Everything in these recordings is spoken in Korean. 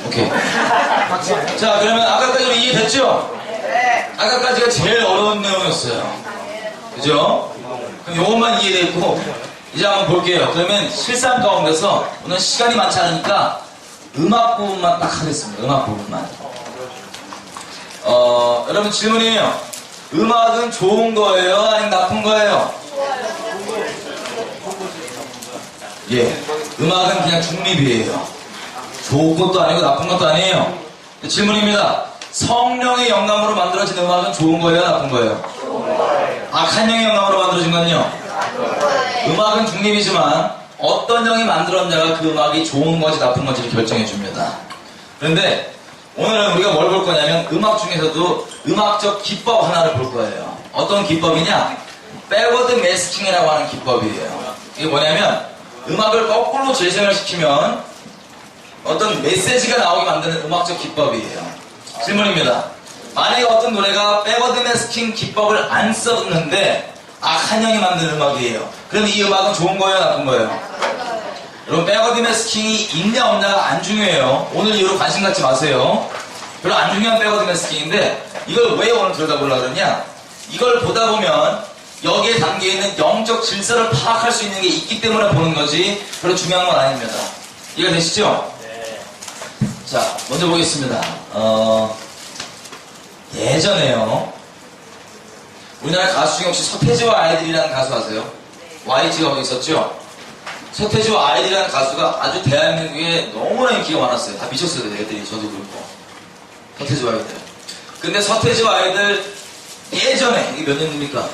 오케이. 자, 그러면 아까까지 이해됐죠? 아까까지가 제일 어려운 내용이었어요. 그죠? 그럼 요것만 이해됐고, 이제 한번 볼게요. 그러면 실상 가운데서 오늘 시간이 많지 않으니까 음악 부분만 딱 하겠습니다. 음악 부분만. 여러분 질문이에요. 음악은 좋은 거예요? 아니면 나쁜 거예요? 예. 음악은 그냥 중립이에요. 좋은 것도 아니고 나쁜 것도 아니에요. 질문입니다. 성령의 영감으로 만들어진 음악은 좋은 거예요? 나쁜 거예요? 악한 영의 영감으로 만들어진 건요? 음악은 중립이지만 어떤 영이 만들었냐가 그 음악이 좋은 건지 나쁜 건지를 결정해 줍니다. 그런데 오늘은 우리가 뭘 볼 거냐면 음악 중에서도 음악적 기법 하나를 볼 거예요. 어떤 기법이냐? 백워드 매스킹이라고 하는 기법이에요. 이게 뭐냐면 음악을 거꾸로 재생을 시키면 어떤 메시지가 나오게 만드는 음악적 기법이에요. 질문입니다. 만약에 어떤 노래가 백워드 매스킹 기법을 안 썼는데 악한 영이 만든 음악이에요. 그럼 이 음악은 좋은 거예요? 나쁜 거예요? 여러분 백워드 매스킹이 있냐 없냐가 안 중요해요. 오늘 이후로 관심 갖지 마세요. 별로 안 중요한 백워드 매스킹인데 이걸 왜 오늘 들여다보려고 그러냐? 이걸 보다 보면 여기에 담겨있는 영적 질서를 파악할 수 있는 게 있기 때문에 보는 거지 별로 중요한 건 아닙니다. 이해가 되시죠? 네. 자, 먼저 보겠습니다. 예전에요. 우리나라 가수 중에 혹시 서태지와 아이들이라는 가수 아세요? YG가 거기 있었죠? 서태지와 아이들이라는 가수가 아주 대한민국에 너무나 인기가 많았어요. 다 미쳤어요, 애들이. 저도 그렇고. 서태지와 아이들. 근데 서태지와 아이들 예전에, 이게 몇 년입니까?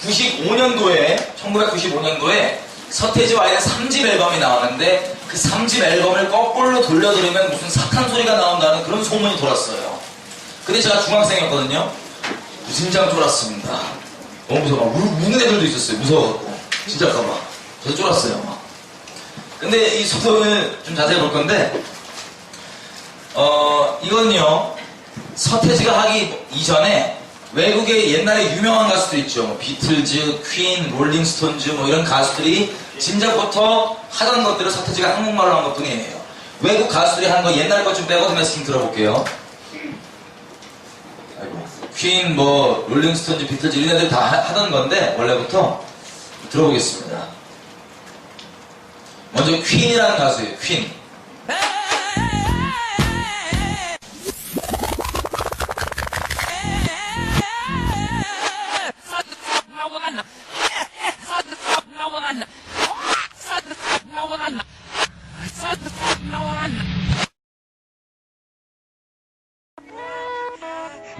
1995년도에 서태지와 아이들 3집 앨범이 나왔는데 그 3집 앨범을 거꾸로 돌려 들으면 무슨 사탄 소리가 나온다는 그런 소문이 돌았어요. 근데 제가 중학생이었거든요. 무심장 쫄았습니다. 너무 무서워. 우는 애들도 있었어요. 무서워갖고. 진짜 가봐. 저도 쫄았어요. 막. 근데 이 소문을 좀 자세히 볼 건데, 이건요, 서태지가 하기 이전에 외국의 옛날에 유명한 가수들 있죠. 뭐 비틀즈, 퀸, 롤링스톤즈 뭐 이런 가수들이 진작부터 하던 것들을 서태지가 한국말로 한 것뿐이에요. 외국 가수들이 한 거 옛날 것 좀 백워드 매스킹 들어볼게요. 퀸, 뭐 롤링스톤즈, 비틀즈 이런 애들 다 하던 건데 원래부터 들어보겠습니다. 먼저 퀸이라는 가수예요. 퀸.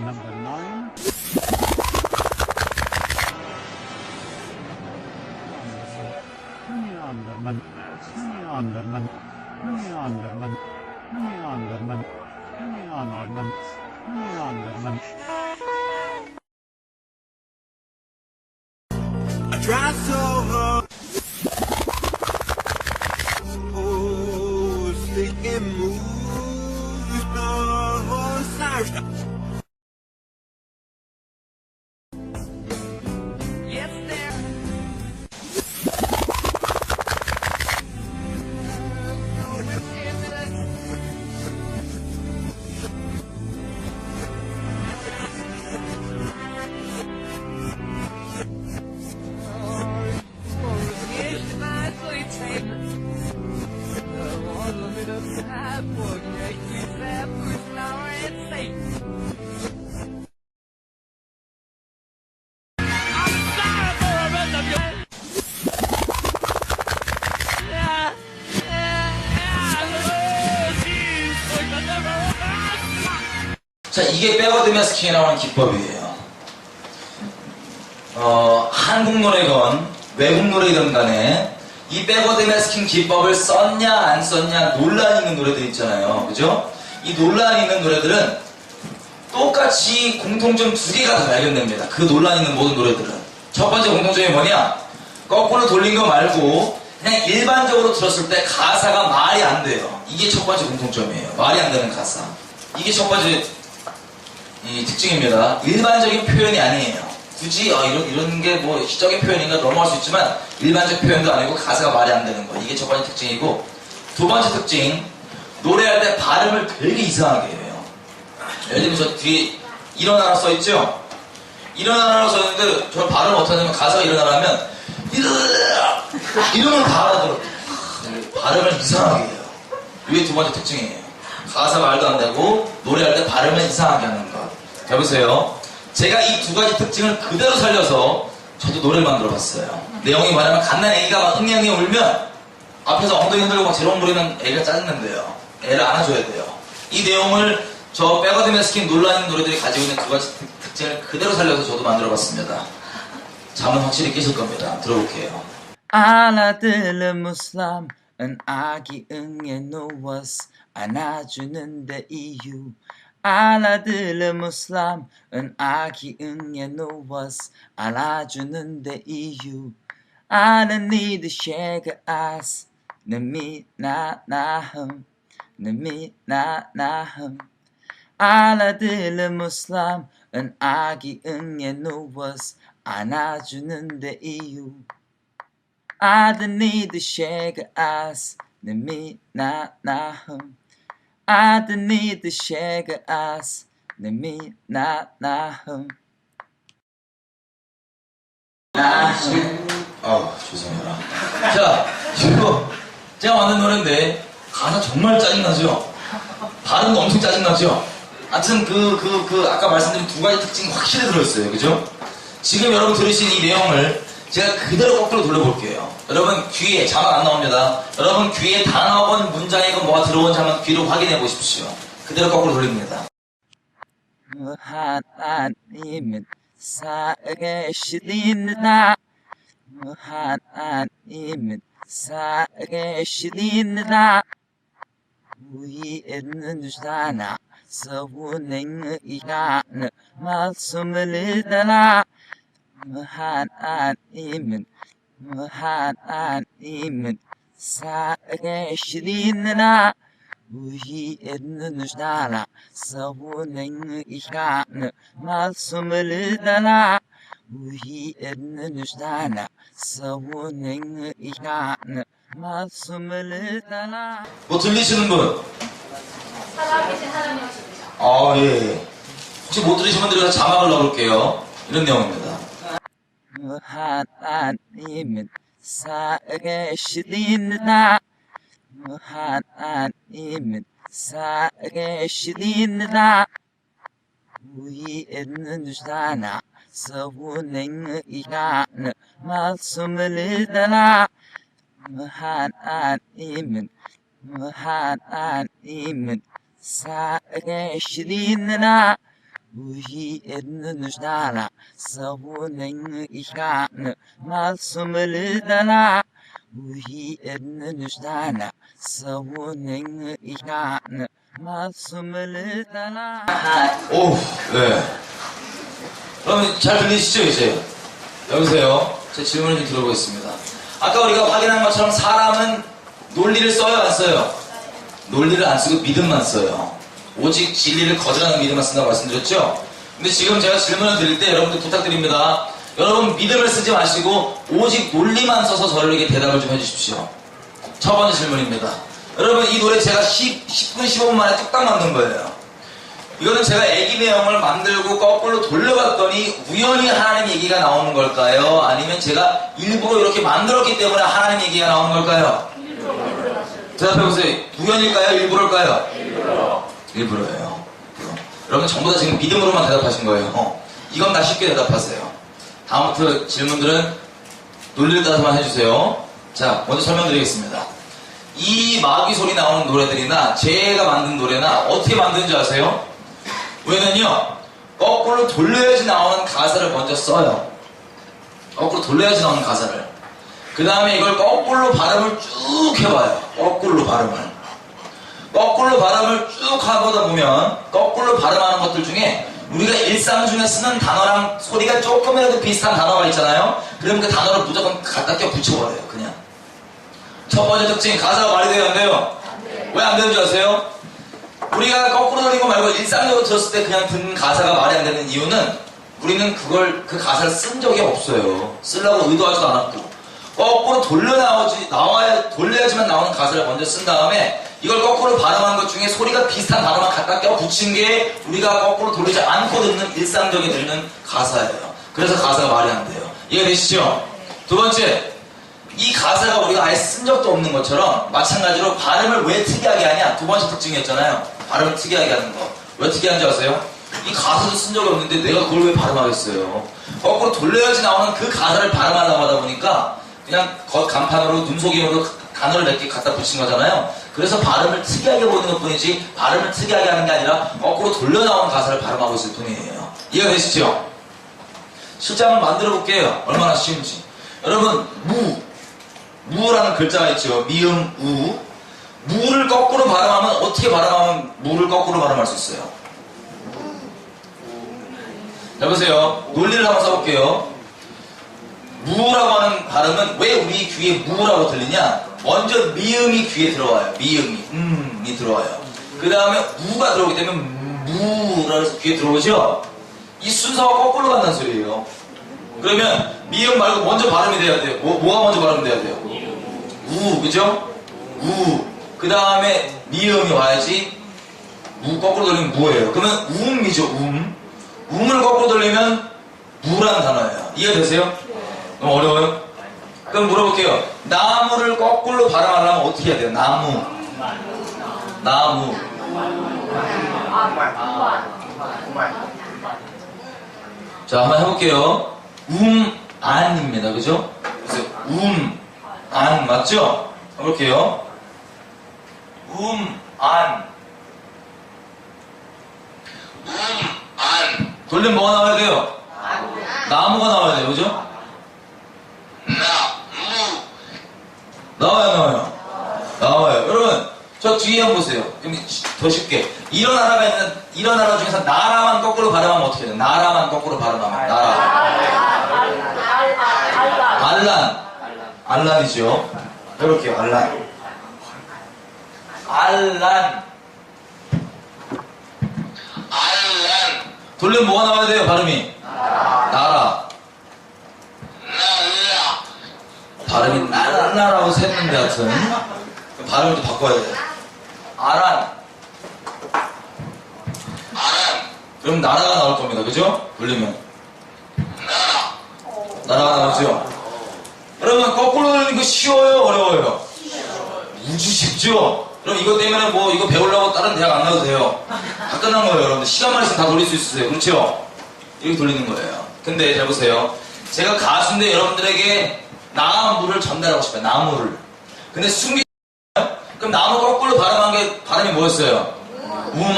Number 9. I tried so hard. Oh, sticking moves, no sorry. 자, 이게 백워드 매스킹이라고 하는 기법이에요. 한국 노래건 외국 노래든 간에 이 백워드 매스킹 기법을 썼냐 안 썼냐 논란 있는 노래들 있잖아요. 그죠? 이 논란 있는 노래들은 똑같이 공통점 두 개가 다 발견됩니다. 그 논란 있는 모든 노래들은. 첫 번째 공통점이 뭐냐? 거꾸로 돌린 거 말고 그냥 일반적으로 들었을 때 가사가 말이 안 돼요. 이게 첫 번째 공통점이에요. 말이 안 되는 가사. 이게 첫 번째 이 특징입니다. 일반적인 표현이 아니에요. 굳이 이런 게 뭐 시적인 표현인가 넘어갈 수 있지만 일반적 표현도 아니고 가사가 말이 안 되는 거. 이게 첫 번째 특징이고, 두 번째 특징, 노래할 때 발음을 되게 이상하게 해요. 예를 들면 저 뒤에 일어나라 써있죠? 일어나라 써있는데 저 발음을 어떻게 하냐면 가사가 일어나라면 이러면 다 알아들어. 발음을 이상하게 해요. 이게 두 번째 특징이에요. 가사 말도 안 되고 노래할 때 발음을 이상하게 하는 것. 여보세요. 제가 이 두 가지 특징을 그대로 살려서 저도 노래를 만들어 봤어요. 내용이 뭐냐면 갓난 애기가 막 응애응애 울면 앞에서 엉덩이 흔들고 막 재롱 부리면 애가 짜증난대요. 애를 안아줘야 돼요. 이 내용을 저 백워드 스킨 논란인 노래들이 가지고 있는 두 가지 특징을 그대로 살려서 저도 만들어 봤습니다. 잠은 확실히 깨실 겁니다. 들어볼게요. 알아들은 무슬람은 아기 응에 누워서 안아주는데 이유. 알아들은 무슬람은 아기 응에 누워서 안아주는데 이유. I don't need to shake us. 느미나나흠 느미나나흠. 알아들은 무슬람은 아기 응에 누워서 안아주는데 이유. I don't need to shake us. 느미나나흠. I don't need to shake us. 느미나나흠. 죄송해라. 자, 이거 제가 만든 노래인데 가사 정말 짜증나죠? 발음도 엄청 짜증나죠? 하여튼 아까 말씀드린 두 가지 특징이 확실히 들어있어요. 그죠? 지금 여러분 들으신 이 내용을 제가 그대로 거꾸로 돌려볼게요. 여러분 귀에 자막 안 나옵니다. 여러분 귀에 단어건 문장이건 뭐가 들어온지 한번 귀로 확인해 보십시오. 그대로 거꾸로 돌립니다. 하나님은 살계시리나. 하나님은 살계시리나. 위에는 주잖아. 서운행의하는 말씀을 따라. 하나님은 살계시리나. 위에는 주잖아. 서운행의하는 말씀을 따라. 위에는 주잖아. 서운행의하는 말씀을 따라. 뭐 들리시는 분? 살아계신 하나님을 주시죠. 예. 혹시 못 들으신 분들은 자막을 넣어볼게요. 이런 내용입니다. 하나님은 살계시리나. 하나님은 살계시리나. 위에는 주잖아. 서운행의하는 말씀을 따라. 하나님은 살계시리나. 위에는 주잖아. 서운행의하는 말씀을 따라. 위에는 주잖아. 서운행의하는 말씀을 따라. 오, 네. 그럼 잘 들리시죠, 이제? 여보세요? 제 질문을 좀 들어보겠습니다. 아까 우리가 확인한 것처럼 사람은 논리를 써요, 안 써요? 논리를 안 쓰고 믿음만 써요. 오직 진리를 거절하는 믿음만 쓴다고 말씀드렸죠? 근데 지금 제가 질문을 드릴 때 여러분들 부탁드립니다. 여러분 믿음을 쓰지 마시고 오직 논리만 써서 저에게 대답을 좀 해주십시오. 첫 번째 질문입니다. 여러분 이 노래 제가 10분 15분 만에 뚝딱 만든 거예요. 이거는 제가 애기 내용을 만들고 거꾸로 돌려봤더니 우연히 하나님 얘기가 나오는 걸까요? 아니면 제가 일부러 이렇게 만들었기 때문에 하나님 얘기가 나오는 걸까요? 대답해보세요. 우연일까요? 일부러일까요? 일부러예요. 여러분 전부 다 지금 믿음으로만 대답하신 거예요. 이건 다 쉽게 대답하세요. 다음부터 질문들은 논리를 따라서만 해주세요. 자, 먼저 설명드리겠습니다. 이 마귀 소리 나오는 노래들이나 제가 만든 노래나 어떻게 만드는지 아세요? 왜냐면요, 거꾸로 돌려야지 나오는 가사를 먼저 써요. 거꾸로 돌려야지 나오는 가사를. 그 다음에 이걸 거꾸로 발음을 쭉 해봐요. 거꾸로 발음을 쭉 하다 보면 거꾸로 발음하는 것들 중에 우리가 일상 중에 쓰는 단어랑 소리가 조금이라도 비슷한 단어가 있잖아요. 그러면 그 단어를 무조건 갖다 껴 붙여버려요. 그냥. 첫 번째 특징, 가사가 말이 돼요, 안 돼요? 왜 안 되는 줄 아세요? 우리가 거꾸로 돌린 거 말고 일상적으로 들었을 때 그냥 듣는 가사가 말이 안 되는 이유는 우리는 그 가사를 쓴 적이 없어요. 쓰려고 의도하지도 않았고. 거꾸로 돌려야지만 나오는 가사를 먼저 쓴 다음에 이걸 거꾸로 발음한 것 중에 소리가 비슷한 발음만 갖다 껴 붙인 게 우리가 거꾸로 돌리지 않고 듣는 일상적인 듣는 가사예요. 그래서 가사가 말이 안 돼요. 이해되시죠? 두 번째, 이 가사가 우리가 아예 쓴 적도 없는 것처럼 마찬가지로 발음을 왜 특이하게 하냐? 두 번째 특징이었잖아요. 발음을 특이하게 하는 거. 왜 특이한지 아세요? 이 가사도 쓴 적이 없는데 내가 그걸 왜 발음하겠어요? 거꾸로 돌려야지 나오는 그 가사를 발음하려고 하다 보니까 그냥 겉간판으로 눈속임으로 단어를 몇 개 갖다 붙인 거잖아요. 그래서 발음을 특이하게 보이는 것 뿐이지 발음을 특이하게 하는 게 아니라 거꾸로 돌려 나오는 가사를 발음하고 있을 뿐이에요. 이해가 되시죠? 실제 한번 만들어 볼게요. 얼마나 쉬운지. 여러분, 무라는 글자가 있죠. 미음, 우. 무를 거꾸로 발음하면 어떻게 발음하면 무를 거꾸로 발음할 수 있어요? 자, 보세요. 논리를 한번 써볼게요. 무라고 하는 발음은 왜 우리 귀에 무라고 들리냐? 먼저 미음이 귀에 들어와요. 미음이 들어와요. 그 다음에 무가 들어오기 때문에 무라 해서 귀에 들어오죠? 이 순서가 거꾸로 간다는 소리예요. 그러면 미음 말고 먼저 발음이 돼야 돼요. 뭐가 먼저 발음이 돼야 돼요? 우, 그죠? 우. 그 다음에 미음이 와야지. 무 거꾸로 돌리면 무예요. 그러면 음이죠. 음을 거꾸로 돌리면 무라는 단어예요. 이해되세요? 너무 어려워요? 그럼 물어볼게요. 나무를 거꾸로 발음하려면 어떻게 해야 돼요? 나무. 자, 한번 해볼게요. 안입니다. 그죠? 그래서 안 맞죠? 해볼게요. 안. 돌리면 뭐가 나와야 돼요? 나무가 나와야 돼요. 그죠? 나와요. 여러분, 저 뒤에 한번 보세요. 더 쉽게. 이런 나라 중에서 나라만 거꾸로 발음하면 어떻게 돼요? 나라만 거꾸로 발음하면. 나라. 알란이죠. 해볼게요. 알란. 돌리면 뭐가 나와야 돼요? 발음이. 나라. 발음이 나라라고 샜는데 하여튼 발음을 또 바꿔야 돼요. 아란. 그럼 나라가 나올 겁니다. 그죠? 돌리면 나라가 나오죠? 여러분, 거꾸로 돌리는 거 쉬워요? 어려워요? 무지 쉽죠? 그럼 이것 때문에 뭐 이거 배우려고 다른 대학 안 가도 돼요. 다 끝난 거예요. 여러분들 시간만 있으면 다 돌릴 수 있으세요. 그렇죠? 이렇게 돌리는 거예요. 근데 잘 보세요. 제가 가수인데 여러분들에게 나무를 전달하고 싶어요. 나무를. 근데 그럼 나무 거꾸로 발음한 게 발음이 뭐였어요?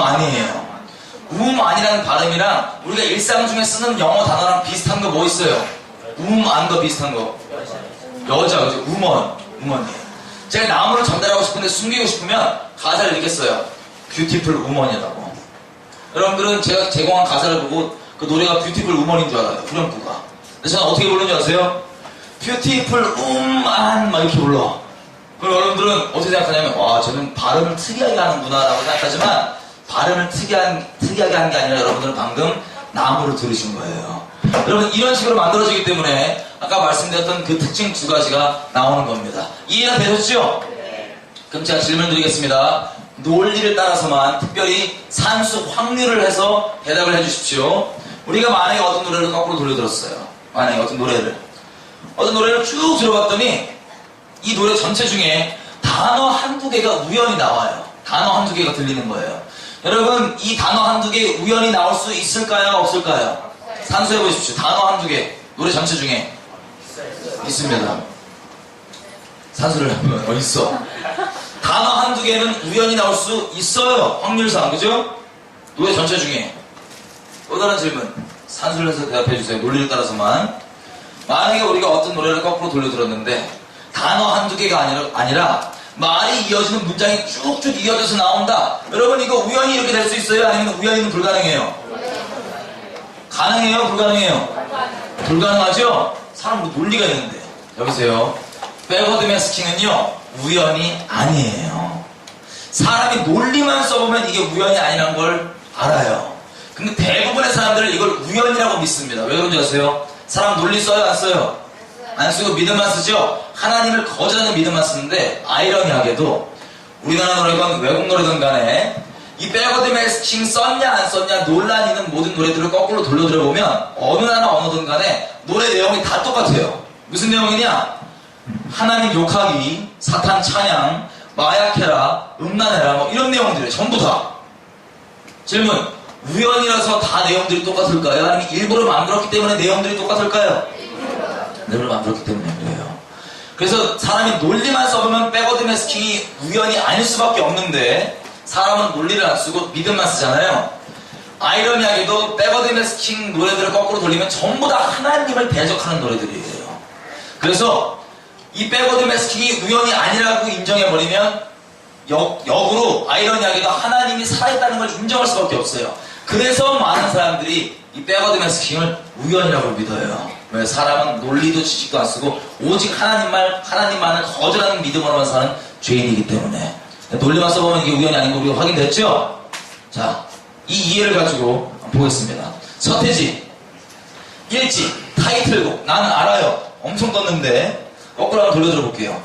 아니에요. 아니라는 발음이랑 우리가 일상 중에 쓰는 영어 단어랑 비슷한 거 뭐 있어요? 안과 비슷한 거. 여자, 그죠? 우먼이에요. 제가 나무를 전달하고 싶은데 숨기고 싶으면 가사를 이렇게 써요. 뷰티풀 우먼이라고. 여러분들은 제가 제공한 가사를 보고 그 노래가 뷰티풀 우먼인 줄 알아요. 후렴구가. 근데 저는 어떻게 부르는 줄 아세요? 뷰티풀 막 이렇게 불러. 그럼 여러분들은 어떻게 생각하냐면 와, 쟤는 발음을 특이하게 하는구나 라고 생각하지만 발음을 특이하게 하는 게 아니라 여러분들은 방금 나무를 들으신 거예요. 여러분, 이런 식으로 만들어지기 때문에 아까 말씀드렸던 그 특징 두 가지가 나오는 겁니다. 이해가 되셨죠? 그럼 제가 질문 드리겠습니다. 논리를 따라서만 특별히 산수 확률을 해서 대답을 해주십시오. 우리가 만약에 어떤 노래를 거꾸로 돌려 들었어요. 만약에 어떤 노래를 쭉 들어봤더니 이 노래 전체 중에 단어 한두 개가 우연히 나와요. 단어 한두 개가 들리는 거예요. 여러분, 이 단어 한두 개 우연히 나올 수 있을까요? 없을까요? 산수해 보십시오. 단어 한두 개 노래 전체 중에 있습니다. 산수를 하면 있어. 단어 한두 개는 우연히 나올 수 있어요. 확률상. 그죠? 노래 전체 중에. 또 다른 질문. 산수를 해서 대답해 주세요. 논리를 따라서만. 만약에 우리가 어떤 노래를 거꾸로 돌려 들었는데 단어 한두 개가 아니라 말이 이어지는 문장이 쭉쭉 이어져서 나온다. 여러분, 이거 우연히 이렇게 될 수 있어요? 아니면 우연히는 불가능해요? 가능해요? 불가능해요? 불가능하죠? 사람 논리가 있는데. 여보세요. 백워드 매스킹은요, 우연이 아니에요. 사람이 논리만 써보면 이게 우연이 아니란 걸 알아요. 근데 대부분의 사람들은 이걸 우연이라고 믿습니다. 왜 그런지 아세요? 사람 논리 써요? 안 써요? 안 쓰고 믿음만 쓰죠? 하나님을 거절하는 믿음만 쓰는데 아이러니하게도 우리나라 노래건 외국 노래든 간에 이 백워드 매스킹 썼냐 안 썼냐 논란이 있는 모든 노래들을 거꾸로 돌려 들어보면 어느 나라 언어든 간에 노래 내용이 다 똑같아요. 무슨 내용이냐? 하나님 욕하기, 사탄 찬양, 마약해라, 음란해라 뭐 이런 내용들이 전부 다. 질문, 우연이라서 다 내용들이 똑같을까요? 아니면 일부러 만들었기 때문에 내용들이 똑같을까요? 일부러 만들었기 때문에 그래요. 그래서 사람이 논리만 써보면 백워드 매스킹이 우연이 아닐 수밖에 없는데 사람은 논리를 안 쓰고 믿음만 쓰잖아요. 아이러니하게도 백워드 매스킹 노래들을 거꾸로 돌리면 전부 다 하나님을 대적하는 노래들이에요. 그래서 이 백워드 매스킹이 우연이 아니라고 인정해버리면 역으로 아이러니하게도 하나님이 살아있다는 걸 인정할 수밖에 없어요. 그래서 많은 사람들이 이 백워드 매스킹을 우연이라고 믿어요. 왜? 사람은 논리도 지식도 안 쓰고 오직 하나님만을 거절하는 믿음으로만 사는 죄인이기 때문에 논리만 써보면 이게 우연이 아닌 거 우리가 확인됐죠? 자, 이 이해를 가지고 보겠습니다. 서태지 1집 타이틀곡 난 알아요. 엄청 떴는데 거꾸로 한번 돌려들어 볼게요.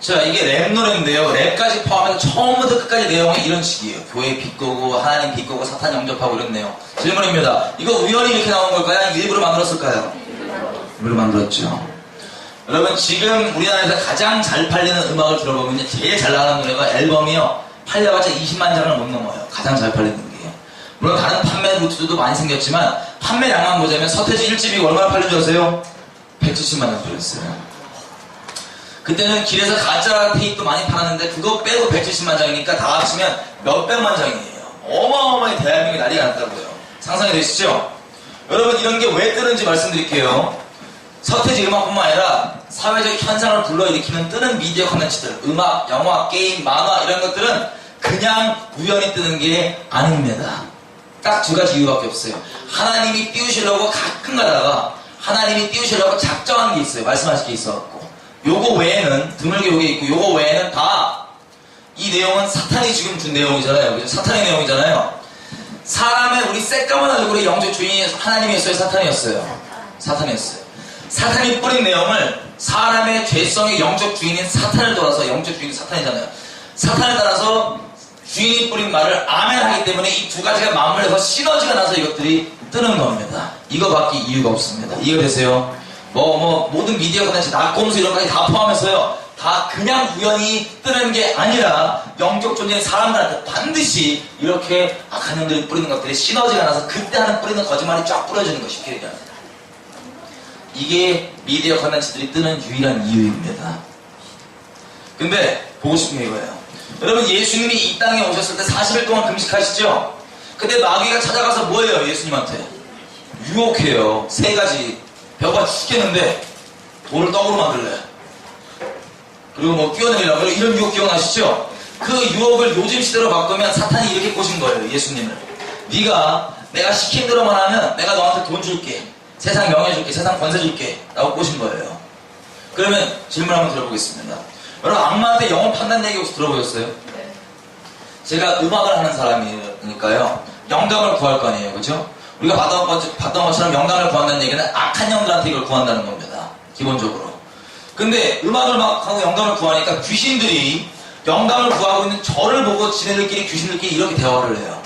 자, 이게 랩 노래인데요. 랩까지 포함해서 처음부터 끝까지 내용이 이런 식이에요. 교회 비꼬고 하나님 비꼬고 사탄 영접하고 이런 내용. 질문입니다. 이거 우연히 이렇게 나온 걸까요? 아니면 일부러 만들었을까요? 일부러 만들었죠. 여러분, 지금 우리나라에서 가장 잘 팔리는 음악을 들어보면 제일 잘 나가는 노래가 앨범이요. 팔려봤자 20만 장을 못 넘어요. 가장 잘 팔리는 게. 물론 다른 판매 루트도 많이 생겼지만 판매량만 보자면 서태지 1집이 얼마나 팔린 줄 아세요? 170만 장 팔렸어요. 그때는 길에서 가짜 테이프도 많이 팔았는데 그거 빼고 170만 장이니까 다 합치면 몇백만 장이에요. 어마어마하게 대한민국이 난리가 났다고요. 상상이 되시죠? 여러분, 이런 게 왜 뜨는지 말씀드릴게요. 서태지 음악뿐만 아니라 사회적 현상을 불러일으키는 뜨는 미디어 콘텐츠들, 음악, 영화, 게임, 만화 이런 것들은 그냥 우연히 뜨는 게 아닙니다. 딱 두 가지 이유밖에 없어요. 하나님이 띄우시려고 가끔 가다가 하나님이 띄우시려고 작정한 게 있어요. 말씀하실 게 있어갖고. 요거 외에는 드물게 요게 있고 요거 외에는 다 이 내용은 사탄이 지금 준 내용이잖아요. 그죠? 사탄의 내용이잖아요. 사람의 우리 새까만 얼굴의 영적 주인이 하나님이었어요? 사탄이었어요? 사탄이었어요. 사탄이 뿌린 내용을 사람의 죄성의 영적 주인인 사탄을 따라서 영적 주인이 사탄이잖아요. 사탄을 따라서 주인이 뿌린 말을 아멘 하기 때문에 이 두 가지가 맞물려서 시너지가 나서 이것들이 뜨는 겁니다. 이거밖에 이유가 없습니다. 이해되세요? 모든 미디어 콘텐츠, 낙곰수 이런 것까지 다 포함해서요. 다 그냥 우연히 뜨는 게 아니라 영적 존재인 사람들한테 반드시 이렇게 악한 놈들이 뿌리는 것들이 시너지가 나서 그때 하는 뿌리는 거짓말이 쫙 뿌려지는 것이 필요합니다. 이게 미디어 콘텐츠들이 뜨는 유일한 이유입니다. 근데 보고 싶은 게 이거예요. 여러분, 예수님이 이 땅에 오셨을 때 40일 동안 금식하시죠? 근데 마귀가 찾아가서 뭐예요? 예수님한테 유혹해요. 세 가지. 배고파 죽겠는데 돌을 떡으로 만들래. 그리고 뭐 뛰어내리라고 이런 유혹 기억나시죠? 그 유혹을 요즘 시대로 바꾸면 사탄이 이렇게 꼬신 거예요. 예수님을. 네가 내가 시킨 대로만 하면 내가 너한테 돈 줄게. 세상 명예 줄게. 세상 권세 줄게. 라고 꼬신 거예요. 그러면 질문 한번 들어보겠습니다. 여러분 악마한테 영혼 판단 얘기 혹시 들어보셨어요? 네. 제가 음악을 하는 사람이니까요. 영감을 구할 거 아니에요. 그죠? 우리가 봤던 것처럼 영감을 구한다는 얘기는 악한 영들한테 이걸 구한다는 겁니다. 기본적으로. 근데 음악을 막 하고 영감을 구하니까 귀신들이 영감을 구하고 있는 저를 보고 지네들끼리 귀신들끼리 이렇게 대화를 해요.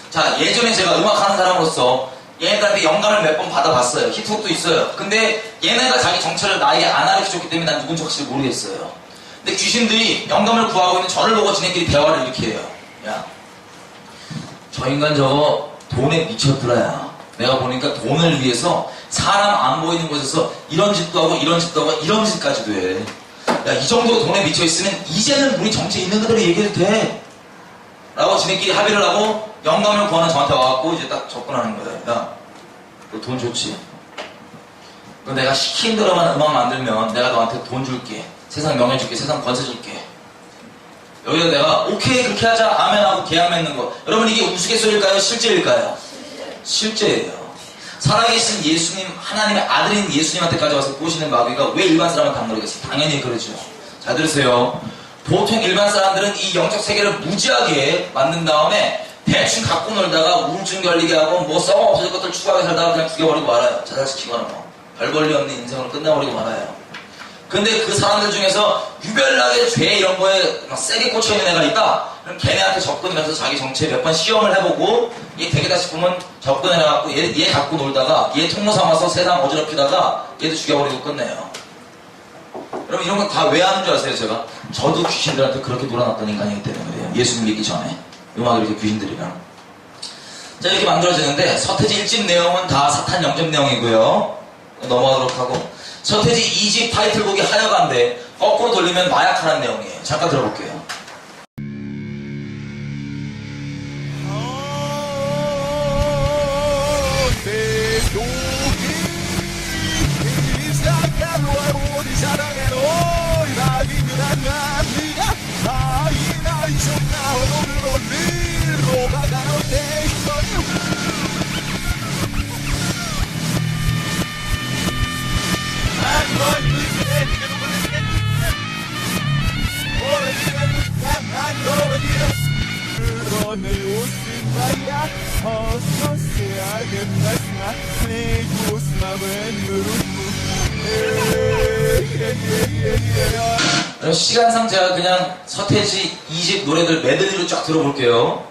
자, 예전에 제가 음악하는 사람으로서 얘네들한테 영감을 몇 번 받아봤어요. 히트곡도 있어요. 근데 얘네가 자기 정체를 나에게 안 알려줬기 때문에 난 누군지 확실히 모르겠어요. 근데 귀신들이 영감을 구하고 있는 저를 보고 지네끼리 대화를 이렇게 해요. 야, 저 인간 저거 돈에 미쳤더라야. 내가 보니까 돈을 위해서 사람 안 보이는 곳에서 이런 짓도 하고 이런 짓도 하고 이런 짓까지도 해. 야, 이 정도 돈에 미쳐있으면 이제는 우리 정체 있는 그대로 얘기해도 돼. 라고 지네끼리 합의를 하고 영감을 구하는 저한테 와갖고 이제 딱 접근하는 거예요. 야, 너 돈 좋지? 너 내가 시킨 대로만 음악 만들면 내가 너한테 돈 줄게. 세상 명예 줄게. 세상 권세 줄게. 여기서 내가 오케이 그렇게 하자 아멘하고 계약 맺는 거. 여러분 이게 우스갯소리일까요? 실제일까요? 실제예요. 살아계신 예수님, 하나님의 아들인 예수님한테까지 와서 꼬시는 마귀가 왜 일반 사람한테 안 그러겠어요? 당연히 그러죠. 잘 들으세요. 보통 일반 사람들은 이 영적 세계를 무지하게 만든 다음에 대충 갖고 놀다가 우울증 걸리게 하고 뭐 썩어 없어질 것들 추가하게 살다가 그냥 죽여버리고 말아요. 자살시키거나 뭐. 별 볼일 없는 인생으로 끝내버리고 말아요. 근데 그 사람들 중에서 유별나게 죄 이런 거에 막 세게 꽂혀있는 애가 있다? 그럼 걔네한테 접근하면서 자기 정체 몇 번 시험을 해보고 얘 되겠다 싶으면 접근해갖고 얘 갖고 놀다가 얘 통로 삼아서 세상 어지럽히다가 얘도 죽여버리고 끝내요. 여러분 이런 건 다 왜 하는 줄 아세요? 제가 저도 귀신들한테 그렇게 놀아놨던 인간이기 때문에 그래요. 예수님 믿기 전에 음악이 이렇게 귀신들이랑 자 이렇게 만들어지는데 서태지 1집 내용은 다 사탄 영접 내용이고요. 넘어가도록 하고 서태지 2집 타이틀곡이 하여간데 거꾸로 돌리면 마약하는 내용이에요. 잠깐 들어볼게요. 시간상 제가 그냥 서태지 2집 노래들 메들리로 쫙 들어볼게요.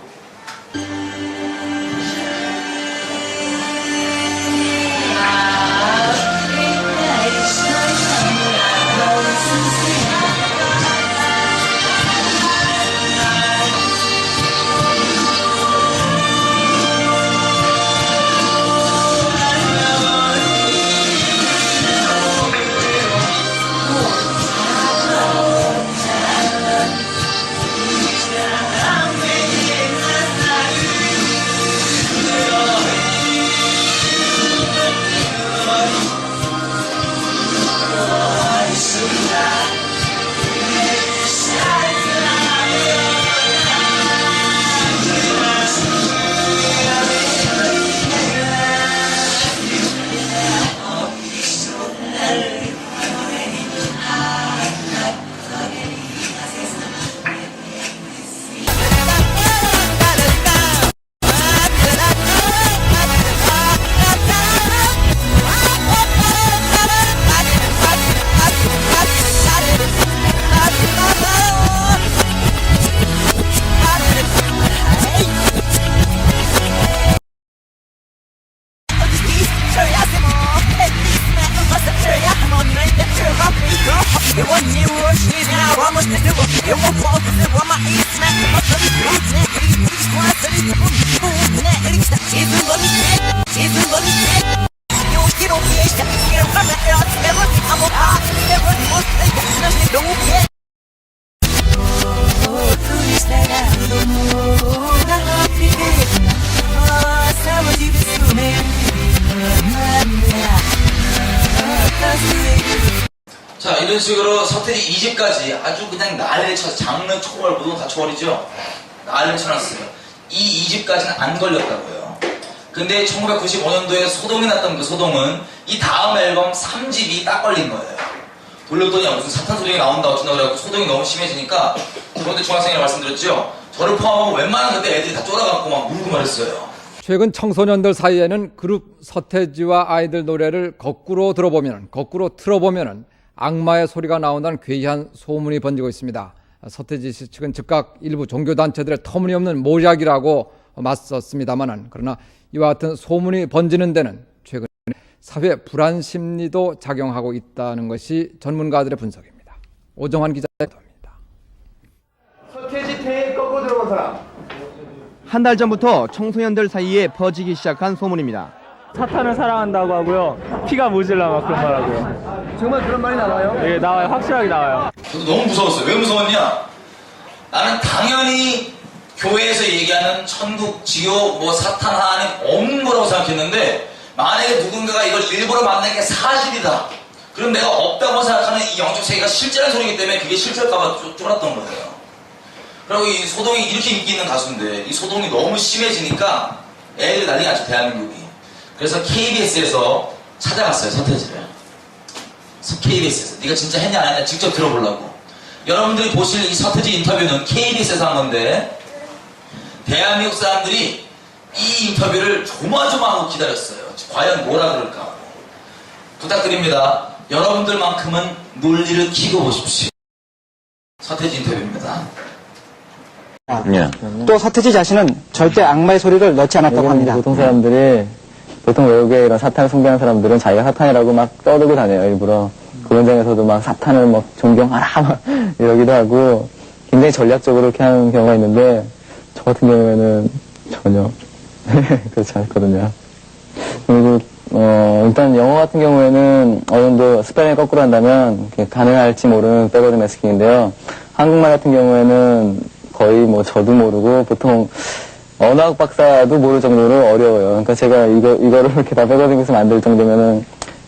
자 이런 식으로 서태지 2집까지 아주 그냥 난리를 쳐서 장르 초월 모두 다 초월이죠. 난리를 쳐놨어요. 이 2집까지는 안 걸렸다고요. 근데 1995년도에 소동이 났던 그 소동은 이 다음 앨범 3집이 딱 걸린 거예요. 돌렸더니 무슨 사탄 소동이 나온다 어쩐다 그래갖고 소동이 너무 심해지니까 저번에 중학생이라 말씀드렸죠. 저를 포함하고 웬만한 그때 애들이 다 쫄아갖고 막 울고 말했어요. 최근 청소년들 사이에는 그룹 서태지와 아이들 노래를 거꾸로 틀어보면 악마의 소리가 나온다는 괴이한 소문이 번지고 있습니다. 서태지 씨 측은 즉각 일부 종교단체들의 터무니없는 모략이라고 맞섰습니다만, 그러나 이와 같은 소문이 번지는 데는 최근 사회 불안 심리도 작용하고 있다는 것이 전문가들의 분석입니다. 오정환 기자의 보도입니다. 서태지 테이프 거꾸로 들어본 사람. 한 달 전부터 청소년들 사이에 퍼지기 시작한 소문입니다. 사탄을 사랑한다고 하고요. 피가 모질라 막 그런 말 하고요. 정말 그런 말이 나와요? 네, 나와요. 확실하게 나와요. 저도 너무 무서웠어요. 왜 무서웠냐? 나는 당연히 교회에서 얘기하는 천국, 지옥, 뭐 사탄, 하나님 없는 거라고 생각했는데 만약에 누군가가 이걸 일부러 만든 게 사실이다. 그럼 내가 없다고 생각하는 이 영적 세계가 실제라는 소리이기 때문에 그게 실제일까봐 쫄았던 거예요. 그리고 이 소동이 이렇게 인기 있는 가수인데 이 소동이 너무 심해지니까 애들이 난리가 났죠, 대한민국이. 그래서 KBS에서 찾아갔어요, 서태지를. KBS에서 네가 진짜 했냐 안 했냐 직접 들어보려고. 여러분들이 보실 이 서태지 인터뷰는 KBS에서 한 건데 대한민국 사람들이 이 인터뷰를 조마조마하고 기다렸어요. 과연 뭐라 그럴까 하고. 부탁드립니다. 여러분들만큼은 논리를 켜고 보십시오. 서태지 인터뷰입니다. 또 서태지 자신은 절대 악마의 소리를 넣지 않았다고 합니다. 보통 사람들이, 보통 외국에 이런 사탄을 숭배하는 사람들은 자기가 사탄이라고 막 떠들고 다녀요, 일부러. 공연장에서도 막 사탄을 막 존경하라, 막 이러기도 하고, 굉장히 전략적으로 이렇게 하는 경우가 있는데, 저 같은 경우에는 전혀 그렇지 않거든요. 그리고, 일단 영어 같은 경우에는 어느 정도 스펠링 거꾸로 한다면 가능할지 모르는 백워드 매스킹인데요. 한국말 같은 경우에는 거의 뭐 저도 모르고 보통 언어학 박사도 모를 정도로 어려워요. 그러니까 제가 이거를 이렇게 다 백워딩해서 만들 정도면은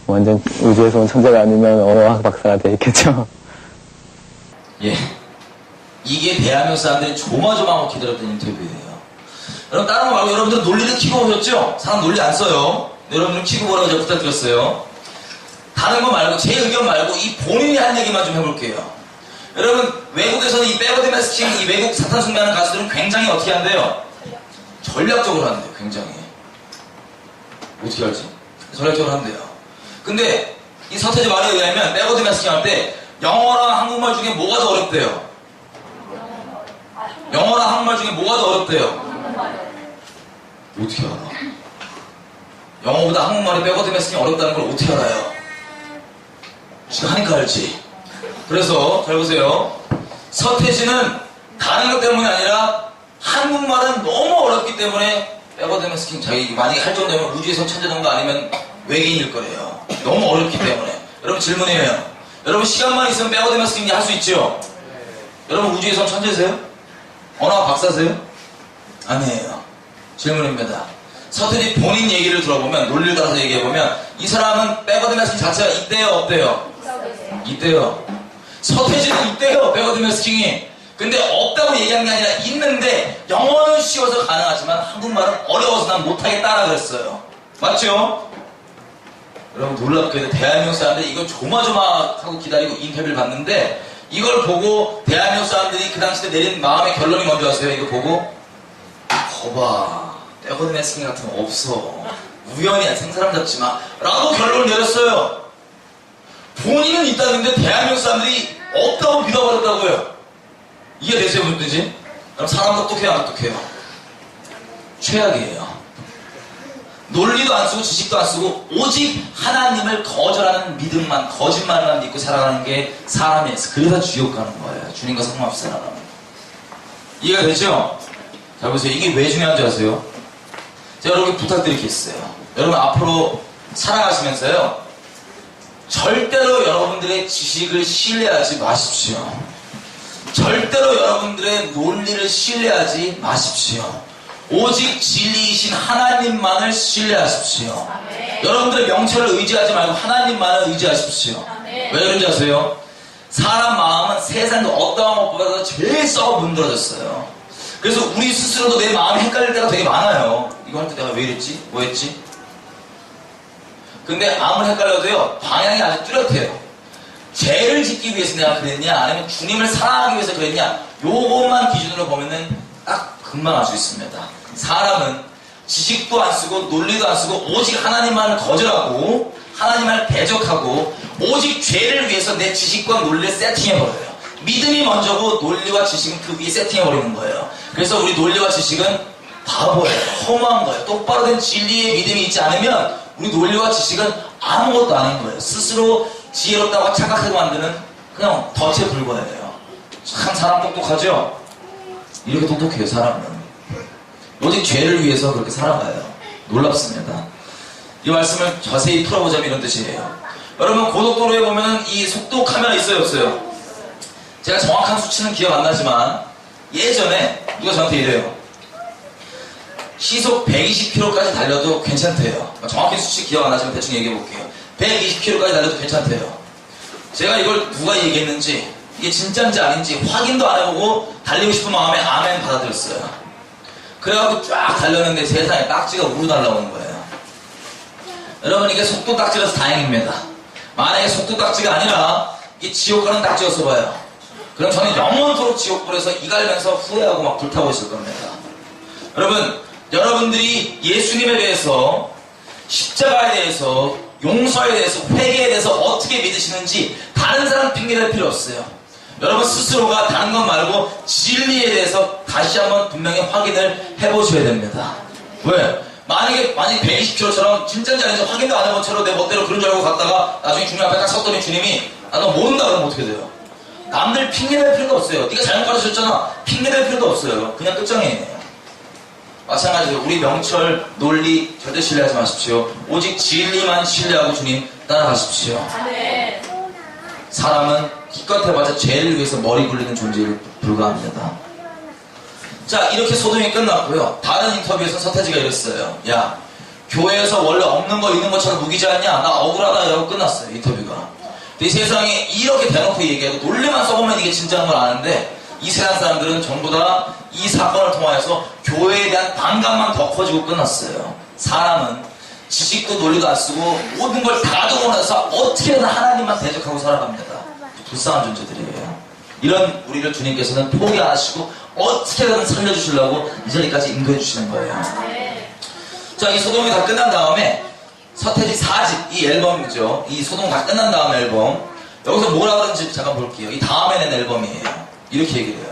완전 우주에서 온 천재가 아니면 언어학 박사가 돼 있겠죠. 예. 이게 대한민국 사람들이 조마조마하고 기다렸던 인터뷰예요. 여러분, 다른 거 말고 여러분들 논리를 켜고 오셨죠? 사람 논리 안 써요. 여러분들 켜고 보라고 제가 부탁드렸어요. 다른 거 말고, 제 의견 말고 이 본인이 한 얘기만 좀 해볼게요. 여러분, 외국에서는 이 백워드 매스킹, 이 외국 사탄 숭배하는 가수들은 굉장히 어떻게 한대요? 전략적으로 한대요, 굉장히. 어떻게 알지? 전략적으로 한대요. 근데 이 서태지 말에 의하면 백워드 매스킹 할 때 영어랑 한국말 중에 뭐가 더 어렵대요? 영어랑 한국말 중에 뭐가 더 어렵대요? 어떻게 알아? 영어보다 한국말이 백워드 매스킹이 어렵다는 걸 어떻게 알아요? 지금 하니까 알지. 그래서 잘 보세요. 서태지는 다른 것 때문이 아니라 한국말은 너무 어렵기 때문에 백워드 매스킹 자기 만약에 할 정도면 우주에서 천재 정도 아니면 외계인일 거예요. 너무 어렵기 때문에. 여러분 질문이에요. 여러분 시간만 있으면 백워드 매스킹 할 수 있죠? 여러분 우주에서 천재세요? 언어학 박사세요? 아니에요. 질문입니다. 서태지 본인 얘기를 들어보면, 논리를 따라서 얘기해보면 이 사람은 백워드 매스킹 자체가 있대요 없대요? 있대요. 서태지는 있대요, 백워드 매스킹이. 근데 없다고 얘기한 게 아니라 있는데 영어는 쉬워서 가능하지만 한국말은 어려워서 난 못하겠다라 그랬어요. 맞죠? 여러분 놀랍게도 대한민국 사람들이 이걸 조마조마하고 기다리고 인터뷰를 봤는데 이걸 보고 대한민국 사람들이 그 당시에 내린 마음의 결론이 뭔지 아세요? 이거 보고 거봐, 백워드 매스킹 같은 거 없어, 우연이야, 생사람 잡지 마 라고 결론을 내렸어요. 본인은 있다는데 대한민국 사람들이 없다고 믿어버렸다고요. 이해되세요, 분들지? 그럼 사람 똑똑해요, 안 똑똑해요? 최악이에요. 논리도 안 쓰고 지식도 안 쓰고 오직 하나님을 거절하는 믿음만, 거짓말만 믿고 살아가는 게 사람이에요. 그래서 지옥 가는 거예요. 주님과 상관없이 살아가는. 이해가 되죠? 자, 보세요. 이게 왜 중요한지 아세요? 제가 여러분께 부탁드릴 게 있어요. 여러분 앞으로 살아가시면서요, 절대로 여러분들의 지식을 신뢰하지 마십시오. 절대로 여러분들의 논리를 신뢰하지 마십시오. 오직 진리이신 하나님만을 신뢰하십시오. 여러분들의 명철을 의지하지 말고 하나님만을 의지하십시오. 왜 그런지 아세요? 사람 마음은 세상 어떠한 것보다 제일 썩어 문드러졌어요. 그래서 우리 스스로도 내 마음이 헷갈릴 때가 되게 많아요. 이거 할 때 내가 왜 이랬지? 뭐 했지? 근데 아무리 헷갈려도요, 방향이 아주 뚜렷해요. 죄를 짓기 위해서 내가 그랬냐 아니면 주님을 사랑하기 위해서 그랬냐 요것만 기준으로 보면은 딱 금방 알 수 있습니다. 사람은 지식도 안 쓰고 논리도 안 쓰고 오직 하나님만을 거절하고 하나님만을 대적하고 오직 죄를 위해서 내 지식과 논리를 세팅해버려요. 믿음이 먼저고 논리와 지식은 그 위에 세팅해버리는 거예요. 그래서 우리 논리와 지식은 바보예요. 허무한 거예요. 똑바로 된 진리의 믿음이 있지 않으면 우리 논리와 지식은 아무것도 아닌 거예요. 스스로 지혜롭다고 착각하게 만드는 그냥 덫에 불과해요. 참 사람 똑똑하죠? 이렇게 똑똑해요. 사람은 오직 죄를 위해서 그렇게 살아가요. 놀랍습니다. 이 말씀을 자세히 풀어보자면 이런 뜻이에요. 여러분 고속도로에 보면 이 속도 카메라 있어요 없어요? 제가 정확한 수치는 기억 안 나지만 예전에 누가 저한테 이래요. 시속 120km까지 달려도 괜찮대요. 정확히 수치 기억 안 나지만 대충 얘기해 볼게요. 120km까지 달려도 괜찮대요. 제가 이걸 누가 얘기했는지 이게 진짜인지 아닌지 확인도 안 해보고 달리고 싶은 마음에 아멘 받아들였어요. 그래갖고 쫙 달렸는데 세상에 딱지가 우르 날라오는 거예요. 여러분 이게 속도 딱지라서 다행입니다. 만약에 속도 딱지가 아니라 이게 지옥 가는 딱지였어 봐요. 그럼 저는 영원토록 지옥불에서 이갈면서 후회하고 막 불타고 있을 겁니다. 여러분들이 예수님에 대해서 십자가에 대해서 용서에 대해서 회개에 대해서 어떻게 믿으시는지 다른 사람 핑계댈 필요 없어요. 여러분 스스로가 다른 것 말고 진리에 대해서 다시 한번 분명히 확인을 해보셔야 됩니다. 왜? 만약에 120km처럼 진짜인지 아닌지 확인도 안 해본 채로 내 멋대로 그런 줄 알고 갔다가 나중에 주님 앞에 딱 섰더니 주님이 너 모른다 그러면 어떻게 돼요? 남들 핑계댈 필요도 없어요. 네가 잘못 가르쳤잖아. 핑계댈 필요도 없어요. 그냥 끝장이에요. 마찬가지로 우리 명철, 논리 절대 신뢰하지 마십시오. 오직 진리만 신뢰하고 주님 따라가십시오. 사람은 기껏 해봤자 죄를 위해서 머리 굴리는 존재에 불과합니다. 자, 이렇게 소동이 끝났고요. 다른 인터뷰에서 서태지가 이랬어요. 야, 교회에서 원래 없는 거 있는 것처럼 무기지 않냐? 나 억울하다 이러고 끝났어요. 인터뷰가. 근데 이 세상에 이렇게 대놓고 얘기하고 논리만 써보면 이게 진짜인 걸 아는데 이 세상 사람들은 전부 다 이 사건을 통하여서 교회에 대한 반감만 더 커지고 끝났어요. 사람은 지식도 논리도 안 쓰고 모든 걸 다 가지고 나서 어떻게든 하나님만 대적하고 살아갑니다. 불쌍한 존재들이에요. 이런 우리를 주님께서는 포기 안 하시고 어떻게든 살려주시려고 이 자리까지 인도해 주시는 거예요. 자, 이 소동이 다 끝난 다음에 서태지 4집, 이 앨범이죠. 이 소동 다 끝난 다음 앨범. 여기서 뭐라 그런지 잠깐 볼게요. 이 다음에 낸 앨범이에요. 이렇게 얘기를 해요.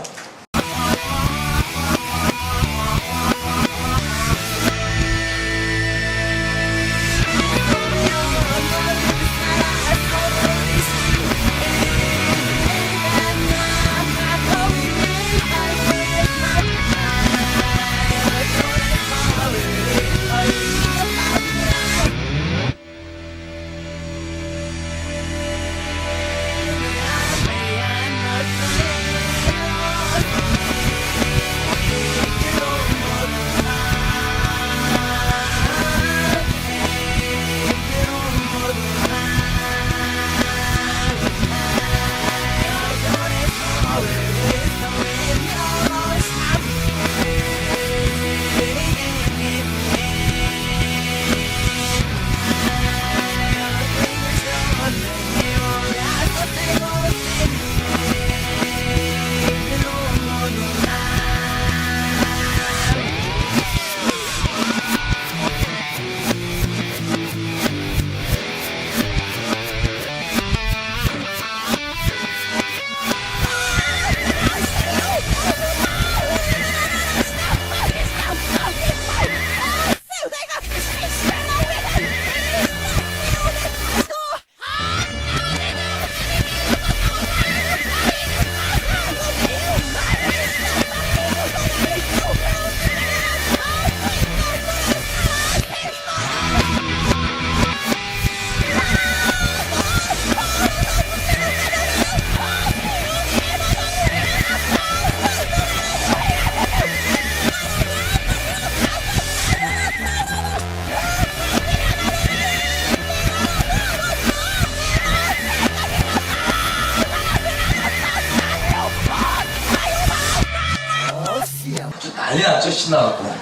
난리 났죠. 신나갖고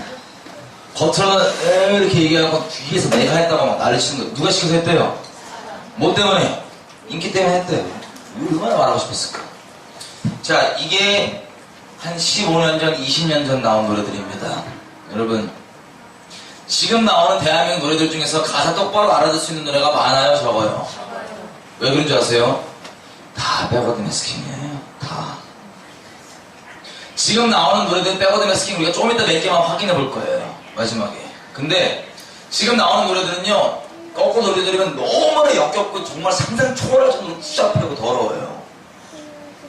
겉으로는 이렇게 얘기하고 뒤에서 내가 했다고 막 난리 치는 거예요. 누가 시켜서 했대요? 뭐 때문에? 인기 때문에 했대요. 이거 얼마나 말하고 싶었을까? 자, 이게 한 15년 전, 20년 전 나온 노래들입니다. 여러분, 지금 나오는 대한민국 노래들 중에서 가사 똑바로 알아들 수 있는 노래가 많아요, 적어요? 왜 그런 줄 아세요? 다 백워드 매스킹이에요. 다. 지금 나오는 노래들은 백워드 매스킹 우리가 조금 이따 몇 개만 확인해 볼 거예요. 마지막에. 근데 지금 나오는 노래들은요, 거꾸로 노래 들으면 너무나 역겹고 정말 상상 초월할 정도로 추잡하고 더러워요.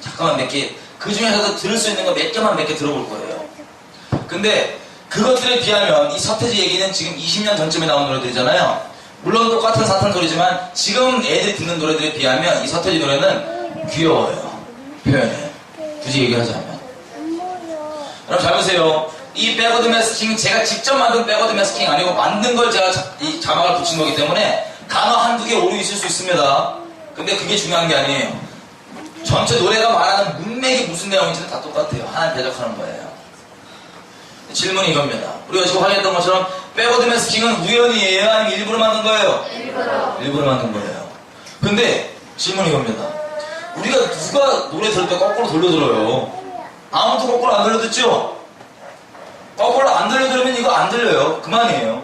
잠깐만 몇 개, 그 중에서도 들을 수 있는 거 몇 개만 몇 개 들어볼 거예요. 근데 그것들에 비하면 이 서태지 얘기는 지금 20년 전쯤에 나온 노래들이잖아요. 물론 똑같은 사탄 소리지만 지금 애들이 듣는 노래들에 비하면 이 서태지 노래는 귀여워요. 표현에. 굳이 얘기하자면. 여러분 잘 보세요. 이 백워드 매스킹은 제가 직접 만든 백워드 매스킹 아니고 만든 걸 제가 이 자막을 붙인 거기 때문에 단어 한두 개 오류 있을 수 있습니다. 근데 그게 중요한 게 아니에요. 전체 노래가 말하는 문맥이 무슨 내용인지는 다 똑같아요. 하나 대적하는 거예요. 질문이 이겁니다. 우리가 지금 확인했던 것처럼 백워드 매스킹은 우연이에요? 아니면 일부러 만든 거예요? 일부러 만든 거예요. 근데 질문이 이겁니다. 우리가 누가 노래 들을 때 거꾸로 돌려 들어요? 아무도 거꾸로 안 돌려 듣죠? 거꾸로 안 돌려 들으면 이거 안 들려요. 그만이에요.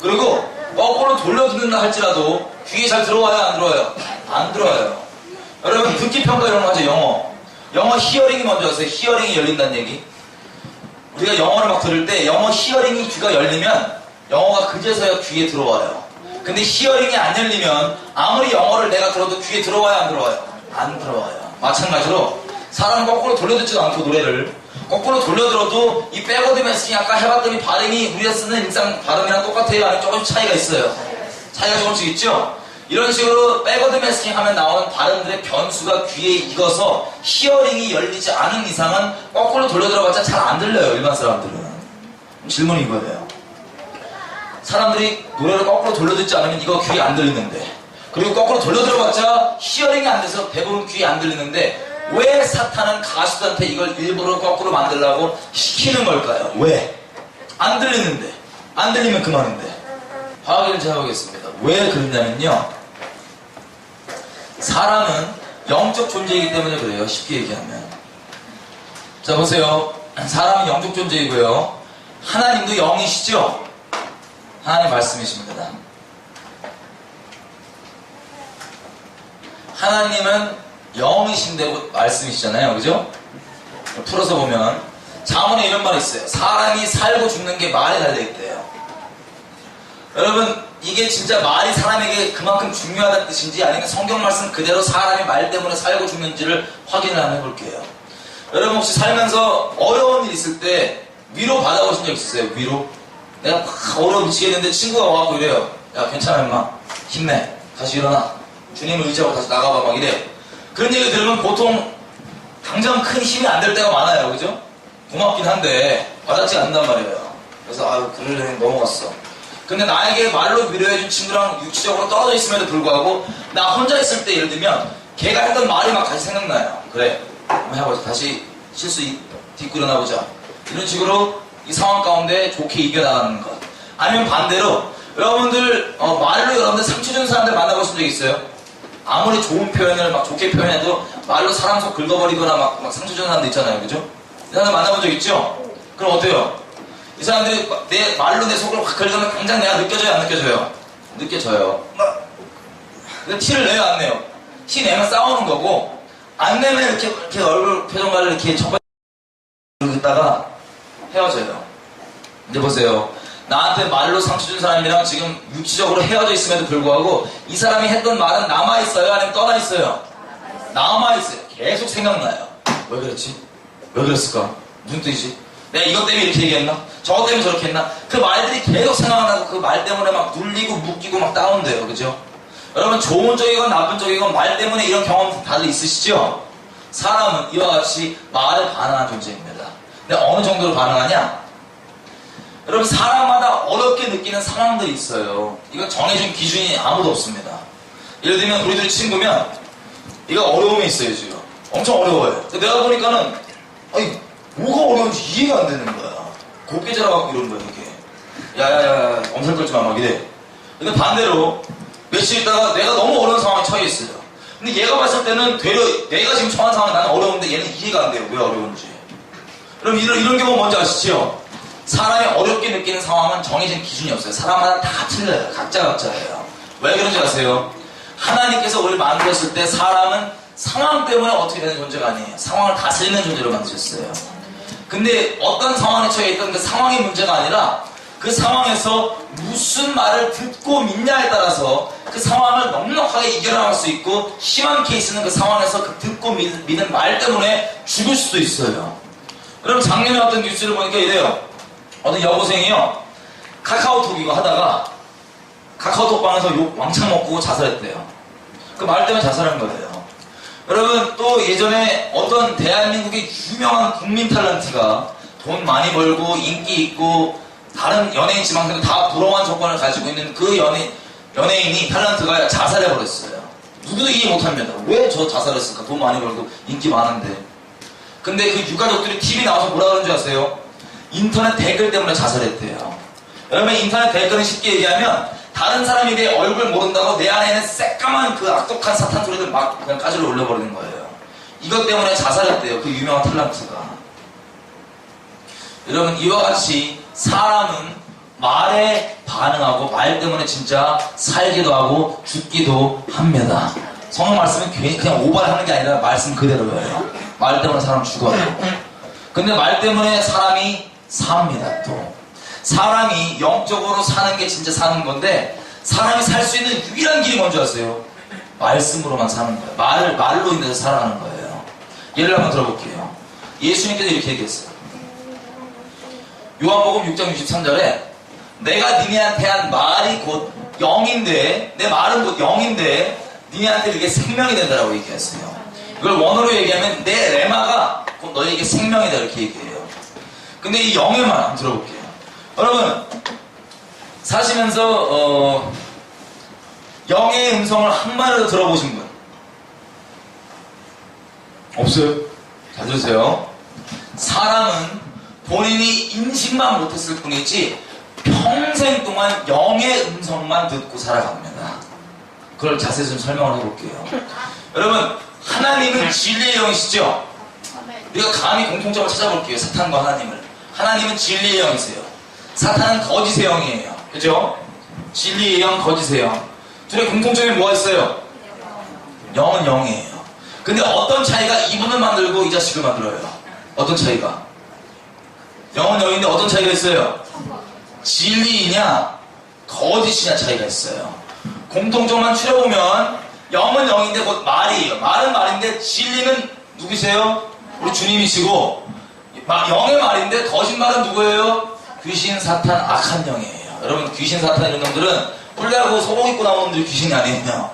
그리고 거꾸로 돌려 듣는다 할지라도 귀에 잘 들어와요? 안 들어와요? 안 들어와요. 여러분 듣기 평가 이런 거 하죠. 영어 히어링이 먼저 하세요. 히어링이 열린다는 얘기. 우리가 영어를 막 들을 때 영어 히어링이 귀가 열리면 영어가 그제서야 귀에 들어와요. 근데 히어링이 안 열리면 아무리 영어를 내가 들어도 귀에 들어와요? 안 들어와요? 안 들어와요. 마찬가지로 사람 거꾸로 돌려 듣지도 않고 노래를 거꾸로 돌려 들어도 이 백워드 매스킹 아까 해봤더니 발음이 우리가 쓰는 일상 발음이랑 똑같아요? 아니면 조금씩 차이가 있어요? 차이가 조금씩 있죠? 이런 식으로 백워드 매스킹 하면 나오는 발음들의 변수가 귀에 익어서 히어링이 열리지 않은 이상은 거꾸로 돌려 들어봤자 잘 안 들려요. 일반 사람들은. 질문이 이거예요. 사람들이 노래를 거꾸로 돌려 듣지 않으면 이거 귀에 안 들리는데, 그리고 거꾸로 돌려 들어봤자 히어링이 안 돼서 대부분 귀에 안 들리는데 왜 사탄은 가수들한테 이걸 일부러 거꾸로 만들려고 시키는 걸까요? 왜? 안 들리는데. 안 들리면 그만인데. 확인을 제가 하겠습니다. 왜 그러냐면요, 사람은 영적 존재이기 때문에 그래요. 쉽게 얘기하면. 자 보세요. 사람은 영적 존재이고요. 하나님도 영이시죠? 하나님 말씀이십니다. 하나님은 영이신데 말씀이시잖아요. 그죠? 풀어서 보면 잠언에 이런 말이 있어요. 사람이 살고 죽는 게 말에 달려있대요. 여러분 이게 진짜 말이 사람에게 그만큼 중요하다는 뜻인지 아니면 성경 말씀 그대로 사람이 말 때문에 살고 죽는지를 확인을 한번 해볼게요. 여러분 혹시 살면서 어려운 일 있을 때 위로 받아보신 적 있으세요? 위로? 내가 막 어려워 미치겠는데 친구가 와갖고 이래요. 야 괜찮아 임마 힘내 다시 일어나 주님을 의지하고 다시 나가봐 막 이래요. 그런 얘기 들으면 보통 당장 큰 힘이 안 될 때가 많아요. 그죠? 고맙긴 한데 와닿지 않는단 말이에요. 그래서 아유 그러려니 넘어갔어. 근데 나에게 말로 위로해준 친구랑 육체적으로 떨어져 있음에도 불구하고 나 혼자 있을 때 예를 들면 걔가 했던 말이 막 다시 생각나요. 그래 한번 해보자. 다시 실수 딛고 일어나보자. 이런 식으로 이 상황 가운데 좋게 이겨나가는 것. 아니면 반대로 여러분들 말로 여러분들 상처 주는 사람들 만나보신 적 있어요? 아무리 좋은 표현을 막 좋게 표현해도 말로 사람 속 긁어버리거나 막 상처 주는 사람들 있잖아요. 그죠? 이 사람들 만나본 적 있죠? 그럼 어때요? 이 사람들이 내 말로 내 속을 확 긁으면 당장 내가 느껴져요? 안 느껴져요? 느껴져요. 근데 티를 내요? 안 내요? 티 내면 싸우는 거고 안 내면 이렇게 얼굴 표정 관리를 이렇게 쳤다가 헤어져요. 근데 보세요. 나한테 말로 상처 준 사람이랑 지금 육체적으로 헤어져 있음에도 불구하고 이 사람이 했던 말은 남아있어요? 아니면 떠나있어요? 남아있어요. 계속 생각나요. 왜 그랬지? 왜 그랬을까? 무슨 뜻이지? 내가 이것 때문에 이렇게 얘기했나? 저것 때문에 저렇게 했나? 그 말들이 계속 생각나고 그 말 때문에 막 눌리고 묶이고 막 다운돼요. 그죠? 여러분 좋은 쪽이건 나쁜 쪽이건 말 때문에 이런 경험 다들 있으시죠? 사람은 이와 같이 말에 반응한 존재입니다. 근데 어느 정도로 반응하냐? 여러분 사람마다 어렵게 느끼는 상황들이 있어요. 이건 정해진 기준이 아무도 없습니다. 예를 들면 우리들이 친구면 이거 어려움이 있어요. 지금 엄청 어려워요. 근데 내가 보니까는 아니 뭐가 어려운지 이해가 안 되는 거야. 곱게 자라갖고 이러는 거야 이게. 야야야 엄살 끌지 마 막 이래. 근데 반대로 며칠 있다가 내가 너무 어려운 상황에 처해 있어요. 근데 얘가 봤을 때는 되려 내가 지금 처한 상황이 나는 어려운데 얘는 이해가 안 돼요. 왜 어려운지. 그럼 이런 경우 뭔지 아시죠? 사람이 어렵게 느끼는 상황은 정해진 기준이 없어요. 사람마다 다 틀려요. 각자예요. 왜 그런지 아세요? 하나님께서 우리를 만드셨을 때 사람은 상황 때문에 어떻게 되는 존재가 아니에요. 상황을 다스리는 존재로 만드셨어요. 근데 어떤 상황에 처해 있던 그 상황의 문제가 아니라 그 상황에서 무슨 말을 듣고 믿냐에 따라서 그 상황을 넉넉하게 이겨나갈 수 있고, 심한 케이스는 그 상황에서 그 듣고 믿는 말 때문에 죽을 수도 있어요. 그럼 작년에 어떤 뉴스를 보니까 이래요. 어떤 여고생이요, 카카오톡 이거 하다가 카카오톡방에서 욕 왕창 먹고 자살했대요. 그 말 때문에 자살한 거예요. 여러분, 또 예전에 어떤 대한민국의 유명한 국민 탤런트가 돈 많이 벌고 인기 있고 다른 연예인 지망생들 다 부러워한 조건을 가지고 있는 그 연예인이 탤런트가 자살해버렸어요. 누구도 이해 못합니다. 왜 저 자살했을까? 돈 많이 벌고 인기 많은데. 근데 그 유가족들이 TV 나와서 뭐라 그러는 줄 아세요? 인터넷 댓글 때문에 자살했대요. 여러분, 인터넷 댓글은 쉽게 얘기하면 다른 사람이 내 얼굴 모른다고 내 안에는 새까만 그 악독한 사탄 소리들 막 그냥 까지로 올려버리는 거예요. 이것 때문에 자살했대요. 그 유명한 탤런트가. 여러분, 이와 같이 사람은 말에 반응하고 말 때문에 진짜 살기도 하고 죽기도 합니다. 성경 말씀은 그냥 오발하는 게 아니라 말씀 그대로예요. 말 때문에 사람 죽어요. 근데 말 때문에 사람이 삽니다. 또 사람이 영적으로 사는 게 진짜 사는 건데, 사람이 살 수 있는 유일한 길이 뭔지 아세요? 말씀으로만 사는 거예요. 말로 인해서 살아가는 거예요. 예를 한번 들어볼게요. 예수님께서 이렇게 얘기했어요. 요한복음 6장 63절에 내가 니네한테 한 말이 곧 영인데, 내 말은 곧 영인데 니네한테 이게 생명이 된다라고 얘기했어요. 이걸 원어로 얘기하면 내 레마가 곧 너에게 생명이다 이렇게 얘기해요. 근데 이 영의 말 한번 들어볼게요. 여러분, 사시면서 영의 음성을 한 번이라도 들어보신 분 없어요? 잘 들으세요. 사람은 본인이 인식만 못했을 뿐이지 평생 동안 영의 음성만 듣고 살아갑니다. 그걸 자세히 좀 설명을 해볼게요. 여러분, 하나님은 진리의 영이시죠? 우리가 감히 공통점을 찾아볼게요. 사탄과 하나님을. 하나님은 진리의 영이세요. 사탄은 거짓의 영이에요. 그죠? 진리의 영, 거짓의 영. 둘의 공통점이 뭐가 있어요? 영은 영이에요. 근데 어떤 차이가 이분을 만들고 이 자식을 만들어요? 어떤 차이가? 영은 영인데 어떤 차이가 있어요? 진리이냐 거짓이냐 차이가 있어요. 공통점만 추려보면 영은 영인데 곧 말이에요. 말은 말인데 진리는 누구세요? 우리 주님이시고, 영의 말인데 거짓말은 누구예요? 귀신, 사탄, 악한 영이에요. 여러분, 귀신, 사탄 이런 놈들은 뿔나고 소복 입고 나오는 놈들이 귀신이 아니에요.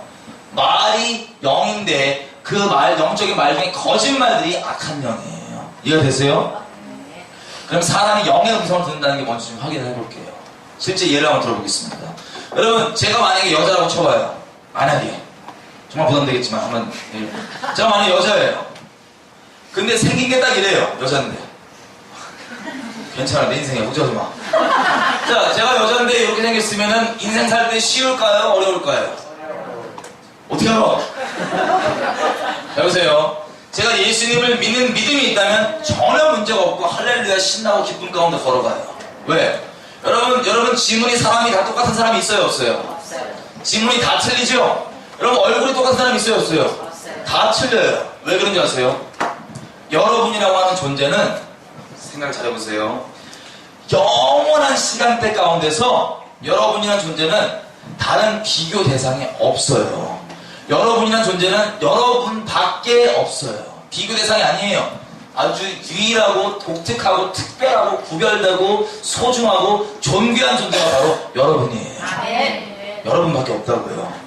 말이 영인데 그 영적인 말 중에 거짓말들이 악한 영이에요. 이해가 되세요? 그럼 사람이 영의 음성을 듣는다는 게 뭔지 좀 확인을 해볼게요. 실제 예를 한번 들어보겠습니다. 여러분, 제가 만약에 여자라고 쳐봐요. 만약에. 정말 부담되겠지만 한번. 제가 만약에 여자예요. 근데 생긴 게 딱 이래요. 여자인데. 괜찮아, 내 인생이야. 웃지 마. 자, 제가 여자인데 이렇게 생겼으면은 인생 살 때 쉬울까요? 어려울까요? 어떻게 알아? 여보세요. 제가 예수님을 믿는 믿음이 있다면 전혀 문제가 없고 할렐루야 신나고 기쁨 가운데 걸어가요. 왜? 여러분 지문이 사람이 다 똑같은 사람이 있어요, 없어요? 지문이 다 틀리죠? 여러분 얼굴이 똑같은 사람이 있어요, 없어요? 다 틀려요. 왜 그런지 아세요? 여러분이라고 하는 존재는, 생각을 잘해보세요. 영원한 시간대 가운데서 여러분이라는 존재는 다른 비교 대상이 없어요. 여러분이라는 존재는 여러분밖에 없어요. 비교 대상이 아니에요. 아주 유일하고 독특하고 특별하고 구별되고 소중하고 존귀한 존재가 바로 여러분이에요. 여러분밖에 없다고요.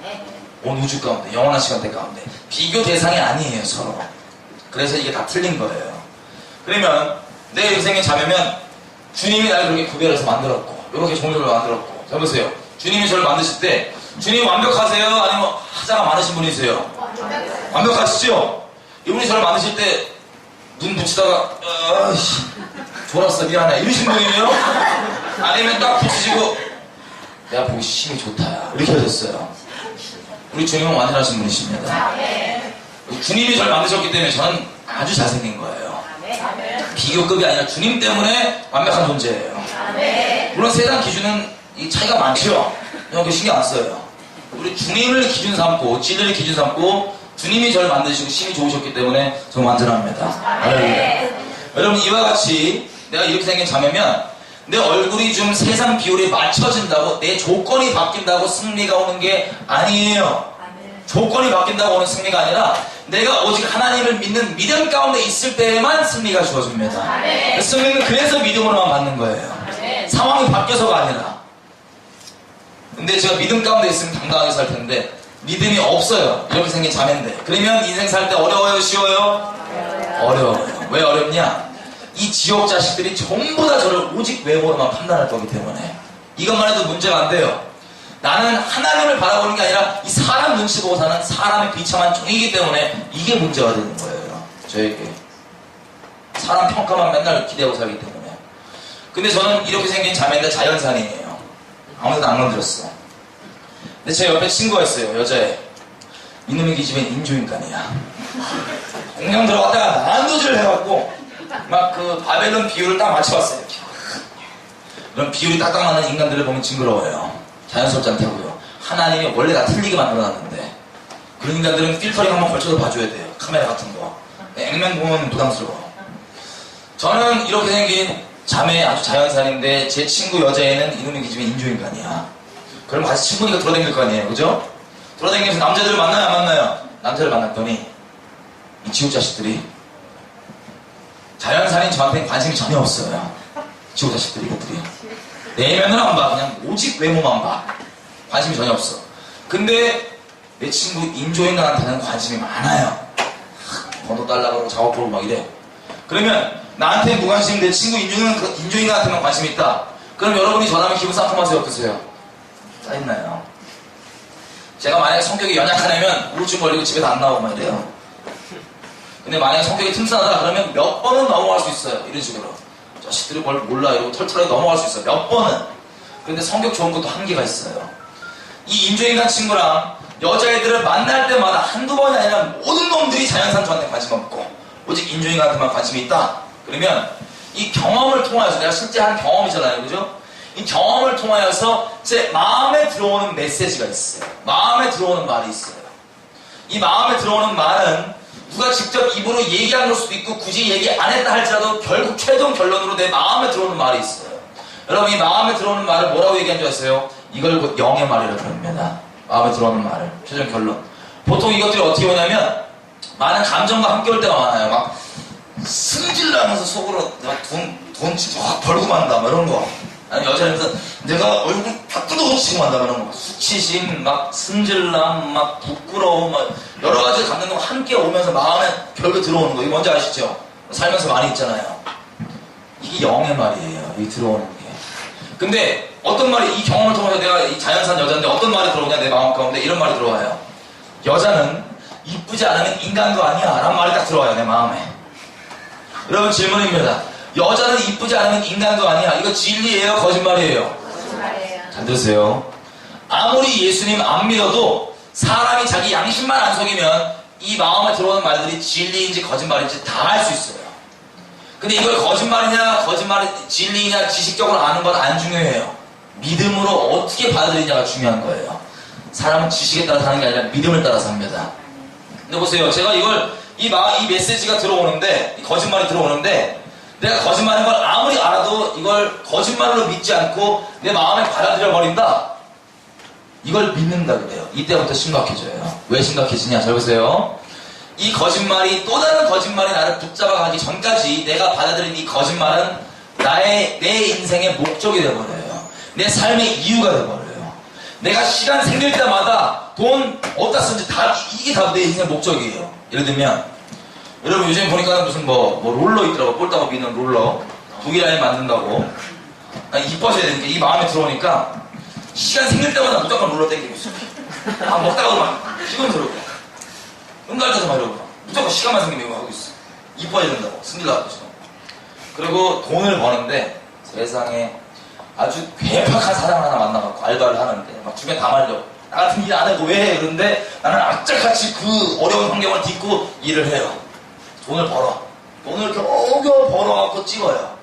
온 우주 가운데, 영원한 시간대 가운데. 비교 대상이 아니에요, 서로. 그래서 이게 다 틀린 거예요. 그러면 내 인생의 자매면 주님이 나를 그렇게 구별해서 만들었고, 이렇게 종류를 만들었고. 자, 보세요. 주님이 저를 만드실 때 주님 완벽하세요? 아니면 하자가 많으신 분이세요? 완벽하시죠? 이분이 저를 만드실 때 눈 붙이다가 졸았어 미안해 이러신 분이에요? 아니면 딱 붙이시고 내가 보기 힘이 좋다야 이렇게 하셨어요. 우리 주님은 완전하신 분이십니다. 주님이 저를 만드셨기 때문에 저는 아주 잘생긴 거예요. 비교급이 아니라 주님 때문에 완벽한 존재예요. 물론 세상 기준은 이 차이가 많죠. 그냥 신경 안 써요. 우리 주님을 기준 삼고 진리를 기준 삼고 주님이 저를 만드시고 신이 좋으셨기 때문에 저는 완전합니다. 할렐루야. 여러분 이와 같이 내가 이렇게 생긴 자매면 내 얼굴이 좀 세상 비율에 맞춰진다고 내 조건이 바뀐다고 승리가 오는 게 아니에요. 조건이 바뀐다고 오는 승리가 아니라 내가 오직 하나님을 믿는 믿음 가운데 있을 때에만 승리가 주어집니다. 승리는 그래서 믿음으로만 받는 거예요. 상황이 바뀌어서가 아니라. 근데 제가 믿음 가운데 있으면 당당하게 살 텐데 믿음이 없어요. 이렇게 생긴 자매인데 그러면 인생 살 때 어려워요? 쉬워요? 어려워요. 왜 어렵냐? 이 지옥 자식들이 전부 다 저를 오직 외모로만 판단할 거기 때문에 이것만 해도 문제가 안 돼요. 나는 하나님을 바라보는 게 아니라 이 사람 눈치 보고 사는 사람의 비참한 종이기 때문에 이게 문제가 되는 거예요. 저에게 사람 평가만 맨날 기대하고 살기 때문에. 근데 저는 이렇게 생긴 자매인데 자연산이에요. 아무데도 안 건드렸어. 근데 제 옆에 친구가 있어요. 여자애. 이놈의 기집애는 인조인간이야. 공장 들어갔다가 난도질을 해갖고 막 그 바벨론 비율을 딱 맞춰봤어요. 이런 비율이 딱딱 맞는 인간들을 보면 징그러워요. 자연스럽지 않다고요. 하나님이 원래 다 틀리게 만들어놨는데 그런 인간들은 필터링 한번 걸쳐서 봐줘야 돼요. 카메라 같은 거. 액면 보면 부담스러워. 저는 이렇게 생긴 자매 아주 자연산인데 제 친구 여자애는 이놈의 기집애 인조인간이야. 그럼 같이 친구니까 돌아다닐 거 아니에요. 그죠? 돌아다니면서 남자들을 만나요 안 만나요? 남자를 만났더니 이 지옥 자식들이 자연산인 저한테는 관심이 전혀 없어요. 지옥 자식들이 이것들이 내면은 안 봐. 그냥 오직 외모만 봐. 관심이 전혀 없어. 근데 내 친구 인조인간한테는 관심이 많아요. 번호 달라고 작업보고 막 이래. 그러면 나한테 무관심 내 친구 인조인간한테만 관심이 있다. 그럼 여러분이 전하면 기분 상큼하세요? 어떠세요? 짜증나요. 제가 만약에 성격이 연약한 애면 우울증 걸리고 집에서 안 나오고 막 이래요. 근데 만약에 성격이 튼튼하다 그러면 몇 번은 넘어갈 수 있어요. 이런 식으로. 자식들이 뭘 몰라 이러고 털털하게 넘어갈 수 있어요. 몇 번은. 근데 성격 좋은 것도 한계가 있어요. 이 인조인간 친구랑 여자애들을 만날 때마다 한두 번이 아니라 모든 놈들이 자연산 저한테 관심 없고 오직 인조인간한테만 관심이 있다. 그러면 이 경험을 통하여서 내가 실제 한 경험이잖아요. 그죠? 이 경험을 통하여서 제 마음에 들어오는 메시지가 있어요. 마음에 들어오는 말이 있어요. 이 마음에 들어오는 말은 누가 직접 입으로 얘기한 걸 수도 있고 굳이 얘기 안 했다 할지라도 결국 최종 결론으로 내 마음에 들어오는 말이 있어요. 여러분 이 마음에 들어오는 말을 뭐라고 얘기한 줄 아세요? 이걸 곧 영의 말이라고 합니다. 마음에 들어오는 말을 최종 결론. 보통 이것들이 어떻게 오냐면 많은 감정과 함께 올 때가 많아요. 막 승질나면서 속으로 내가 돈 진짜 확 벌고 만다 뭐 이런 거. 아니 여자라면서 내가 얼굴 다 뜯어고치고 만다 이런 거. 수치심, 막 승질남, 막 부끄러움, 막 여러 가지 감정과 함께 오면서 마음에 결국 들어오는 거. 이거 뭔지 아시죠? 살면서 많이 있잖아요. 이게 영의 말이에요. 이 들어오는 게. 근데 어떤 말이 이 경험을 통해서 내가 이 자연산 여자인데 어떤 말이 들어오냐 내 마음 가운데 이런 말이 들어와요. 여자는 이쁘지 않으면 인간도 아니야 라는 말이 딱 들어와요 내 마음에. 여러분 질문입니다. 여자는 이쁘지 않으면 인간도 아니야. 이거 진리예요? 거짓말이에요? 거짓말이에요. 잘 들으세요. 아무리 예수님 안 믿어도 사람이 자기 양심만 안 속이면 이 마음에 들어오는 말들이 진리인지 거짓말인지 다 알 수 있어요. 근데 이걸 거짓말이냐 진리냐 지식적으로 아는 건 안 중요해요. 믿음으로 어떻게 받아들이냐가 중요한 거예요. 사람은 지식에 따라 사는 게 아니라 믿음을 따라 삽니다. 근데 보세요. 제가 이 메시지가 들어오는데 이 거짓말이 들어오는데 내가 거짓말인 걸 아무리 알아도 이걸 거짓말로 믿지 않고 내 마음에 받아들여 버린다. 이걸 믿는다 그래요. 이때부터 심각해져요. 왜 심각해지냐? 잘 보세요. 이 거짓말이 또 다른 거짓말이 나를 붙잡아가기 전까지 내가 받아들인 이 거짓말은 내 인생의 목적이 돼버려요. 내 삶의 이유가 돼버려요. 내가 시간 생길 때마다 돈 어디다 쓰는지 이게 다 내 인생의 목적이에요. 예를 들면 여러분 요즘 보니까 무슨 뭐 롤러 있더라고. 꼴따고 미는 롤러. 독일라인 만든다고. 아니, 이뻐져야 되는 게 이 마음에 들어오니까 시간 생길 때마다 무조건 롤러 땡기고 있어. 먹다가도 막 시간스럽고. 응갈 때도 막 이러고. 무조건 시간만 생기면 이거 하고 있어. 이뻐야 된다고. 승질나고 지금. 그리고 돈을 버는데 세상에 아주 괴팍한 사람 하나 만나갖고 알바를 하는데 막 주변 다 말려. 나 같은 일 안 하고 왜 해? 그런데 나는 악착같이 그 어려운 환경을 딛고 일을 해요. 돈을 벌어. 돈을 겨우겨우 벌어갖고 찍어요.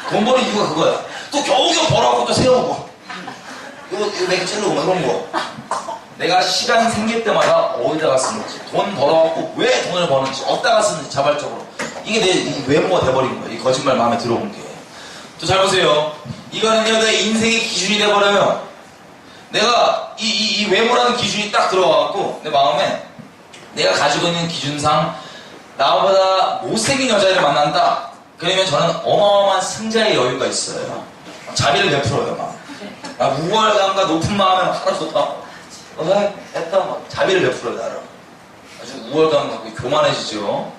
돈 버는 이유가 그거야. 또 겨우겨우 벌어갖고 또 세우고. 이거 내가 찔르고 막 이런 거. 내가 시간 생길 때마다 어디다가 쓰는지, 돈 벌어갖고 왜 돈을 버는지, 어디다가 쓰는지 자발적으로. 이게 내 외모가 돼버린 거예요. 이 거짓말 마음에 들어온 게. 또 잘 보세요. 이거는요, 내 인생의 기준이 돼버려요. 내가 이 외모라는 기준이 딱 들어와갖고 내 마음에 내가 가지고 있는 기준상 나보다 못생긴 여자를 만난다. 그러면 저는 어마어마한 승자의 여유가 있어요. 자비를 베풀어요, 막. 우월감과 높은 마음에 막 하나 좋다. 했다, 막 자비를 베풀어요, 나를. 아주 우월감 갖고 교만해지죠.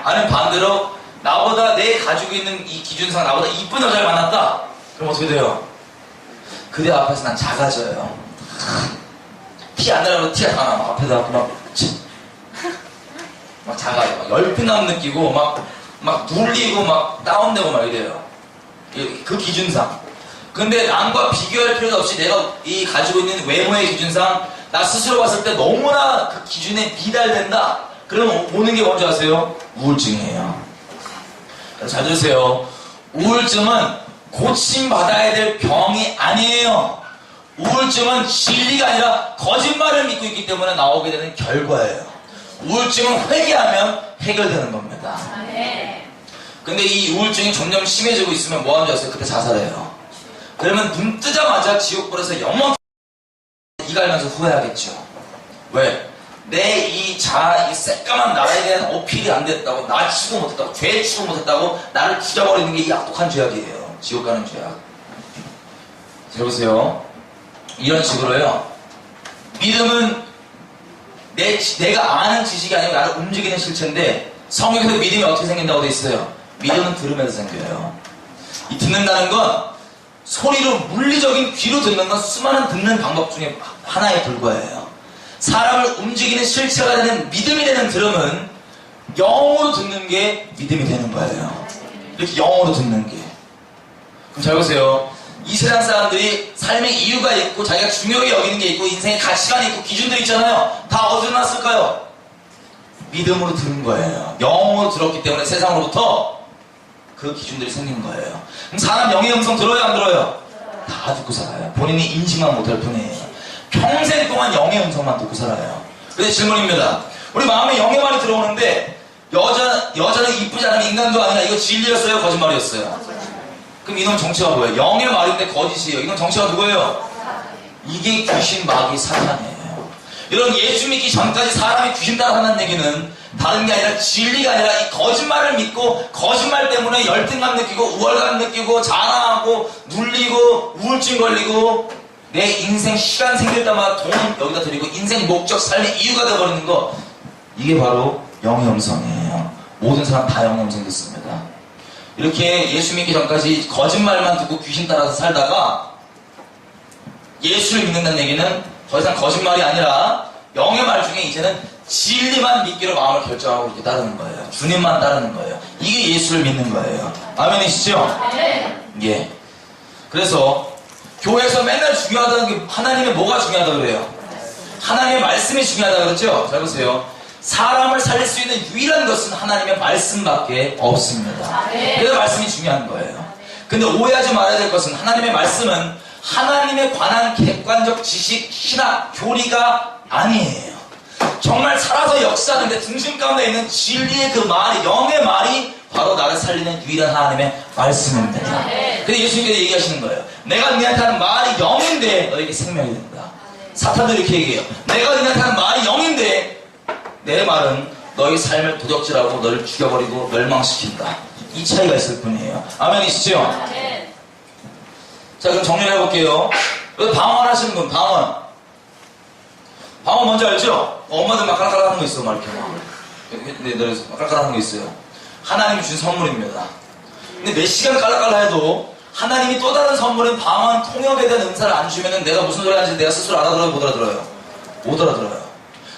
아니면 반대로 나보다 내 가지고 있는 이 기준상 나보다 이쁜 여자를 만났다. 그럼 어떻게 돼요? 그대 앞에서 난 작아져요. 티 안 나려고 티가 다 나. 막 앞에다 막 작아요. 막 열등감 느끼고 막 눌리고 막 다운되고 막 이래요. 그 기준상. 근데 남과 비교할 필요도 없이 내가 이 가지고 있는 외모의 기준상 나 스스로 봤을 때 너무나 그 기준에 미달된다. 그러면 오는 게 뭔지 아세요? 우울증이에요. 잘 들으세요. 우울증은 고침받아야 될 병이 아니에요. 우울증은 진리가 아니라 거짓말을 믿고 있기 때문에 나오게 되는 결과예요. 우울증은 회개하면 해결되는 겁니다. 근데 이 우울증이 점점 심해지고 있으면 뭐 하는 줄 아세요? 그때 자살해요. 그러면 눈 뜨자마자 지옥불에서 영원 이갈면서 후회하겠죠. 왜? 내 이 새까만 나에 대한 어필이 안 됐다고, 나 치고 못했다고, 죄 치고 못했다고 나를 죽여버리는 게 이 악독한 죄악이에요. 지옥 가는 죄악. 잘 보세요. 이런 식으로요. 믿음은 내가 아는 지식이 아니고 나를 움직이는 실체인데, 성경에서 믿음이 어떻게 생긴다고 돼 있어요? 믿음은 들으면서 생겨요. 이 듣는다는 건 소리로, 물리적인 귀로 듣는 건 수많은 듣는 방법 중에 하나에 불과해요. 사람을 움직이는 실체가 되는 믿음이 되는 들음은 영어로 듣는 게 믿음이 되는 거예요. 이렇게 영어로 듣는 게. 그럼 잘 보세요. 이 세상 사람들이 삶의 이유가 있고 자기가 중요하게 여기는 게 있고 인생의 가치관이 있고 기준들이 있잖아요. 다 어디서 났을까요? 믿음으로 들은 거예요. 영어로 들었기 때문에 세상으로부터 그 기준들이 생긴 거예요. 그럼 사람 영의 음성 들어요, 안 들어요? 다 듣고 살아요. 본인이 인식만 못할 뿐이에요. 평생 동안 영의 음성만 듣고 살아요. 그래서 질문입니다. 우리 마음에 영의 말이 들어오는데 여자는 이쁘지 않으면 인간도 아니라 이거 진리였어요, 거짓말이었어요? 그럼 이놈 정체가 뭐예요? 영의 말인데 거짓이에요. 이놈 정체가 누구예요? 이게 귀신, 마귀, 사탄이에요. 이런 예수 믿기 전까지 사람이 귀신 따라 산다는 얘기는 다른 게 아니라 진리가 아니라 이 거짓말을 믿고 거짓말 때문에 열등감 느끼고 우월감 느끼고 자랑하고 눌리고 우울증 걸리고 내 인생 시간 생길 때마다 돈 여기다 드리고 인생 목적 삶의 이유가 되어버리는 거, 이게 바로 영의 음성이에요. 모든 사람 다 영의 음성 듣습니다. 이렇게 예수 믿기 전까지 거짓말만 듣고 귀신 따라서 살다가 예수를 믿는다는 얘기는 더 이상 거짓말이 아니라 영의 말 중에 이제는 진리만 믿기로 마음을 결정하고 이렇게 따르는 거예요. 주님만 따르는 거예요. 이게 예수를 믿는 거예요. 아멘이시죠? 예. 그래서 교회에서 맨날 중요하다는 게 하나님의 뭐가 중요하다고 그래요? 하나님의 말씀이 중요하다고 그랬죠? 잘 보세요. 사람을 살릴 수 있는 유일한 것은 하나님의 말씀밖에 없습니다. 그래서 말씀이 중요한 거예요. 근데 오해하지 말아야 될 것은 하나님의 말씀은 하나님에 관한 객관적 지식, 신학, 교리가 아니에요. 정말 살아서 역사하는데 중심 가운데 있는 진리의 그 말이, 영의 말이 바로 나를 살리는 유일한 하나님의 말씀입니다. 근데 예수님께서 얘기하시는 거예요. 내가 너희한테 하는 말이 영인데 너에게 생명이 된다. 사탄도 이렇게 얘기해요. 내가 너희한테 하는 말이 영인데 내 말은 너희 삶을 도적질하고 너를 죽여버리고 멸망시킨다. 이 차이가 있을 뿐이에요. 아멘이시죠? 자, 그럼 정리를 해볼게요. 여기 방언하시는 분, 방언 뭔지 알죠? 엄마들 막 깔깔 하는 거 있어, 막 이렇게 막. 네, 너네서 막 깔깔 하는 거 있어요. 하나님이 준 선물입니다. 근데 몇 시간 깔깔 해도 하나님이 또 다른 선물인 방언 통역에 대한 은사를 안 주면은 내가 무슨 소리 하는지 내가 스스로 알아들어요, 못 알아들어요? 못 알아들어요.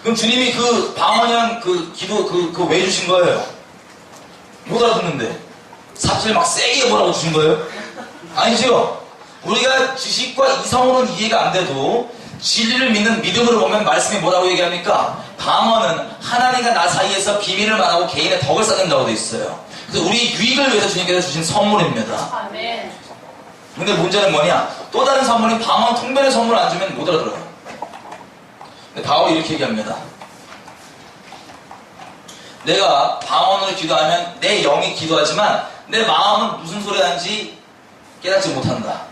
그럼 주님이 그 방언이랑 그 기도 그거 왜 주신 거예요? 못 알아듣는데. 삽질 막 세게 뭐라고 주신 거예요? 아니죠? 우리가 지식과 이성으로는 이해가 안 돼도 진리를 믿는 믿음으로 보면 말씀이 뭐라고 얘기합니까? 방언은 하나님과 나 사이에서 비밀을 말하고 개인의 덕을 쌓는다고 돼 있어요. 그래서 우리 유익을 위해서 주님께서 주신 선물입니다. 아멘. 근데 문제는 뭐냐? 또 다른 선물인 방언 통변의 선물을 안 주면 못 알아들어요. 근데 바울이 이렇게 얘기합니다. 내가 방언으로 기도하면 내 영이 기도하지만 내 마음은 무슨 소리 하는지 깨닫지 못한다.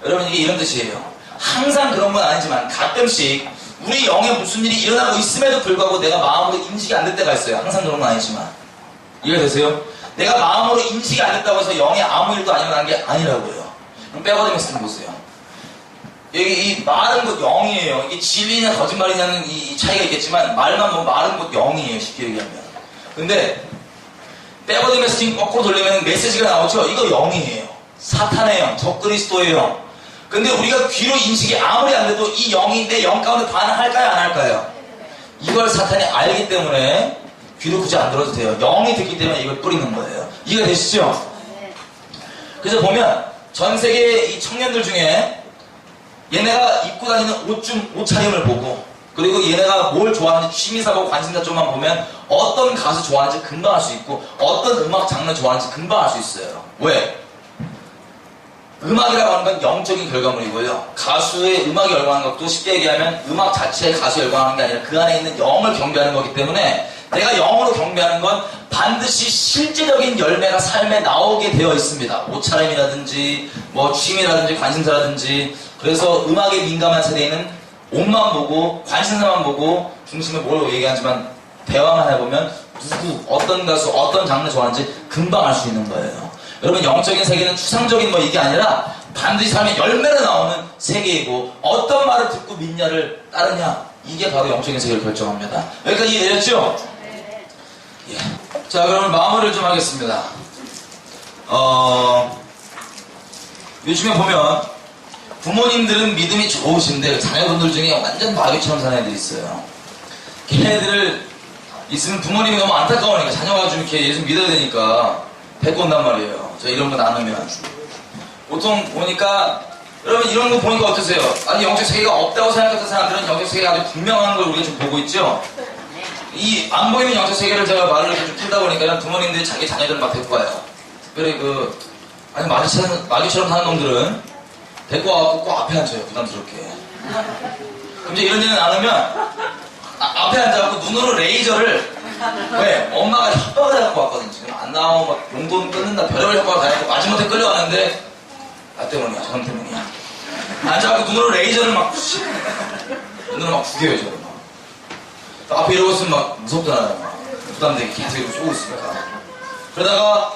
여러분 이게 이런 뜻이에요. 항상 그런 건 아니지만 가끔씩 우리 영에 무슨 일이 일어나고 있음에도 불구하고 내가 마음으로 인식이 안 될 때가 있어요. 항상 그런 건 아니지만. 이해가 되세요? 내가 마음으로 인식이 안 됐다고 해서 영에 아무 일도 안 일어나는 게 아니라고요. 그럼 빼고되면서 좀 보세요. 여기 이 말은 곧 영이에요. 이게 진리냐 거짓말이냐는 이 차이가 있겠지만 말만 보면 말은 곧 영이에요. 쉽게 얘기하면. 근데 빼고되면서 지금 거꾸로 돌리면 메시지가 나오죠. 이거 영이에요. 사탄의 영, 적그리스도의 영. 근데 우리가 귀로 인식이 아무리 안 돼도 이 영이 내 영 가운데 반응할까요? 안 할까요? 이걸 사탄이 알기 때문에 귀로 굳이 안 들어도 돼요. 영이 듣기 때문에 이걸 뿌리는 거예요. 이해가 되시죠? 그래서 보면 전 세계 이 청년들 중에 얘네가 입고 다니는 옷차림을 보고 그리고 얘네가 뭘 좋아하는지 취미사고 관심사 쪽만 보면 어떤 가수 좋아하는지 금방 알 수 있고 어떤 음악 장르 좋아하는지 금방 알 수 있어요. 왜? 음악이라고 하는 건 영적인 결과물이고요. 가수의 음악이 열광하는 것도 쉽게 얘기하면 음악 자체에 가수에 열광하는 게 아니라 그 안에 있는 영을 경배하는 거기 때문에 내가 영으로 경배하는 건 반드시 실제적인 열매가 삶에 나오게 되어 있습니다. 옷차림이라든지 뭐 취미라든지 관심사라든지. 그래서 음악에 민감한 세대에는 옷만 보고 관심사만 보고 중심에 뭘 얘기하지만 대화만 해보면 누구 어떤 가수 어떤 장르 좋아하는지 금방 알 수 있는 거예요. 여러분 영적인 세계는 추상적인 뭐 이게 아니라 반드시 삶의 열매로 나오는 세계이고 어떤 말을 듣고 믿냐를 따르냐 이게 바로 영적인 세계를 결정합니다. 여기까지 이해되셨죠? 예. 자 그러면 마무리를 좀 하겠습니다. 요즘에 보면 부모님들은 믿음이 좋으신데 자녀분들 중에 완전 마귀처럼 사는 애들이 있어요. 걔네들을 있으면 부모님이 너무 안타까우니까 자녀가 좀 이렇게 예수 믿어야 되니까 데리고 온단 말이에요. 저 이런 거 나누면. 보통 보니까, 여러분 이런 거 보니까 어떠세요? 아니, 영적 세계가 없다고 생각했던 사람들은 영적 세계가 아주 분명한 걸 우리가 좀 보고 있죠? 이 안 보이는 영적 세계를 제가 말을 이렇게 좀 풀다 보니까 부모님들이 자기 자녀들을 막 데리고 와요. 특별히 아니, 마귀처럼 사는 놈들은 데리고 와갖고 꼭 앞에 앉아요. 부담스럽게. 그럼 이제 이런 일이 나누면, 앞에 앉아갖고 눈으로 레이저를 왜? 엄마가 협박을 해갖고 왔거든. 지금 안 나오면 막 용돈 끊는다 별의별 협박을 다 해갖고 마지못해 끌려왔는데 나 때문이야. 저놈 때문이야. 앉아갖고 눈으로 레이저를 막 눈으로 막 죽여요. 저를 막. 앞에 이러고 있으면 막 무섭잖아요. 막. 부담되게 계속 이러고 쏘고 있으니까. 그러다가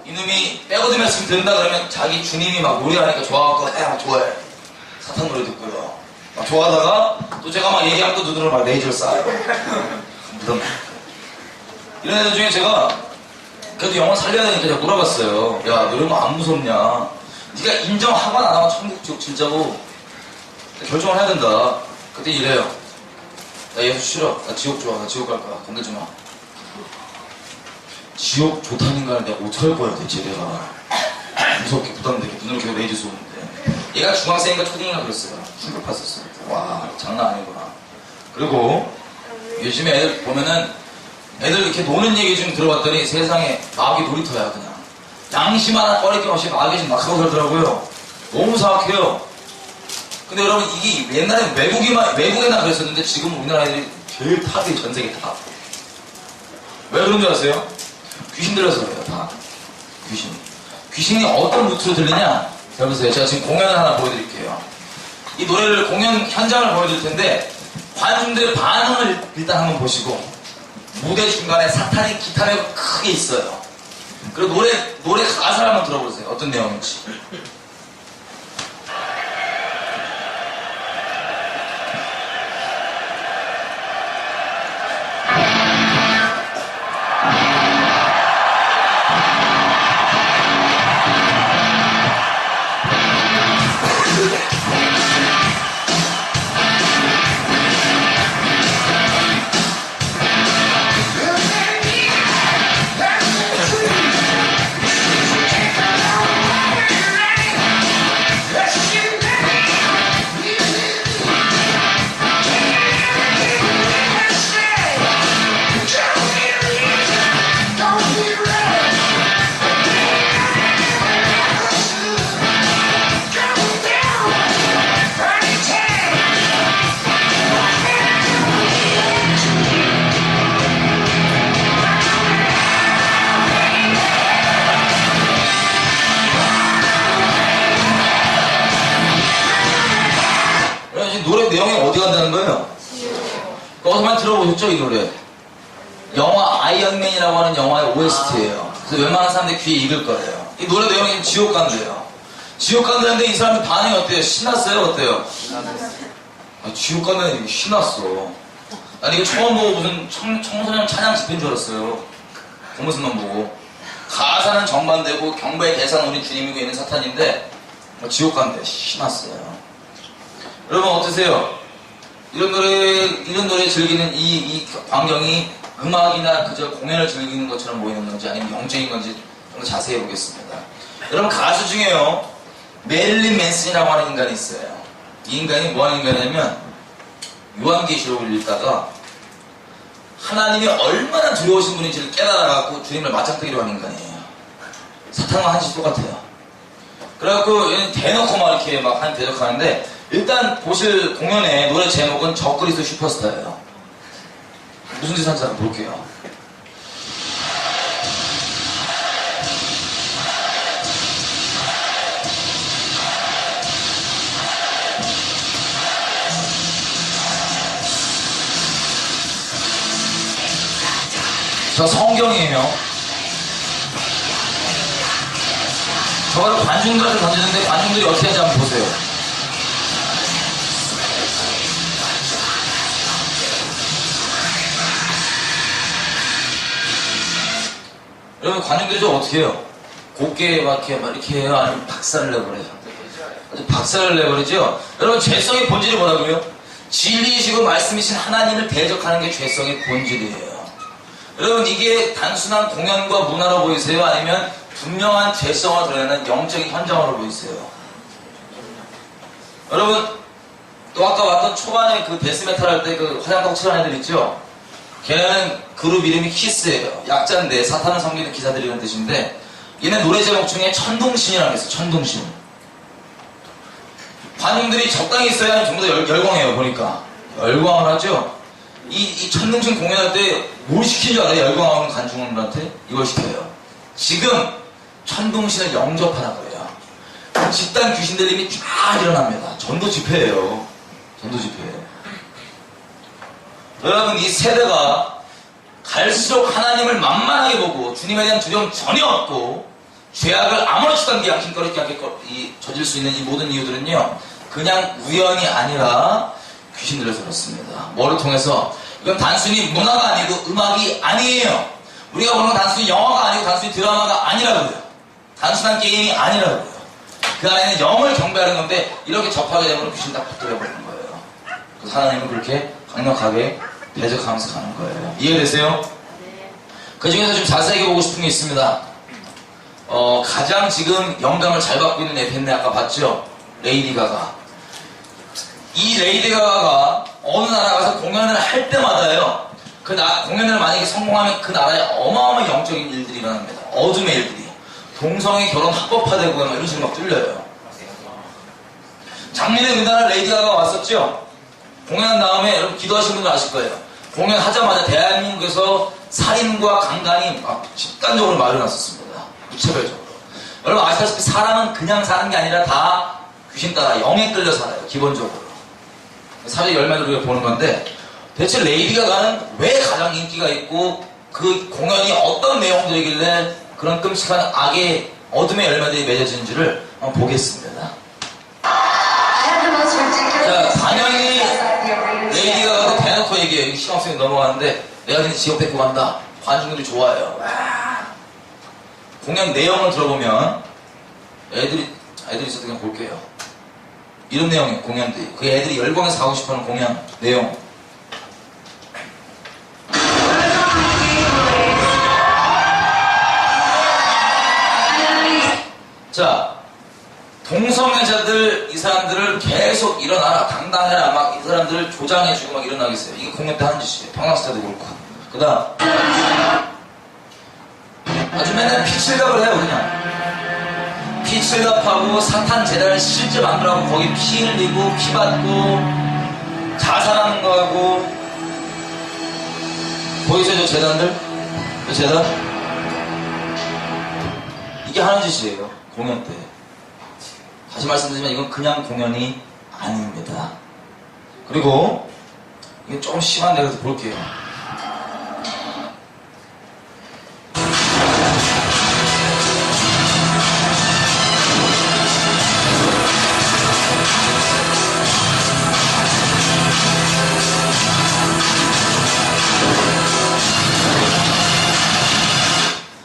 이놈이 빼고들면서 듣는다 그러면 자기 주님이 막 노래하니까 좋아갖고 막 좋아해. 사탄 노래 듣고요. 막 좋아하다가 또 제가 막 얘기하면 또 눈으로 막 레이저를 쏴요. 무섭네. 이런 애들 중에 제가 그래도 영혼 살려야 되니까 제가 물어봤어요. 야, 너 이런 거 안 무섭냐? 네가 인정하고 안 하면 천국 지옥 진짜고 결정을 해야 된다. 그때 이래요. 나 예수 싫어. 나 지옥 좋아. 나 지옥 갈 거야. 건들지 마. 지옥 좋다는 걸 내가 어떡할 거야 대체 내가. 무섭게 부담되게 눈으로 계속 레이저 쏘는데 얘가 중학생인가 초딩인가 그랬어요. 충격받았어요. 와 장난 아니구나. 그리고 요즘에 애들 보면은 애들 이렇게 노는 얘기 좀 들어봤더니 세상에 마귀 놀이터야 그냥. 양심 하나 꺼리낌 없이 마귀 좀 막 하고 살더라고요. 너무 사악해요. 근데 여러분 이게 옛날엔 외국에나 그랬었는데 지금 우리나라 애들이 제일 탑이 전 세계 탑. 왜 그런 줄 아세요? 귀신 들려서 그래요 다. 귀신이 어떤 루트로 들리냐? 잘 보세요. 제가 지금 공연을 하나 보여드릴게요. 이 노래를 공연 현장을 보여드릴 텐데 관중들의 반응을 일단 한번 보시고 무대 중간에 사탄이 기타 메고 크게 있어요. 그리고 노래 가사를 한번 들어보세요. 어떤 내용인지. 어디라는 거예요? 어디서만 들어보셨죠, 이 노래? 영화 아이언맨이라고 하는 영화의 OST예요. 그래서 웬만한 사람들이 귀에 익을 거예요. 이 노래 내용이 지옥 간대요. 지옥 간다는데 이 사람들 반응이 어때요? 신났어요? 어때요? 지옥 간다는 얘기 신났어. 난 이거 처음 보고 무슨 청소년 찬양 집회인 줄 알았어요. 겉모습만 보고. 가사는 정반대고 경배의 대상은 우리 주님이고 있는 사탄인데 지옥 간대. 신났어요. 여러분 어떠세요? 이런 노래 즐기는 이 광경이 음악이나 그저 공연을 즐기는 것처럼 보이는 건지 아니면 영적인 건지 좀 자세히 보겠습니다. 여러분 가수 중에요. 메릴린 맨슨이라고 하는 인간이 있어요. 이 인간이 뭐 하는 인간이냐면 요한계시록을 읽다가 하나님이 얼마나 두려우신 분인지를 깨달아갖고 주님을 맞짱뜨기로 하는 인간이에요. 사탄과 한 짓 똑같아요. 그래갖고 얘는 대놓고 막 이렇게 막 한 대적하는데 일단 보실 공연의 노래 제목은 적그리스도 슈퍼스타예요. 무슨 짓 하는지 한번 볼게요. 저 성경이에요. 저거를 관중들한테 던지는데 관중들이 어떻게 하는지 한번 보세요. 여러분 관중들이 좀 어떻게 해요? 곱게 막 이렇게 해요? 아니면 박살을 내버려요? 아주 박살을 내버리죠? 여러분 죄성의 본질이 뭐라고요? 진리이시고 말씀이신 하나님을 대적하는 게 죄성의 본질이에요. 여러분 이게 단순한 공연과 문화로 보이세요? 아니면 분명한 죄성을 드러내는 영적인 현장으로 보이세요? 여러분 또 아까 왔던 초반에 그 데스메탈 할 때 그 화장하고 칠한 애들 있죠? 걔네는 그룹 이름이 키스예요. 약자인데 사탄을 섬기는 기사들이라는 뜻인데 얘네 노래 제목 중에 천둥신이라는 게 있어요. 천둥신. 관중들이 적당히 있어야 좀 더 열광해요. 보니까 열광을 하죠. 이 천둥신 공연할 때 뭘 시킨 줄 알아요? 열광하는 관중들한테 이걸 시켜요. 지금 천둥신을 영접하라 그래요. 집단 귀신 들림이 쫙 일어납니다. 전도 집회예요. 전도 집회예요. 여러분 이 세대가 갈수록 하나님을 만만하게 보고 주님에 대한 두려움 전혀 없고 죄악을 아무렇지도 않게 양심거리지 않게 저질 수 있는 이 모든 이유들은요 그냥 우연이 아니라 귀신 들려서 그렇습니다. 뭐를 통해서? 이건 단순히 문화가 아니고 음악이 아니에요. 우리가 보는 건 단순히 영화가 아니고 단순히 드라마가 아니라고요. 단순한 게임이 아니라고요. 그 안에는 영을 경배하는 건데 이렇게 접하게 되면 귀신 다 붙들어버리는 거예요. 그래서 하나님은 그렇게 강력하게 대적하면서 가는 거예요. 이해되세요? 그 중에서 좀 자세하게 보고 싶은 게 있습니다. 가장 지금 영감을 잘 받고 있는 에펜네 아까 봤죠? 레이디 가가. 이 레이디 가가가 어느 나라 가서 공연을 할 때마다요. 공연을 만약에 성공하면 그 나라에 어마어마한 영적인 일들이 일어납니다. 어둠의 일들이. 동성애 결혼 합법화되고 막 이런 식으로 막 뚫려요. 작년에 우리나라 레이디 가가 왔었죠? 공연한 다음에 여러분 기도하신 분들 아실 거예요. 공연하자마자 대한민국에서 살인과 강간이 막 집단적으로 마련났었습니다. 무차별적으로. 여러분 아시다시피 사람은 그냥 사는 게 아니라 다 귀신 따라 영에 끌려 살아요. 기본적으로. 사회 열매를 우리가 보는 건데 대체 레이디 가가는 왜 가장 인기가 있고 그 공연이 어떤 내용들이길래 그런 끔찍한 악의 어둠의 열매들이 맺어지는지를 한번 보겠습니다. 자, 단연히 레이디 가가도 대놓고 얘기해요. 시간 없으니 넘어가는데 내가 그냥 지옥 데리고 간다. 관중들이 좋아해요. 와. 공연 내용을 들어보면 애들이 있어도 그냥 볼게요. 이런 내용이에요. 공연들이. 그 애들이 열광해서 가고 싶어하는 공연 내용. 자, 동성애자들 이 사람들을 계속 일어나라 당당해라 막 이 사람들을 조장해주고 막 일어나겠어요. 이게 공연 때 하는 짓이에요. 평양스 때도 그렇고. 그 다음 아주 맨날 피칠갑을 해요. 그냥 피칠갑하고 사탄 재단을 실제 만들어가고 거기 피 흘리고 피 받고 자살하는 거 하고. 보이세요 저 재단들? 저 재단? 이게 하는 짓이에요. 공연 때. 다시 말씀드리지만 이건 그냥 공연이 아닙니다. 그리고 이게 좀 심한데 그래서 볼게요.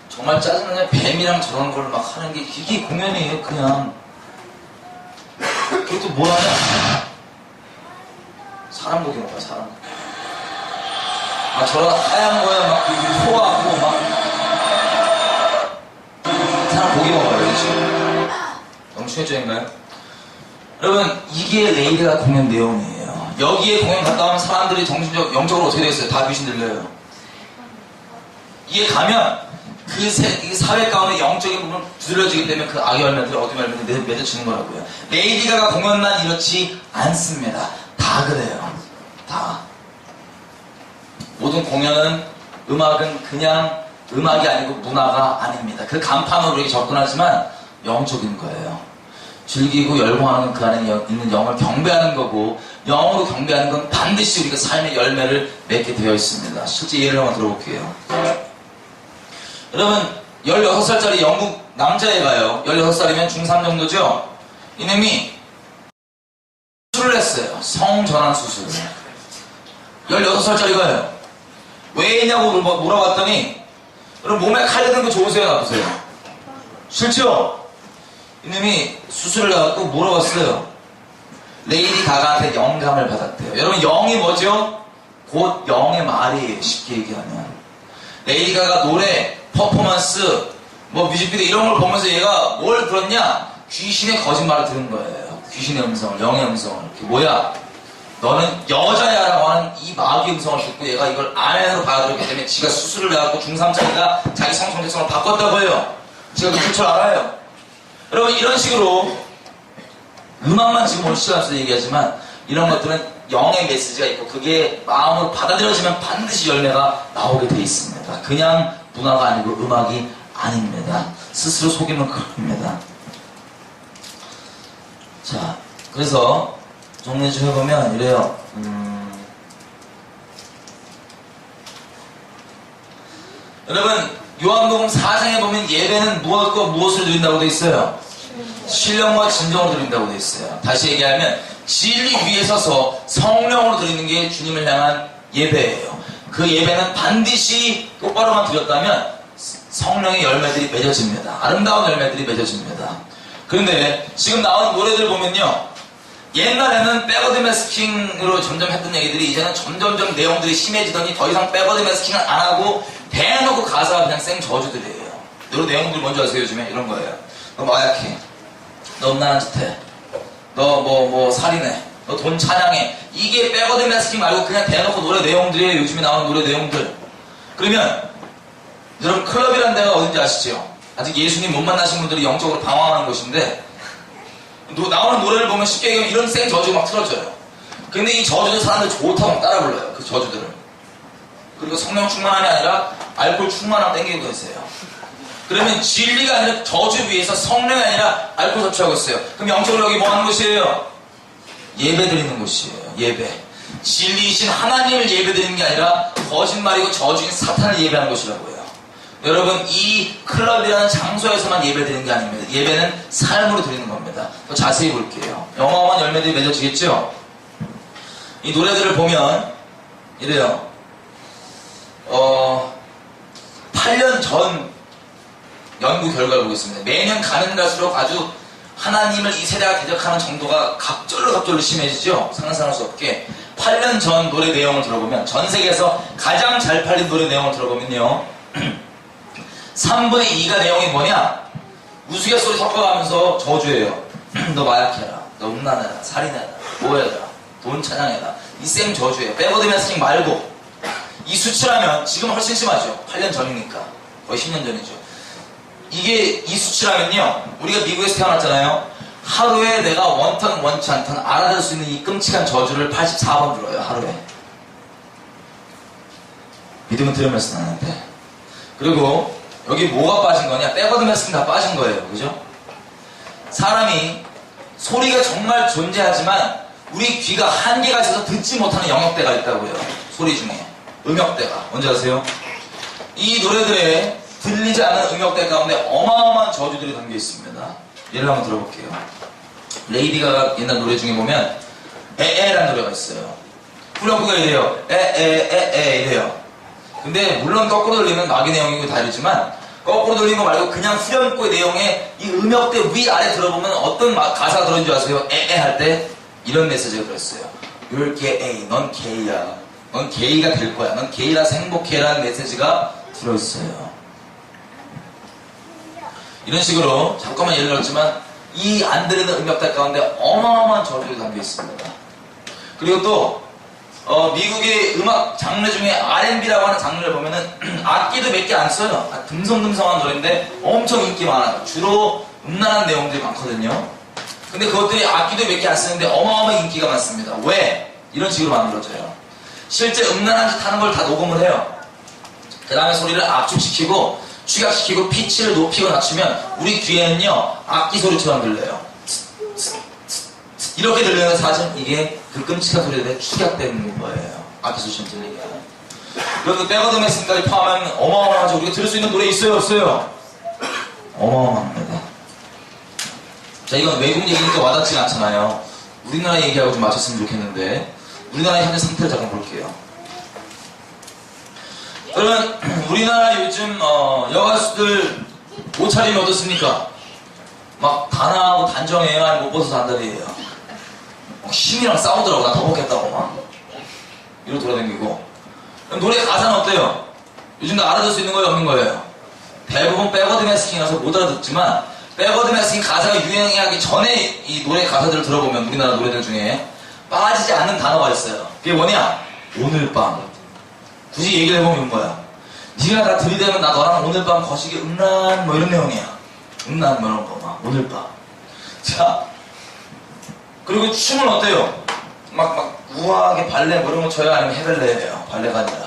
정말 짜증나냐. 뱀이랑 저런 걸 막 하는 게 이게 공연이에요. 그냥 그게 또 뭐하냐. 사람 보기 먹어요. 사람 보기. 막 저런 하얀 거에 막 소화하고 막 사람 보기 먹어요. 지금 너무 충격적인가요? 여러분 이게 레이드가 공연 내용이에요. 여기에 공연 갔다 오면 사람들이 정신적 영적으로 어떻게 되겠어요? 다 귀신 들려요. 이게 가면 그 사회 가운데 영적인 부분을 두드려지기 때문에 그 악의 열매들이 어둠의 열매들이 맺어지는 거라고요. 레이디 가가 공연만 이렇지 않습니다. 다 그래요. 다. 모든 공연은 음악은 그냥 음악이 아니고 문화가 아닙니다. 그 간판으로 이렇게 접근하지만 영적인 거예요. 즐기고 열광하는 그 안에 있는 영을 경배하는 거고 영으로 경배하는 건 반드시 우리가 삶의 열매를 맺게 되어 있습니다. 실제 예를 한번 들어볼게요. 여러분 16살짜리 영국 남자애가요. 16살이면 중3 정도죠. 이놈이 수술을 했어요. 성전환 수술. 16살짜리가요. 왜 했냐고 물어봤더니 여러분 몸에 칼 드는 거 좋으세요? 나쁘세요? 싫죠? 이놈이 수술을 해갖고 물어봤어요. 레이디 가가한테 영감을 받았대요. 여러분 영이 뭐죠? 곧 영의 말이에요. 쉽게 얘기하면 레이디 가가 노래 퍼포먼스, 뭐 뮤직비디오 이런 걸 보면서 얘가 뭘 들었냐? 귀신의 거짓말을 들은 거예요. 귀신의 음성을, 영의 음성을. 뭐야? 너는 여자야 라고 하는 이 마귀의 음성을 듣고 얘가 이걸 안으로 받아들였기 때문에 지가 수술을 해갖고 중3짜리가 자기 성정체성을 바꿨다고 해요. 제가 그 출처를 알아요. 여러분 이런 식으로 음악만 지금 오늘 시간에서 얘기하지만 이런 것들은 영의 메시지가 있고 그게 마음으로 받아들여지면 반드시 열매가 나오게 돼 있습니다. 그냥 문화가 아니고 음악이 아닙니다. 스스로 속이면 그럽니다. 자, 그래서 정리 좀 해보면 이래요. 여러분 요한복음 4장에 보면 예배는 무엇과 무엇을 드린다고 되어 있어요? 신령과 진정으로 드린다고 되어 있어요. 다시 얘기하면 진리 위에 서서 성령으로 드리는 게 주님을 향한 예배예요. 그 예배는 반드시 똑바로만 드렸다면 성령의 열매들이 맺어집니다. 아름다운 열매들이 맺어집니다. 그런데 지금 나오는 노래들 보면요. 옛날에는 백워드 매스킹으로 점점 했던 얘기들이 이제는 점점점 내용들이 심해지더니 더 이상 백워드 매스킹을 안 하고 대놓고 가사가 그냥 생 저주들이에요. 노래 내용들 뭔지 아세요? 요즘에 이런 거예요. 너 마약해. 너 음란한 짓 해. 너 뭐 살인해. 너 돈 찬양해. 이게 백워드 매스킹 말고 그냥 대놓고 노래 내용들이에요. 요즘에 나오는 노래 내용들. 그러면 여러분 클럽이라는 데가 어딘지 아시죠? 아직 예수님 못 만나신 분들이 영적으로 방황하는 곳인데 나오는 노래를 보면 쉽게 얘기하면 이런 생 저주가 막 틀어져요. 근데 이 저주들 사람들 좋다고 막 따라 불러요. 그 저주들을. 그리고 성령 충만함이 아니라 알코올 충만함 땡기고 있어요. 그러면 진리가 아니라 저주 위에서 성령이 아니라 알코올 섭취하고 있어요. 그럼 영적으로 여기 뭐 하는 곳이에요? 예배 드리는 곳이에요. 예배. 진리이신 하나님을 예배 드리는 게 아니라 거짓말이고 저주인 사탄을 예배하는 곳이라고요. 여러분 이 클럽이라는 장소에서만 예배 드리는 게 아닙니다. 예배는 삶으로 드리는 겁니다. 더 자세히 볼게요. 어마어마한 열매들이 맺어지겠죠? 이 노래들을 보면 이래요. 8년 전 연구 결과를 보겠습니다. 매년 가면 갈수록 아주 하나님을 이 세대가 대적하는 정도가 갑절로 심해지죠? 상상할 수 없게. 8년 전 노래 내용을 들어보면 전 세계에서 가장 잘 팔린 노래 내용을 들어보면요 3분의 2가 내용이 뭐냐? 우스갯소리 섞어가면서 저주해요. 너 마약해라, 너 음란해라, 살인해라, 뭐해라, 돈 찬양해라. 이 생 저주예요. 백워드 매스킹 말고. 이 수치라면 지금 훨씬 심하죠. 8년 전이니까 거의 10년 전이죠. 이게 이 수치라면요 우리가 미국에서 태어났잖아요. 하루에 내가 원턴 원치 않던 알아들 수 있는 이 끔찍한 저주를 84번 들어요. 하루에. 믿으면 들으면서 나는데. 그리고 여기 뭐가 빠진 거냐? 백워드 매스킹 다 빠진 거예요. 그죠? 사람이 소리가 정말 존재하지만 우리 귀가 한계가 있어서 듣지 못하는 영역대가 있다고요. 소리 중에. 음역대가. 뭔지 아세요? 이 노래들에 들리지 않는 음역대 가운데 어마어마한 저주들이 담겨 있습니다. 예를 한번 들어볼게요. 레이디 가가 옛날 노래 중에 보면 에에라는 노래가 있어요. 후렴구가 이래요. 에에에에 이래요. 근데 물론 거꾸로 들리면 마귀 내용이고 다 이러지만 거꾸로 들리는 거 말고 그냥 후렴구의 내용에 이 음역대 위아래 들어보면 어떤 가사가 들어있는 줄 아세요? 에에 할 때 이런 메시지가 들어있어요. You're gay. 넌 게이야. 넌 게이가 될 거야. 넌 게이라서 행복해라는 메시지가 들어있어요. 이런 식으로 잠깐만 예를 들었지만 이 안 들리는 음역대 가운데 어마어마한 저주가 담겨 있습니다. 그리고 또 미국의 음악 장르 중에 R&B라고 하는 장르를 보면은 악기도 몇 개 안 써요. 듬성듬성한 노래인데 엄청 인기 많아요. 주로 음란한 내용들이 많거든요. 근데 그것들이 악기도 몇 개 안 쓰는데 어마어마한 인기가 많습니다. 왜? 이런 식으로 만들어져요. 실제 음란한 짓 하는 걸 다 녹음을 해요. 그 다음에 소리를 압축시키고 축약시키고 피치를 높이고 낮추면 우리 귀에는요 악기 소리처럼 들려요. 이렇게 들리는 사실 이게 그 끔찍한 소리들에 축약되는 거예요. 악기 소리처럼 들리게. 그리고 백워드 메시지까지 포함하면 어마어마하죠. 우리가 들을 수 있는 노래 있어요 없어요? 어마어마합니다. 자, 이건 외국 얘기니까 와닿지가 않잖아요. 우리나라 얘기하고 좀 맞췄으면 좋겠는데 우리나라의 현재 상태를 잠깐 볼게요. 그러면 우리나라 요즘 여가수들 옷차림이 어떻습니까? 막 단아하고 단정해요? 아니면 못 벗어서 한다리예요? 힘이랑 싸우더라고. 나 더 먹겠다고 막 이러고 돌아다니고. 그럼 노래 가사는 어때요? 요즘 다 알아들 수 있는 거예요 없는 거예요? 대부분 백워드 매스킹이라서 못 알아듣지만 백워드 매스킹 가사가 유행하기 전에 이 노래 가사들을 들어보면 우리나라 노래들 중에 빠지지 않는 단어가 있어요. 그게 뭐냐? 오늘 밤. 굳이 얘기를 해보면 뭐야? 네가 나 들이대면 나 너랑 오늘 밤 거시기 음란 뭐 이런 내용이야. 음란 뭐 이런 거 막 오늘 밤. 자, 그리고 춤은 어때요? 막 우아하게 발레 뭐 이런 거 쳐요? 아니면 헤벨레예요? 발레가 아니라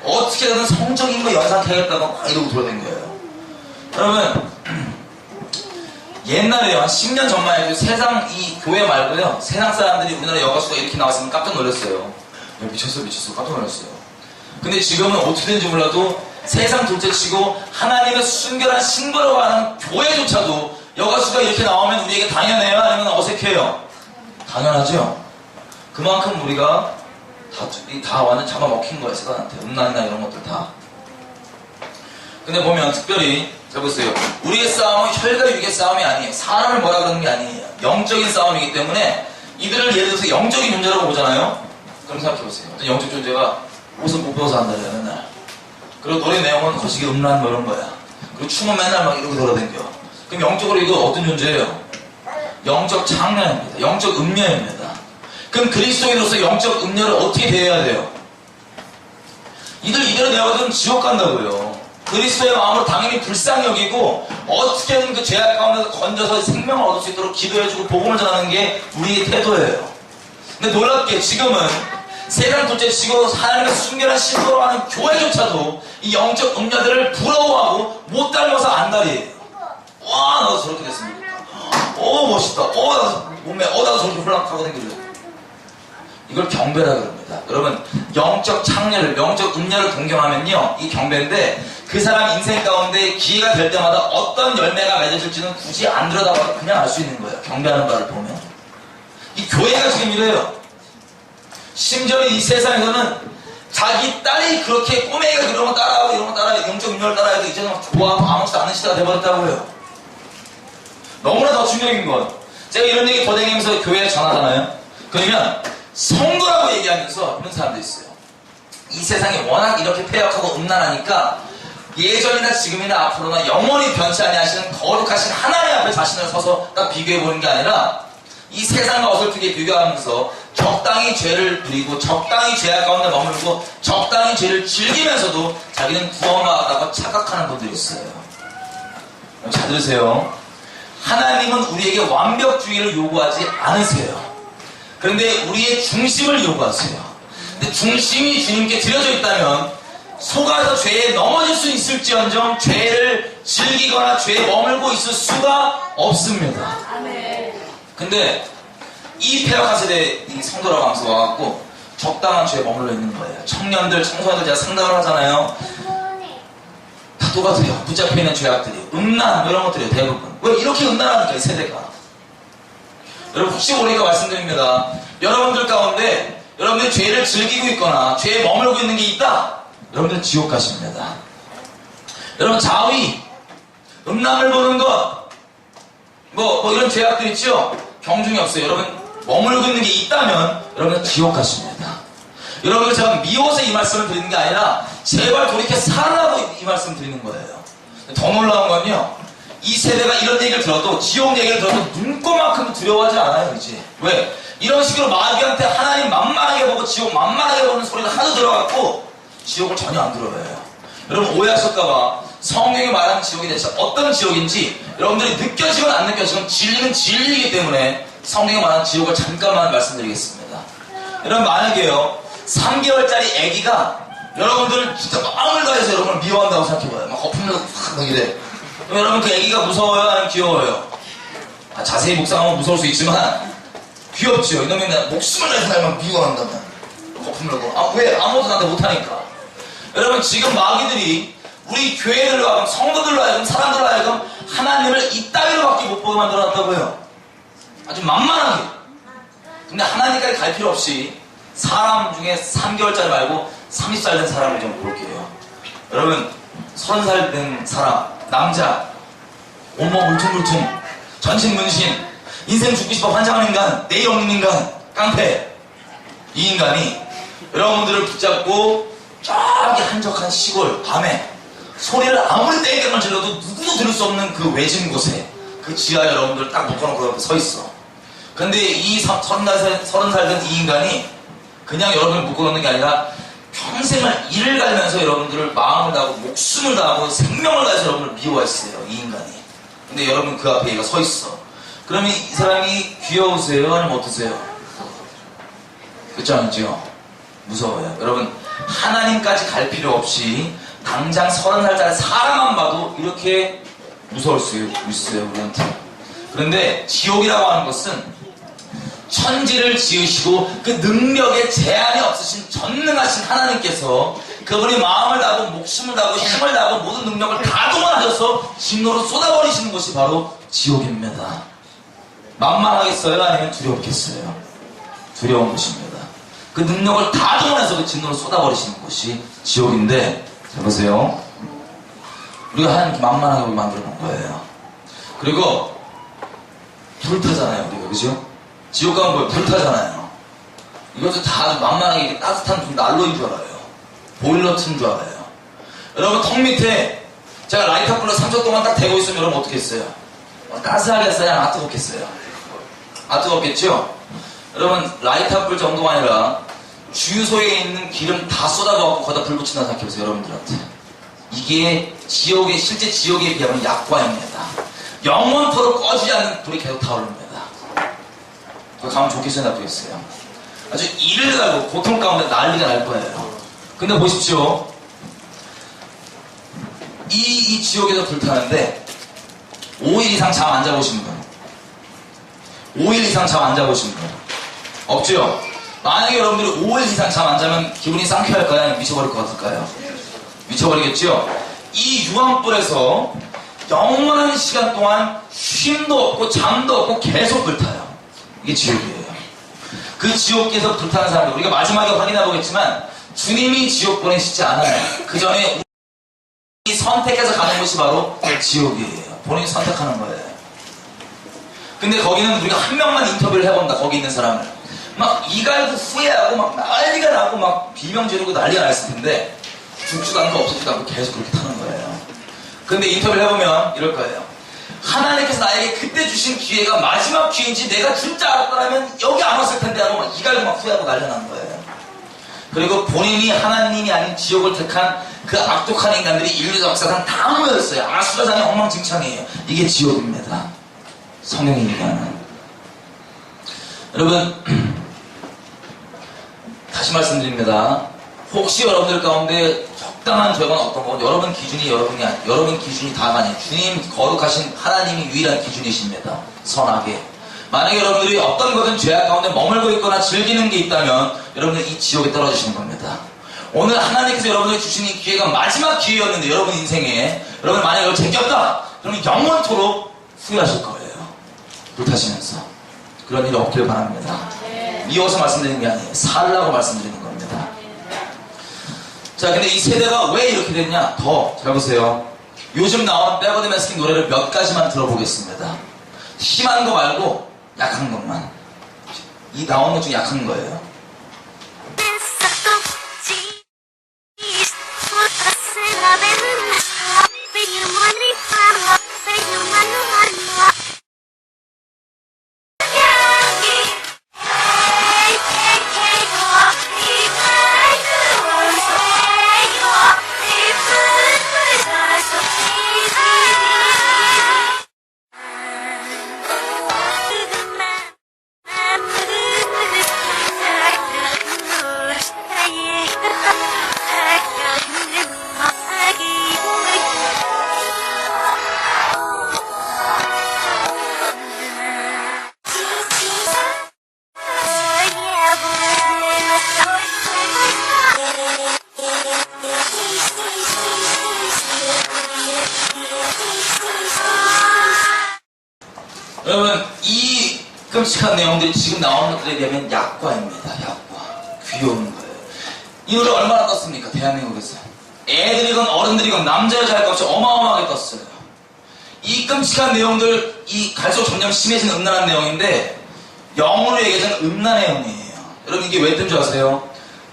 어떻게든 성적인 거 연상해야겠다고 막 이러고 돌아다닌 거예요. 여러분 옛날에요 한 10년 전만 해도 세상 이 교회 말고요 세상 사람들이 우리나라 여가수가 이렇게 나왔으면 깜짝 놀랐어요. 야, 미쳤어 깜짝 놀랐어요. 근데 지금은 어떻게 되는지 몰라도 세상 둘째치고 하나님의 순결한 신부라고 하는 교회조차도 여가수가 이렇게 나오면 우리에게 당연해요? 아니면 어색해요? 당연하죠. 그만큼 우리가 다 완전 잡아먹힌 거예요. 세상한테 음란이나 이런 것들 다. 근데 보면 특별히 자 보세요. 우리의 싸움은 혈과 육의 싸움이 아니에요. 사람을 뭐라 그러는 게 아니에요. 영적인 싸움이기 때문에 이들을 예를 들어서 영적인 존재라고 보잖아요. 그럼 생각해보세요. 어떤 영적 존재가 옷을 못 벗어서 한다래요 맨날. 그리고 노래 내용은 거시기 음란 뭐 이런 거야. 그리고 춤은 맨날 막 이러고 돌아다녀. 그럼 영적으로 이거 어떤 존재예요? 영적 장녀입니다. 영적 음녀입니다. 그럼 그리스도인으로서 영적 음녀를 어떻게 대해야 돼요? 이대로 내어가면 지옥 간다고요. 그리스도의 마음으로 당연히 불쌍히 여기고 어떻게든 그 죄악 가운데서 건져서 생명을 얻을 수 있도록 기도해주고 복음을 전하는 게 우리의 태도예요. 근데 놀랍게 지금은 세상 둘째치고 하나님의 순결한 신부로 하는 교회조차도 이 영적 음녀들을 부러워하고 못 닮아서 안달이에요. 와 나도 저렇게 됐으면 좋겠다. 멋있다. 나도 몸매 나도 저렇게 홀랑하고 다니길래 이걸 경배라 그럽니다. 여러분 영적 창녀를 영적 음녀를 동경하면요 이 경배인데 그 사람 인생 가운데 기회가 될 때마다 어떤 열매가 맺어질지는 굳이 안 들여다봐도 그냥 알 수 있는 거예요. 경배하는 바를 보면 이 교회가 지금 이래요. 심지어 이 세상에서는 자기 딸이 그렇게 꼬맹이가 그런 거 따라하고 이런 거 따라하고 영적 음료를 따라해도 이제는 좋아하고 아무것도 않는 시대가 돼버렸다고요. 너무나 더 충격인 건 제가 이런 얘기 도댕기면서 교회에 전하잖아요. 그러면 성도라고 얘기하면서 그런 사람도 있어요. 이 세상이 워낙 이렇게 폐역하고 음란하니까 예전이나 지금이나 앞으로나 영원히 변치 아니하시는 거룩하신 하나님 앞에 자신을 서서 딱 비교해보는 게 아니라 이 세상과 어설프게 비교하면서 적당히 죄를 부리고 적당히 죄악 가운데 머물고 적당히 죄를 즐기면서도 자기는 구원받았다고 착각하는 분들이 있어요. 잘 들으세요. 하나님은 우리에게 완벽주의를 요구하지 않으세요. 그런데 우리의 중심을 요구하세요. 근데 중심이 주님께 드려져 있다면 속아서 죄에 넘어질 수 있을지언정 죄를 즐기거나 죄에 머물고 있을 수가 없습니다. 근데 이 폐역한 세대 이 성도라고 하면서 와갖고 적당한 죄에 머물러 있는 거예요. 청년들, 청소년들 제가 상담을 하잖아요. 다 똑같아요. 붙잡혀 있는 죄악들이. 음란, 이런 것들이에요, 대부분. 왜 이렇게 음란하니까, 이 세대가. 여러분, 혹시 모르니까 말씀드립니다. 여러분들 가운데, 여러분들이 죄를 즐기고 있거나, 죄에 머물고 있는 게 있다? 여러분들 지옥 가십니다. 여러분, 자위, 음란을 보는 것, 이런 죄악들 있죠? 경중이 없어요. 여러분, 머물고 있는 게 있다면, 여러분은 지옥 가십니다. 여러분, 제가 미워서 이 말씀을 드리는 게 아니라, 제발 돌이켜 살아라고 이 말씀 드리는 거예요. 더 놀라운 건요, 이 세대가 이런 얘기를 들어도, 지옥 얘기를 들어도 눈꼽만큼 두려워하지 않아요, 이제. 왜? 이런 식으로 마귀한테 하나님 만만하게 보고 지옥 만만하게 보는 소리가 하도 들어갔고, 지옥을 전혀 안 들어요. 여러분, 오해하실까봐 성경이 말하는 지옥이 대체 어떤 지옥인지 여러분들이 느껴지건 안 느껴지건 진리는 진리이기 때문에 성경이 말하는 지옥을 잠깐만 말씀드리겠습니다. 여러분, 만약에요 3개월짜리 아기가 여러분들을 진짜 마음을 다해서 여러분을 미워한다고 생각해봐요. 막 거품 내고 막 이래. 그럼 여러분, 그 아기가 무서워요? 아니면 귀여워요? 자세히 묵상하면 무서울 수 있지만 귀엽죠. 이놈이 내 목숨을 내서 날 미워한다면 거품 내고. 왜? 아무것도 나한테 못하니까. 여러분, 지금 마귀들이 우리 교회들로 하여금, 성도들로 하여금, 사람들로 하여금 하나님을 이따위로밖에 못 보게 만들어놨다고요. 아주 만만하게. 근데 하나님까지 갈 필요 없이 사람 중에 3개월짜리 말고 30살 된 사람을 좀 볼게요. 여러분, 30살 된 사람, 남자, 온몸 울퉁불퉁, 전신 문신, 인생 죽고 싶어 환장하는 인간, 내일 없는 인간, 깡패. 이 인간이 여러분들을 붙잡고 저기 한적한 시골 밤에 소리를 아무리 땡땡을 질러도 누구도 들을 수 없는 그 외진 곳에 그 지하에 여러분들 딱 묶어놓고 옆에 서 있어. 근데 이 30살 된 이 인간이 그냥 여러분을 묶어놓는 게 아니라 평생을 이를 갈면서 여러분들을 마음을 다하고 목숨을 다하고 생명을 다해서 여러분을 미워했어요, 이 인간이. 근데 여러분 그 앞에 얘가 서 있어. 그러면 이 사람이 귀여우세요? 아니면 어떠세요? 그렇지 않죠? 무서워요. 여러분, 하나님까지 갈 필요 없이 당장 30살짜리 사람만 봐도 이렇게 무서울 수 있어요, 우리한테. 그런데 지옥이라고 하는 것은 천지를 지으시고 그 능력에 제한이 없으신 전능하신 하나님께서 그분이 마음을 다하고 목숨을 다하고 힘을 다하고 모든 능력을 다 동원하셔서 진노로 쏟아버리시는 것이 바로 지옥입니다. 만만하겠어요? 아니면 두렵겠어요? 두려운 것입니다. 그 능력을 다 동원해서 그 진노를 쏟아버리시는 것이 지옥인데, 자 보세요. 우리가 하나님께 만만하게 만들어 놓은 거예요. 그리고 불타잖아요, 우리가. 그죠? 지옥 가면 뭐예요? 불타잖아요. 이것도 다 만만하게 따뜻한 난로인 줄 알아요. 보일러 튼 줄 알아요. 여러분, 턱 밑에 제가 라이터 불로 3초 동안 딱 대고 있으면 여러분 어떻게 했어요? 따스하겠어요? 아니면 아 뜨겁겠어요? 아 뜨겁겠죠? 여러분, 라이터 불 정도가 아니라 주유소에 있는 기름 다 쏟아부어갖고 거기다 불 붙인다고 생각해보세요, 여러분들한테. 이게 지옥의, 실제 지옥에 비하면 약과입니다. 영원토록 꺼지지 않는 불이 계속 타오릅니다. 그거 가면 좋겠어요, 나쁘겠어요? 아주 이를 갈고 고통 가운데 난리가 날 거예요. 근데 보십시오. 이 지옥에서 불타는데 5일 이상 잠 안 자보신 분, 5일 이상 잠 안 자보신 분 없죠? 만약에 여러분들이 5일 이상 잠 안 자면 기분이 상쾌할까요? 아니면 미쳐버릴 것 같을까요? 미쳐버리겠죠? 이 유황불에서 영원한 시간 동안 쉼도 없고 잠도 없고 계속 불타요. 이게 지옥이에요. 그 지옥에서 불타는 사람들, 우리가 마지막에 확인해 보겠지만 주님이 지옥 보내시지 않아요. 그 전에 우리 선택해서 가는 곳이 바로 지옥이에요. 본인이 선택하는 거예요. 근데 거기는 우리가 한 명만 인터뷰를 해본다. 거기 있는 사람을 막 이갈고 후회하고 막 난리가 나고 막 비명 지르고 난리가 났을 텐데 죽지도 않고 없어지도 않고 계속 그렇게 타는 거예요. 근데 인터뷰를 해보면 이럴 거예요. 하나님께서 나에게 그때 주신 기회가 마지막 기회인지 내가 진짜 알았더라면 여기 안 왔을 텐데 하고 막 이갈고 막 후회하고 난리 나는 거예요. 그리고 본인이 하나님이 아닌 지옥을 택한 그 악독한 인간들이 인류 역사상 다 모여있어요. 아수라장이 엉망진창이에요. 이게 지옥입니다. 성경이 얘기하는. 여러분, 다시 말씀드립니다. 혹시 여러분들 가운데 적당한 죄가 어떤 건 여러분 기준이 여러분 기준이 다가 아니에요. 주님 거룩하신 하나님이 유일한 기준이십니다. 선하게. 만약에 여러분들이 어떤 것은 죄악 가운데 머물고 있거나 즐기는 게 있다면 여러분들 이 지옥에 떨어지시는 겁니다. 오늘 하나님께서 여러분에게 주신 이 기회가 마지막 기회였는데 여러분 인생에 여러분 만약에 이걸 제꼈다 그러면 영원토록 후회하실 거예요. 불타시면서 그런 일이 없길 바랍니다. 미워서 말씀드리는 게 아니에요. 살라고 말씀드리는 겁니다. 자, 근데 이 세대가 왜 이렇게 됐냐? 더 잘 보세요. 요즘 나오는 백워드 매스킨 노래를 몇 가지만 들어보겠습니다. 심한 거 말고 약한 것만. 이 나오는 것 중에 약한 거예요. 여러분, 이 끔찍한 내용들이 지금 나오는 것들에 비하면 약과입니다. 약과. 귀여운 거예요. 이 노래 얼마나 떴습니까? 대한민국에서. 애들이건 어른들이건 남자 여자 할 것 없이 어마어마하게 떴어요. 이 끔찍한 내용들, 이 갈수록 점점 심해지는 음란한 내용인데 영어로 얘기하자면 음란의 영이에요. 여러분 이게 왜 뜬 줄 아세요?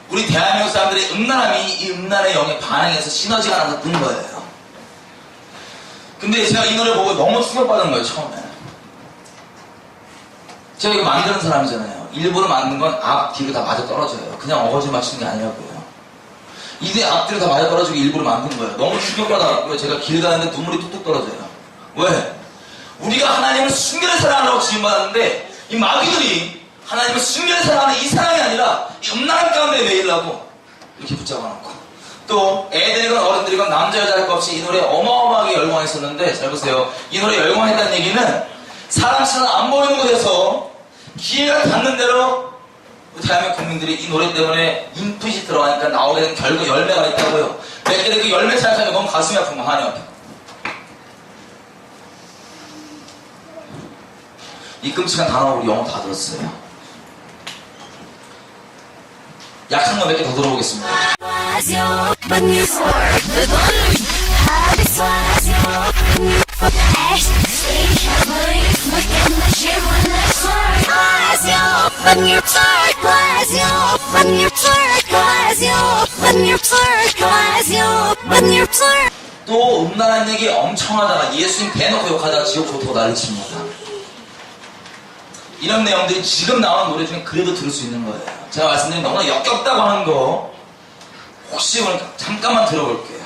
우리 대한민국 사람들의 음란함이 이 음란의 영에 반응해서 시너지가 나서 뜬 거예요. 근데 제가 이 노래 보고 너무 충격받은 거예요, 처음에. 제가 이거 만드는 사람이잖아요. 일부러 만든 건 앞, 뒤로 다 맞아 떨어져요. 그냥 어거지 맞추는 게 아니라고요. 이게 앞, 뒤로 다 맞아 떨어지게 일부러 만든 거예요. 너무 충격받아갖고요. 제가 길 가는데 눈물이 뚝뚝 떨어져요. 왜? 우리가 하나님을 순결히 사랑하라고 지음받았는데 이 마귀들이 하나님을 순결히 사랑하는 이 사랑이 아니라 이 음란한 가운데 매이려고 이렇게 붙잡아놓고 또 애들이건 어른들이건 남자 여자 할 것 없이 이 노래에 어마어마하게 열광했었는데 잘 보세요. 이 노래 열광했다는 얘기는 사람 시선 안 보이는 곳에서 기회가 닿는 대로 대한민국 국민들이 이 노래 때문에 인풋이 들어가니까 나오게 된 결과 열매가 있다고요. 몇 개 된 그 열매 생각하니까 너무 가슴이 아픈 거 한이 아프고. 이 끔찍한 단어 우리 영어 다 들었어요. 약한 거 몇 개 더 들어보겠습니다. 또 음란한 얘기 엄청 하다가 예수님 대놓고 욕하다가 지옥 좋다고 난리칩니다. 이런 내용들이 지금 나오는 노래 중에 그래도 들을 수 있는 거예요. 제가 말씀드린 너무나 역겹다고 하는 거 혹시 오늘 잠깐만 들어볼게요.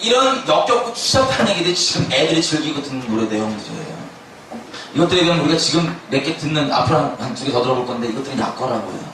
이런 역겹고 추잡한 얘기들이 지금 애들이 즐기고 듣는 노래 내용들이에요. 이것들에 대한 우리가 지금 몇 개 듣는 앞으로 한 두 개 더 들어볼 건데 이것들은 약과라고요.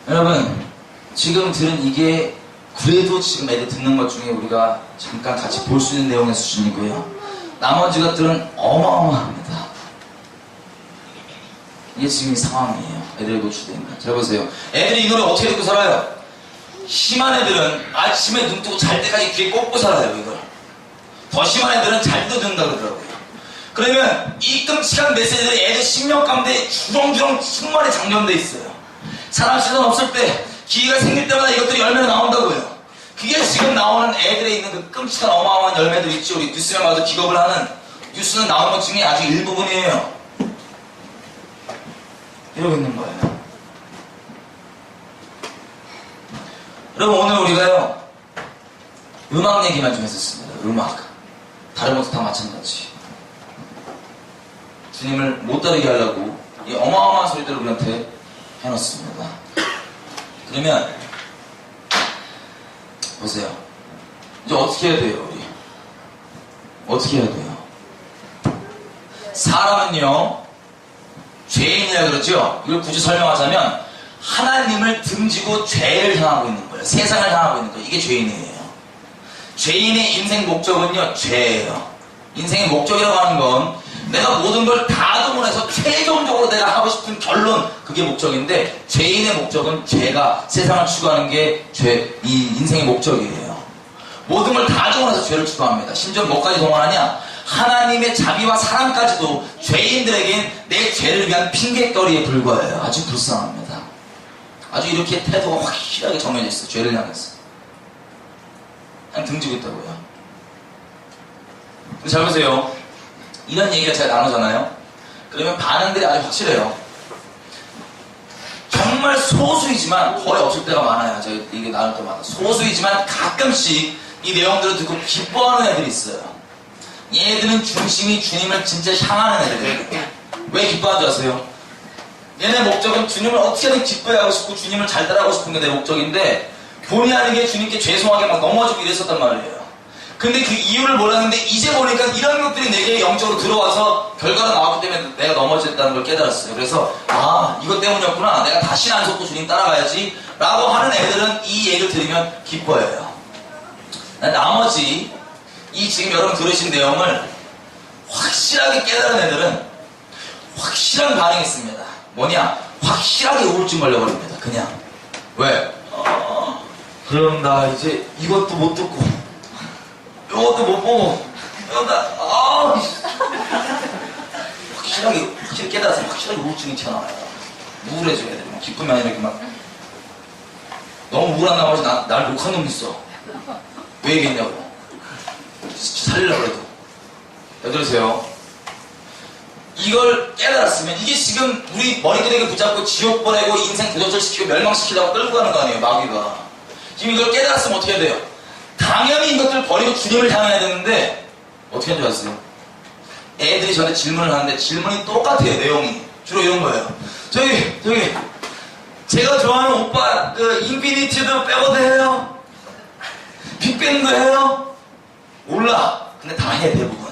여러분 지금 들은 이게 그래도 지금 애들 듣는 것 중에 우리가 잠깐 같이 볼 수 있는 내용의 수준이고요. 나머지 것들은 어마어마합니다. 이게 지금 이 상황이에요. 애들이 노출된 거. 잘 보세요. 애들이 이 노래 어떻게 듣고 살아요? 심한 애들은 아침에 눈 뜨고 잘 때까지 귀에 꽂고 살아요, 이걸. 더 심한 애들은 잘 때도 듣는다 그러더라고요. 그러면 이 끔찍한 메시지들이 애들 심령 가운데 주렁주렁 충만히 장전돼 있어요. 사람 시선 없을 때 기회가 생길 때마다 이것들이 열매가 나온다고요. 그게 지금 나오는 애들에 있는 그 끔찍한 어마어마한 열매들 있죠. 우리 뉴스를 봐도 기겁을 하는 뉴스는 나오는 것 중에 아주 일부분이에요. 이러고 있는 거예요. 여러분, 오늘 우리가요, 음악 얘기만 좀 했었습니다. 음악. 다른 것도 다 마찬가지. 주님을 못 따르게 하려고 이 어마어마한 소리들을 우리한테 해놓습니다. 그러면 보세요. 이제 어떻게 해야 돼요, 우리? 어떻게 해야 돼요? 사람은요, 죄인이라 그러죠? 이걸 굳이 설명하자면 하나님을 등지고 죄를 향하고 있는 거예요. 세상을 향하고 있는 거예요. 이게 죄인이에요. 죄인의 인생 목적은요, 죄예요. 인생의 목적이라고 하는 건 내가 모든 걸 다 동원해서 최종적으로 내가 하고 싶은 결론, 그게 목적인데, 죄인의 목적은 죄가 세상을 추구하는 게 이 인생의 목적이에요. 모든 걸 다 동원해서 죄를 추구합니다. 심지어 뭐까지 동원하냐? 하나님의 자비와 사랑까지도 죄인들에겐 내 죄를 위한 핑계거리에 불과해요. 아주 불쌍합니다. 아주 이렇게 태도가 확실하게 정해져 있어요. 죄를 향해서. 그냥 등지고 있다고요. 근데 잘 보세요. 이런 얘기가 잘 나누잖아요. 그러면 반응들이 아주 확실해요. 정말 소수이지만 거의 없을 때가 많아요. 제가 이게 나눌 때마다. 소수이지만 가끔씩 이 내용들을 듣고 기뻐하는 애들이 있어요. 얘네들은 중심이 주님을 진짜 향하는 애들이에요. 왜 기뻐하는 줄 아세요? 얘네 목적은 주님을 어떻게든 기쁘게 하고 싶고 주님을 잘 따라가고 싶은 게 내 목적인데, 본의 아니게 주님께 죄송하게 막 넘어지고 이랬었단 말이에요. 근데 그 이유를 몰랐는데 이제 보니까 이런 것들이 내게 영적으로 들어와서 결과가 나왔기 때문에 내가 넘어졌다는 걸 깨달았어요. 그래서 이것 때문이었구나. 내가 다시는 안 속고 주님 따라가야지 라고 하는 애들은 이 얘기를 들으면 기뻐해요. 나머지 이 지금 여러분 들으신 내용을 확실하게 깨달은 애들은 확실한 반응이 있습니다. 뭐냐? 확실하게 우울증 걸려버립니다. 그냥. 왜? 그럼 나 이제 이것도 못 듣고 이것도 못 보고 확실히 깨달아서 확실하게 우울증이 튀어나와요. 우울해져야 돼. 기쁘면 아니라 이렇게 막 너무 우울한 나머지 날 욕한 놈 있어. 왜 얘기했냐고. 살리려고 해도. 들으세요. 이걸 깨달았으면 이게 지금 우리 머리끄댕이 붙잡고 지옥 보내고 인생 도적질시키고 멸망시키려고 끌고 가는 거 아니에요, 마귀가. 지금 이걸 깨달았으면 어떻게 해야 돼요? 당연히 이것들을 버리고 주님을 향해야 되는데 어떻게 하는지 아세요? 애들이 저한테 질문을 하는데 질문이 똑같아요. 내용이 주로 이런 거예요. 저기 제가 좋아하는 오빠 그 인피니티도 빼고도 해요? 빅뱅도 해요? 몰라. 근데 다 해 대부분.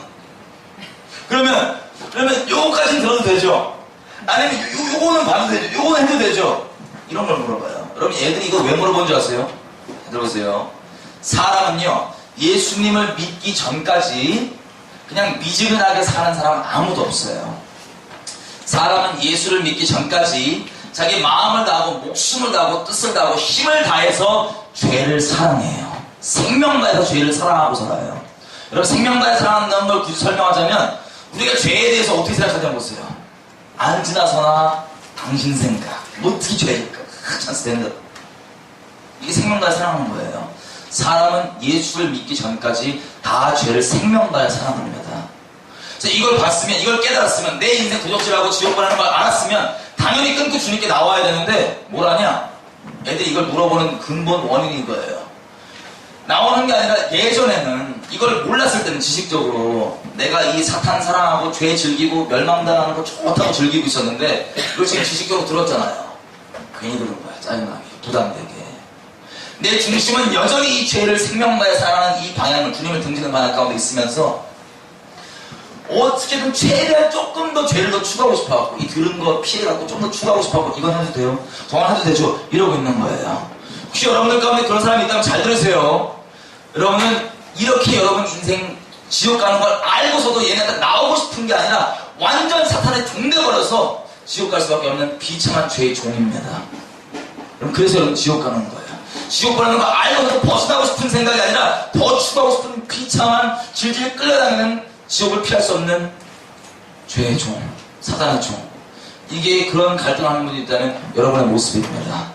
그러면 요거까지는 들어도 되죠? 아니면 요거는 봐도 되죠? 요거는 해도 되죠? 이런 걸 물어봐요. 여러분 애들이 이거 왜 물어본 줄 아세요? 들어보세요. 사람은요, 예수님을 믿기 전까지 그냥 미지근하게 사는 사람은 아무도 없어요. 사람은 예수를 믿기 전까지 자기 마음을 다하고 목숨을 다하고 뜻을 다하고 힘을 다해서 죄를 사랑해요. 생명 다해서 죄를 사랑하고 살아요. 여러분, 생명 다해 사랑한다는 걸 굳이 설명하자면 우리가 죄에 대해서 어떻게 생각하냐고 보세요. 안 지나서나 당신 생각. 뭐 특히 죄니까 찬스 된다. 이게 생명 다해 사랑하는 거예요. 사람은 예수를 믿기 전까지 다 죄를 생명 다해 사랑합니다. 그래서 이걸 봤으면, 이걸 깨달았으면, 내 인생 도적질하고 지옥 보내는 걸 알았으면 당연히 끊고 주님께 나와야 되는데 뭘 하냐? 애들이 이걸 물어보는 근본 원인이 이거예요. 나오는 게 아니라 예전에는 이걸 몰랐을 때는 지식적으로 내가 이 사탄 사랑하고 죄 즐기고 멸망당하는 거 좋다고 즐기고 있었는데 이걸 지금 지식적으로 들었잖아요. 괜히 들은 거야. 짜증나게, 부담되게. 내 중심은 여전히 이 죄를 생명 다해 사랑하는 이 방향을, 주님을 등지는 방향 가운데 있으면서 어떻게든 최대한 조금 더 죄를 더 추가하고 싶어갖고 이 들은 거 피해갖고 좀 더 추가하고 싶어갖고 이건 해도 돼요? 저건 해도 되죠? 이러고 있는 거예요. 혹시 여러분들 가운데 그런 사람이 있다면 잘 들으세요. 여러분은 이렇게 여러분 인생 지옥 가는 걸 알고서도 얘네한테 나오고 싶은 게 아니라 완전 사탄에 종돼버려서 지옥 갈 수밖에 없는 비참한 죄의 종입니다. 그럼 그래서 여러분 지옥 가는 거예요. 지옥 가는 거 알고서도 벗어나고 싶은 생각이 아니라 더 추가하고 싶은 비참한 질질 끌려다니는 지옥을 피할 수 없는 죄의 종, 사단의 종. 이게 그런 갈등하는 분이 있다면 여러분의 모습입니다.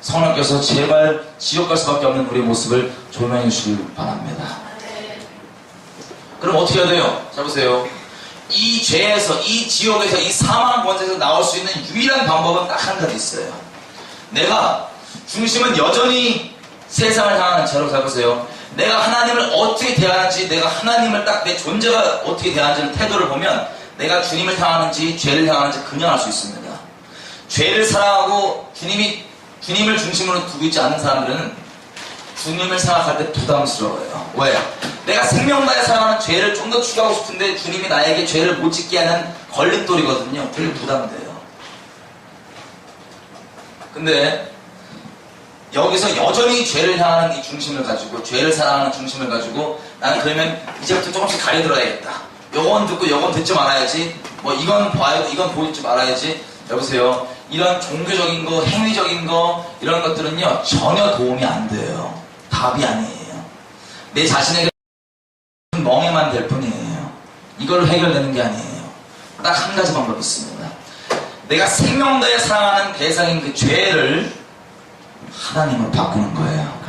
성령께서 제발 지옥 갈 수밖에 없는 우리의 모습을 조명해 주시길 바랍니다. 그럼 어떻게 해야 돼요? 자 보세요. 이 죄에서, 이 지옥에서, 이 사망 권세에서 나올 수 있는 유일한 방법은 딱 한 가지 있어요. 내가 중심은 여전히 세상을 향하는 채로 잘 보세요. 내가 하나님을 어떻게 대하는지, 내가 하나님을 딱 내 존재가 어떻게 대하는지 태도를 보면 내가 주님을 향하는지 죄를 향하는지 그냥 알 수 있습니다. 죄를 사랑하고 주님을 중심으로 두고 있지 않은 사람들은 주님을 생각할 때 부담스러워요. 왜? 내가 생명 다해 사랑하는 죄를 좀 더 추구하고 싶은데 주님이 나에게 죄를 못 짓게 하는 걸림돌이거든요. 되게 부담돼요. 근데 여기서 여전히 죄를 향하는 이 중심을 가지고, 죄를 사랑하는 중심을 가지고, 나는 그러면 이제부터 조금씩 가려들어야겠다. 요건 듣고 요건 듣지 말아야지. 뭐 이건 봐야 이건 보지 말아야지. 여보세요. 이런 종교적인 거, 행위적인 거, 이런 것들은요 전혀 도움이 안 돼요. 답이 아니에요. 내 자신에게 멍해만 될 뿐이에요. 이걸로 해결되는 게 아니에요. 딱 한 가지 방법이 있습니다. 내가 생명 다해 사랑하는 대상인 그 죄를 하나님으로 바꾸는 거예요.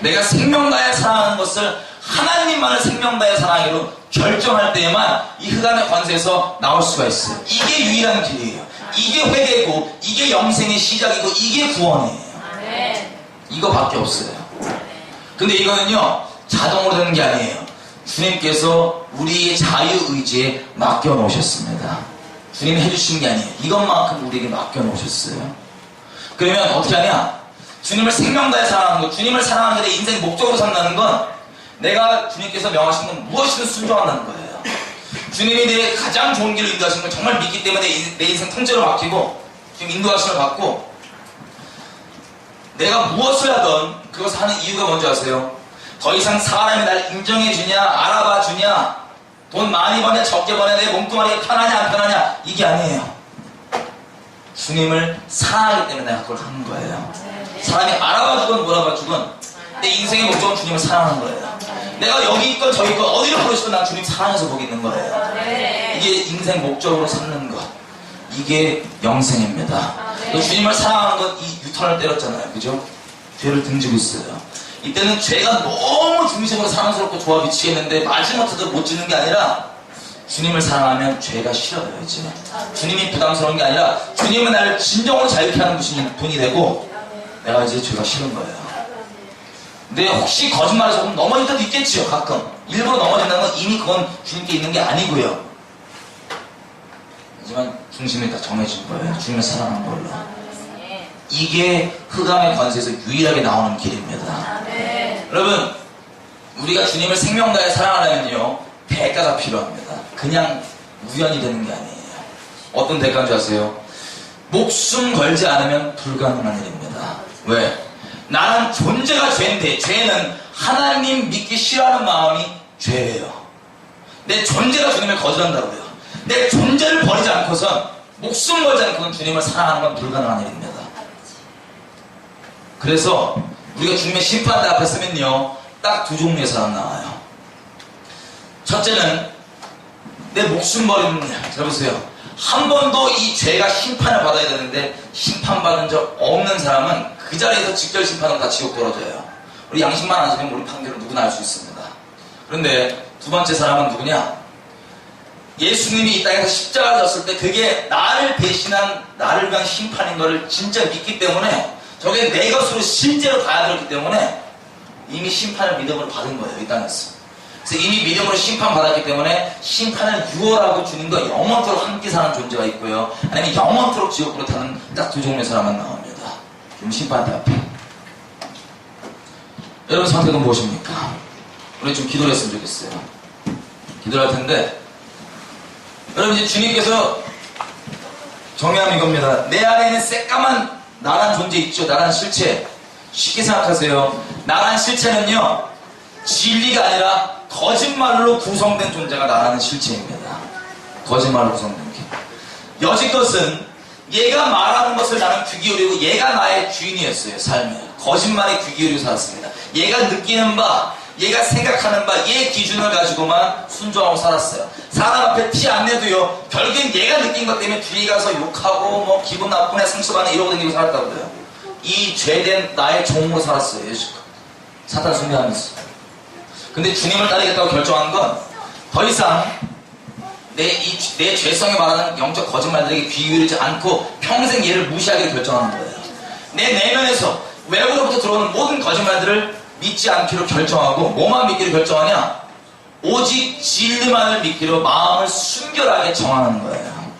내가 생명 다해 사랑하는 것을 하나님만을 생명 다해 사랑하기로 결정할 때에만 이 흑암의 관세에서 나올 수가 있어요. 이게 유일한 길이에요. 이게 회개고, 이게 영생의 시작이고, 이게 구원이에요. 이거밖에 없어요. 근데 이거는요 자동으로 되는 게 아니에요. 주님께서 우리의 자유의지에 맡겨놓으셨습니다. 주님이 해주신 게 아니에요. 이것만큼 우리에게 맡겨놓으셨어요. 그러면 어떻게 하냐? 주님을 생명 다해 사랑하는 것, 주님을 사랑하는 게 내 인생 목적으로 산다는 건 내가 주님께서 명하신 건 무엇이든 순종한다는 거예요. 주님이 내 가장 좋은 길을 인도하신 걸 정말 믿기 때문에 내 인생 통째로 맡기고 지금 인도하심을 받고, 내가 무엇을 하든 그것을 하는 이유가 뭔지 아세요? 더 이상 사람이 날 인정해주냐, 알아봐주냐, 돈 많이 버냐, 적게 버냐, 내 몸뚱아리가 편하냐, 안 편하냐, 이게 아니에요. 주님을 사랑하기 때문에 내가 그걸 하는 거예요. 사람이 알아봐주건 몰아봐주건 내 인생의 목적은 주님을 사랑하는 거예요. 내가 여기 있건 저기 있건 어디로 부르시건 난 주님 사랑해서 거기 있는 거예요. 이게 인생 목적으로 삼는 것, 이게 영생입니다. 주님을 사랑하는 건 이 유턴을 때렸잖아요. 그죠? 죄를 등지고 있어요. 이때는 죄가 너무 중심으로 사랑스럽고 좋아 미치겠는데 마지못해도 못 짓는 게 아니라 주님을 사랑하면 죄가 싫어요. 이제 주님이 부담스러운 게 아니라 주님은 나를 진정으로 자유케 하는 분이 되고 내가 이제 죄가 싫은 거예요. 근데 혹시 거짓말해서 조금 넘어질 때도 있겠지요. 가끔 일부러 넘어진다는 건 이미 그건 주님께 있는 게 아니고요. 하지만 중심이 다 정해진 거예요. 주님을 사랑하는 걸로. 이게 흑암의 관세에서 유일하게 나오는 길입니다. 여러분, 우리가 주님을 생명 다해 사랑하려면요 대가가 필요합니다. 그냥 우연히 되는 게 아니에요. 어떤 대가인 줄 아세요? 목숨 걸지 않으면 불가능한 일입니다. 왜? 나는 존재가 죄인데, 죄는 하나님 믿기 싫어하는 마음이 죄예요. 내 존재가 주님을 거절한다고요. 내 존재를 버리지 않고선, 목숨 걸지 않고는 주님을 사랑하는 건 불가능한 일입니다. 그래서 우리가 주님의 심판대 앞에 서면요 딱 두 종류의 사람 나와요. 첫째는 내 목숨 버리는 일. 잘 보세요. 한 번도 이 죄가 심판을 받아야 되는데 심판받은 적 없는 사람은 그 자리에서 직결 심판은 다 지옥 떨어져요. 우리 양심만 안 지면 우리 판결은 누구나 알 수 있습니다. 그런데 두 번째 사람은 누구냐? 예수님이 이 땅에서 십자가를 졌을 때 그게 나를 대신한, 나를 위한 심판인 것을 진짜 믿기 때문에, 저게 내 것으로 실제로 받아들였기 때문에 이미 심판을 믿음으로 받은 거예요. 이 땅에서. 그래서 이미 믿음으로 심판받았기 때문에 심판을 유월하고 주님과 영원토록 함께 사는 존재가 있고요, 아니면 영원토록 지옥으로 타는 딱 두 종류의 사람만 나옵니다. 그럼 심판대 앞에 여러분 선택은 무엇입니까? 우리 좀 기도를 했으면 좋겠어요. 기도를 할 텐데, 여러분 이제 주님께서 정의하면 이겁니다. 내 안에 있는 새까만 나란 존재 있죠. 나란 실체. 쉽게 생각하세요. 나란 실체는요 진리가 아니라 거짓말로 구성된 존재가 나라는 실체입니다. 거짓말로 구성된 게. 여지껏은 얘가 말하는 것을 나는 귀 기울이고 얘가 나의 주인이었어요. 삶에. 거짓말에 귀 기울이고 살았습니다. 얘가 느끼는 바, 얘가 생각하는 바, 얘 기준을 가지고만 순종하고 살았어요. 사람 앞에 티 안 내도요 결국엔 얘가 느낀 것 때문에 뒤에 가서 욕하고 뭐 기분 나쁘네, 상처받네 이러고 다니고 살았다고요. 이 죄된 나의 종으로 살았어요. 예수가 사탄 숭배하면서. 근데 주님을 따르겠다고 결정한 건 이상 내 죄성에 말하는 영적 거짓말들에게 귀 기울이지 않고 평생 얘를 무시하기로 결정하는 거예요. 내 내면에서 외부로부터 들어오는 모든 거짓말들을 믿지 않기로 결정하고 뭐만 믿기로 결정하냐? 오직 진리만을 믿기로 마음을 순결하게 정하는 거예요.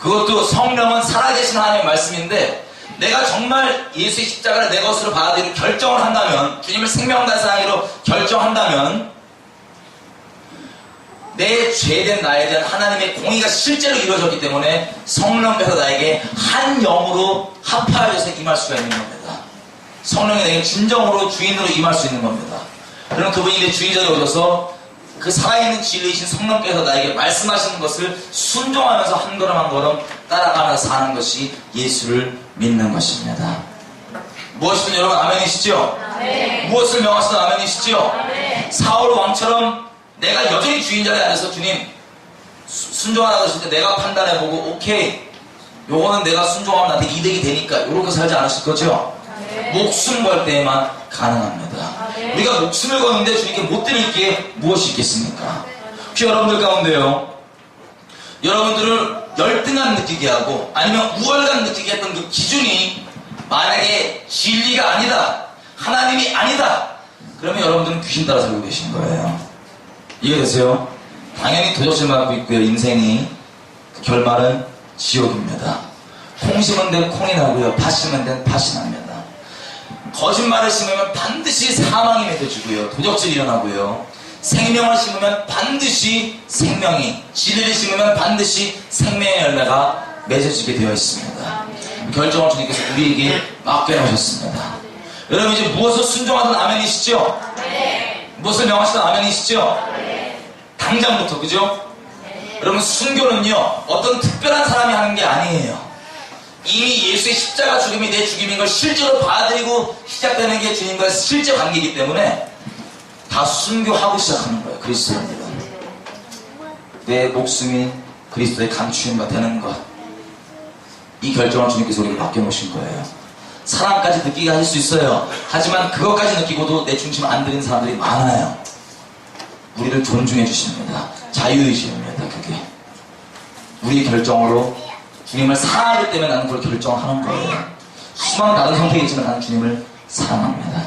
그것도 성령은 살아계신 하나님의 말씀인데 내가 정말 예수의 십자가를 내 것으로 받아들이고 결정을 한다면, 주님을 생명과 사랑으로 결정한다면 내 죄된 나에 대한 하나님의 공의가 실제로 이루어졌기 때문에 성령께서 나에게 한 영으로 합하여서 임할 수가 있는 겁니다. 성령이 내게 진정으로 주인으로 임할 수 있는 겁니다. 그럼 그분이 내 주인자로 오셔서 그 살아있는 진리이신 성령께서 나에게 말씀하시는 것을 순종하면서 한 걸음 한 걸음 따라가면서 사는 것이 예수를 믿는 것입니다. 무엇이든 여러분 아멘이시죠? 아멘. 무엇을 명하시든 아멘이시죠? 아멘. 사울 왕처럼 내가 여전히 주인 자리에 앉아서 주님 순종하라고 하실 때 내가 판단해보고 오케이 요거는 내가 순종하면 나한테 이득이 되니까 이렇게 살지 않으실 거죠? 목숨 걸 때에만 가능합니다. 우리가 목숨을 거는데 주님께 못 드릴 게 무엇이 있겠습니까? 혹시 여러분들 가운데요, 여러분들을 열등감 느끼게 하고 아니면 우월감 느끼게 했던 그 기준이 만약에 진리가 아니다, 하나님이 아니다, 그러면 여러분들은 귀신 따라 살고 계신 거예요. 이해되세요? 당연히 도적질 맞고 있고요. 인생이 그 결말은 지옥입니다. 콩 심은 데는 콩이 나고요, 팥 심은 데는 팥이 납니다. 거짓말을 심으면 반드시 사망이 맺어지고요, 도적질이 일어나고요, 생명을 심으면 반드시 생명이, 진리를 심으면 반드시 생명의 열매가 맺어지게 되어 있습니다. 결정을 주님께서 우리에게 맡겨놓으셨습니다. 여러분 이제 무엇을 순종하든 아멘이시죠? 무엇을 명하시든 아멘이시죠? 당장부터, 그죠? 여러분 순교는요 어떤 특별한 사람이 하는 게 아니에요. 이미 예수의 십자가 죽음이 내 죽임인 걸 실제로 받아들이고 시작되는 게 주님과의 실제 관계이기 때문에 다 순교하고 시작하는 거예요. 그리스도인들은 내 목숨이 그리스도의 감추임과 되는 것, 이 결정을 주님께서 우리에게 맡겨놓으신 거예요. 사랑까지 느끼게 하실 수 있어요. 하지만 그것까지 느끼고도 내 중심 안 들인 사람들이 많아요. 우리를 존중해 주십니다. 자유의지입니다. 그게 우리의 결정으로 주님을 사랑하기 때문에 나는 그걸 결정하는 거예요. 수많은 다른 선택이 있지만 나는 주님을 사랑합니다.